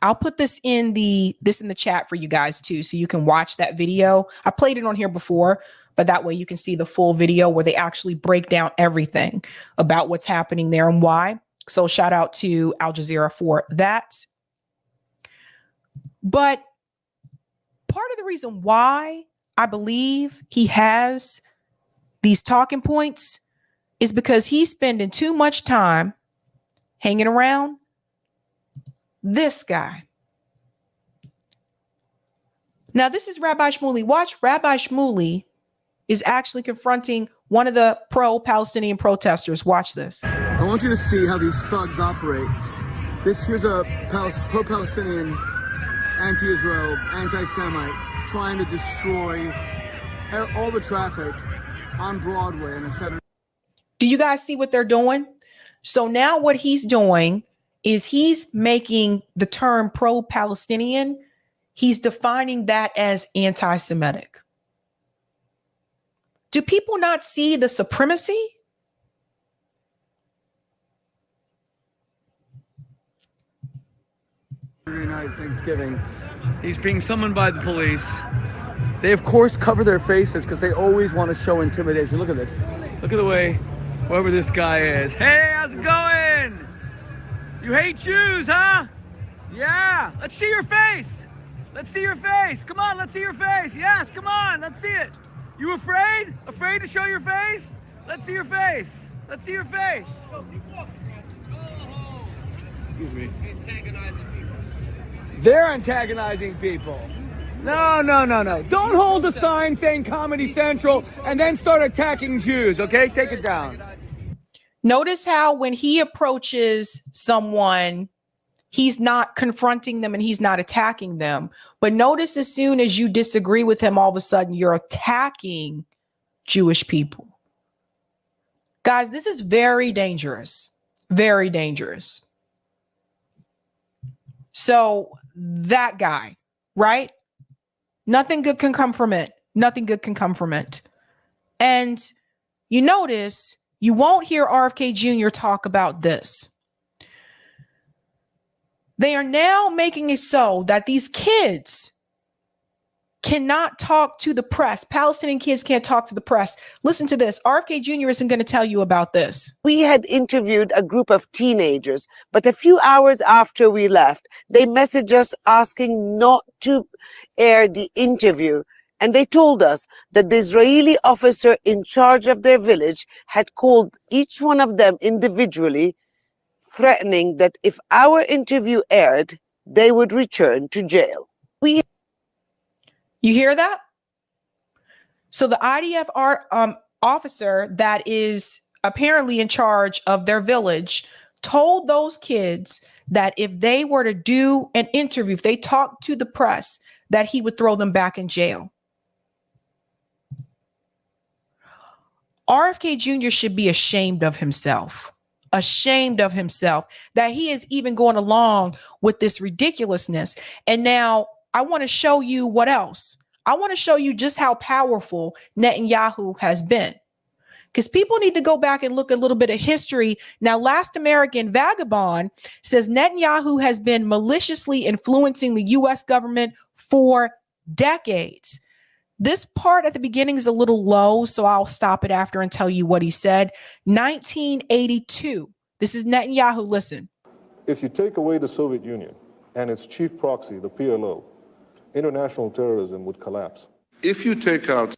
I'll put this in the chat for you guys too, so you can watch that video. I played it on here before, but that way you can see the full video where they actually break down everything about what's happening there and why. So shout out to Al Jazeera for that. But part of the reason why I believe he has these talking points is because he's spending too much time hanging around this guy. Now, this is Rabbi Shmuley. Watch, Rabbi Shmuley is actually confronting one of the pro-Palestinian protesters. Watch this. I want you to see how these thugs operate. Here's a pro-Palestinian, anti-Israel, anti-Semite trying to destroy all the traffic on Broadway on a Saturday. Do you guys see what they're doing? So now what he's doing is he's making the term pro-Palestinian, he's defining that as anti-Semitic. Do people not see the supremacy? Saturday night Thanksgiving. He's being summoned by the police. They, of course, cover their faces because they always want to show intimidation. Look at this. Look at the way whoever this guy is. Hey, how's it going? You hate Jews, huh? Yeah. Let's see your face. Let's see your face. Come on, let's see your face. Yes, come on, let's see it. You afraid? Afraid to show your face? Let's see your face. Let's see your face. Excuse me. They're antagonizing people. No. Don't hold a sign saying Comedy Central and then start attacking Jews, okay? Take it down. Notice how when he approaches someone, he's not confronting them and he's not attacking them. But notice as soon as you disagree with him, all of a sudden you're attacking Jewish people. Guys, this is very dangerous. Very dangerous. So that guy, right? Nothing good can come from it. Nothing good can come from it. And you notice you won't hear RFK Jr. talk about this. They are now making it so that these kids cannot talk to the press. Palestinian kids can't talk to the press. Listen to this. RFK Jr. isn't going to tell you about this. We had interviewed a group of teenagers, but a few hours after we left, they messaged us asking not to air the interview. And they told us that the Israeli officer in charge of their village had called each one of them individually, threatening that if our interview aired, they would return to jail. You hear that? So the IDF officer that is apparently in charge of their village told those kids that if they were to do an interview, if they talked to the press, that he would throw them back in jail. RFK Jr. should be ashamed of himself. Ashamed of himself that he is even going along with this ridiculousness. And now I want to show you what else. I want to show you just how powerful Netanyahu has been. Because people need to go back and look a little bit of history. Now, Last American Vagabond says Netanyahu has been maliciously influencing the U.S. government for decades. This part at the beginning is a little low, so I'll stop it after and tell you what he said. 1982. This is Netanyahu. Listen. If you take away the Soviet Union and its chief proxy, the PLO, international terrorism would collapse. If you take out...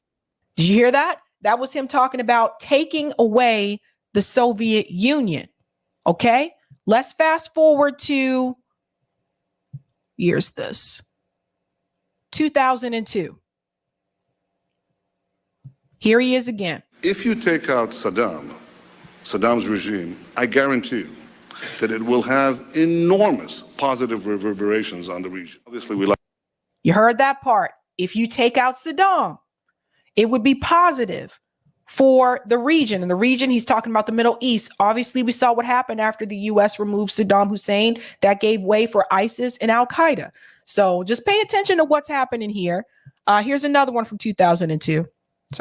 Did you hear that? That was him talking about taking away the Soviet Union. Okay, let's fast forward to, here's this, 2002. Here he is again. If you take out Saddam's regime, I guarantee you that it will have enormous positive reverberations on the region. Obviously, You heard that part. If you take out Saddam, it would be positive for the region. And the region, he's talking about the Middle East. Obviously, we saw what happened after the U.S. removed Saddam Hussein. That gave way for ISIS and Al-Qaeda. So just pay attention to what's happening here. Here's another one from 2002.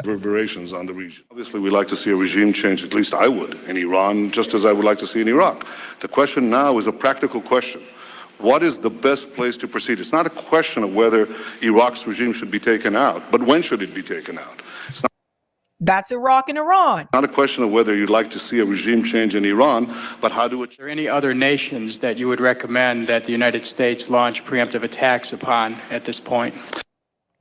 reverberations on the region. Obviously, we like to see a regime change, at least I would, in Iran, just as I would like to see in Iraq. The question now is a practical question. What is the best place to proceed? It's not a question of whether Iraq's regime should be taken out, but when should it be taken out? It's not That's Iraq and Iran. Not a question of whether you'd like to see a regime change in Iran, but how do it... Are there any other nations that you would recommend that the United States launch preemptive attacks upon at this point?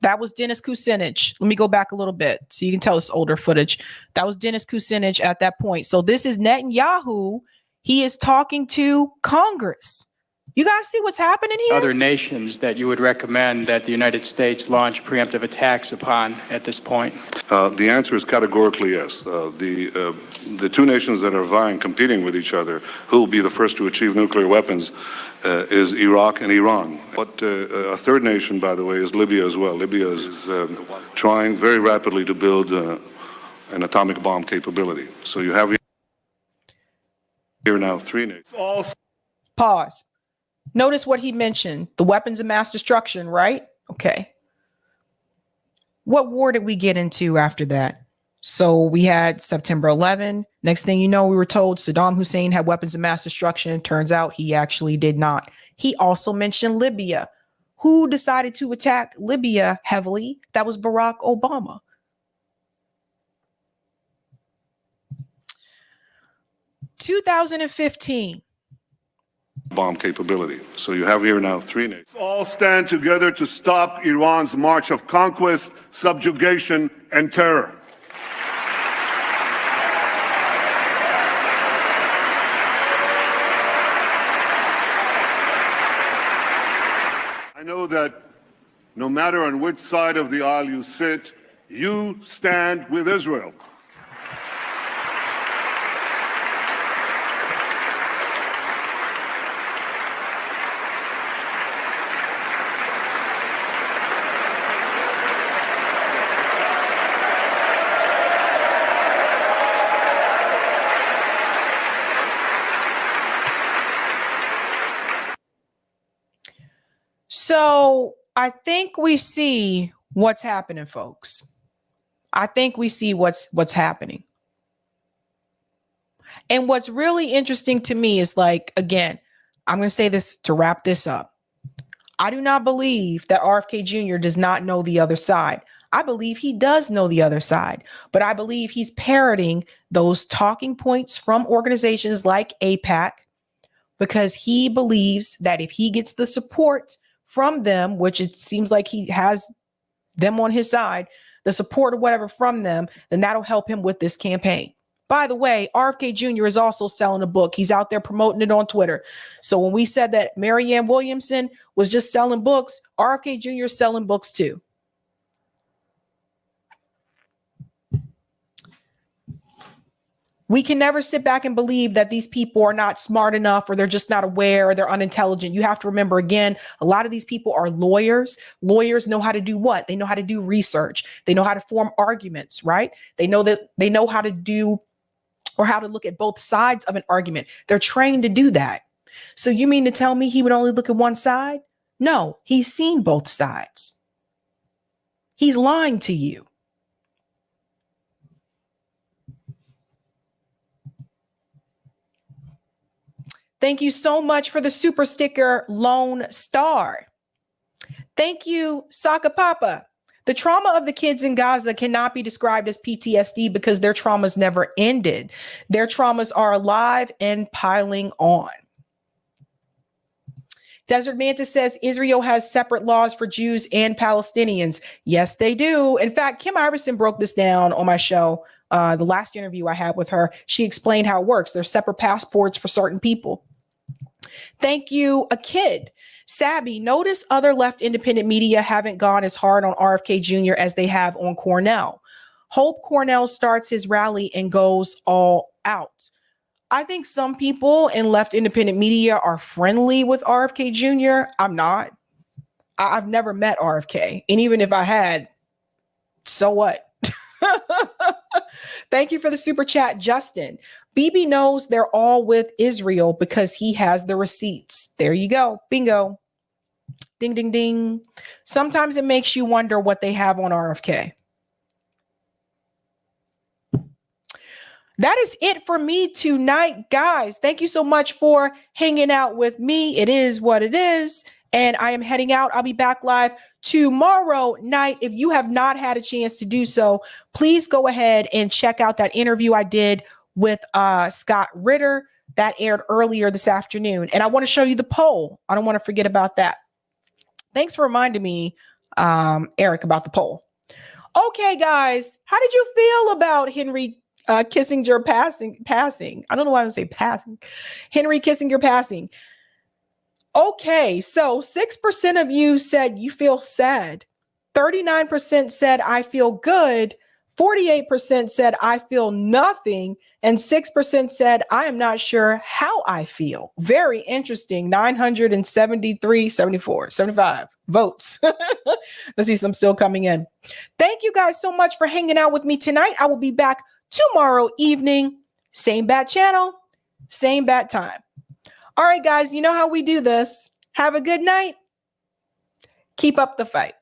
That was Dennis Kucinich. Let me go back a little bit so you can tell it's older footage. That was Dennis Kucinich at that point. So this is Netanyahu. He is talking to Congress. You guys see what's happening here? Other nations that you would recommend that the United States launch preemptive attacks upon at this point? The answer is categorically yes. The two nations that are vying, competing with each other, who will be the first to achieve nuclear weapons, is Iraq and Iran. But a third nation, by the way, is Libya as well. Libya is trying very rapidly to build an atomic bomb capability. So you have here now three nations. Pause. Notice what he mentioned, the weapons of mass destruction, right? Okay. What war did we get into after that? So we had September 11. Next thing you know, we were told Saddam Hussein had weapons of mass destruction. Turns out he actually did not. He also mentioned Libya. Who decided to attack Libya heavily? That was Barack Obama. (2015) Bomb capability. So you have here now three nations. All stand together to stop Iran's march of conquest, subjugation, and terror. I know that no matter on which side of the aisle you sit, you stand with Israel. So I think we see what's happening, folks. I think we see what's happening. And what's really interesting to me is, like, again, I'm going to say this to wrap this up. I do not believe that RFK Jr. does not know the other side. I believe he does know the other side, but I believe he's parroting those talking points from organizations like AIPAC because he believes that if he gets the support from them, which it seems like he has them on his side, the support or whatever from them, then that'll help him with this campaign. By the way, RFK Jr. is also selling a book. He's out there promoting it on Twitter. So when we said that Marianne Williamson was just selling books, RFK Jr. is selling books too. We can never sit back and believe that these people are not smart enough or they're just not aware or they're unintelligent. You have to remember, again, a lot of these people are lawyers. Lawyers know how to do what? They know how to do research. They know how to form arguments, right? They know how to do or how to look at both sides of an argument. They're trained to do that. So you mean to tell me he would only look at one side? No, he's seen both sides. He's lying to you. Thank you so much for the super sticker, Lone Star. Thank you, Saka Papa. The trauma of the kids in Gaza cannot be described as PTSD because their traumas never ended. Their traumas are alive and piling on. Desert Mantis says Israel has separate laws for Jews and Palestinians. Yes, they do. In fact, Kim Iverson broke this down on my show. The last interview I had with her, she explained how it works. There's separate passports for certain people. Thank you, a kid. Sabby, notice other left independent media haven't gone as hard on RFK Jr. as they have on Cornell. Hope Cornell starts his rally and goes all out. I think some people in left independent media are friendly with RFK Jr. I'm not. I've never met RFK. And even if I had, so what? Thank you for the super chat, Justin. Bibi knows they're all with Israel because he has the receipts. There you go. Bingo. Ding, ding, ding. Sometimes it makes you wonder what they have on RFK. That is it for me tonight, guys. Thank you so much for hanging out with me. It is what it is. And I am heading out. I'll be back live tomorrow night. If you have not had a chance to do so, please go ahead and check out that interview I did with Scott Ritter that aired earlier this afternoon. And I want to show you the poll. I don't want to forget about that. Thanks for reminding me, Eric, about the poll. Okay, guys, how did you feel about Henry Kissinger passing? I don't know why I'm saying passing. Henry Kissinger passing. Okay, so 6% of you said you feel sad. 39% said I feel good. 48% said I feel nothing. And 6% said I am not sure how I feel. Very interesting. 973, 74, 75 votes. Let's see some still coming in. Thank you guys so much for hanging out with me tonight. I will be back tomorrow evening. Same bat channel, same bat time. All right, guys, you know how we do this. Have a good night. Keep up the fight.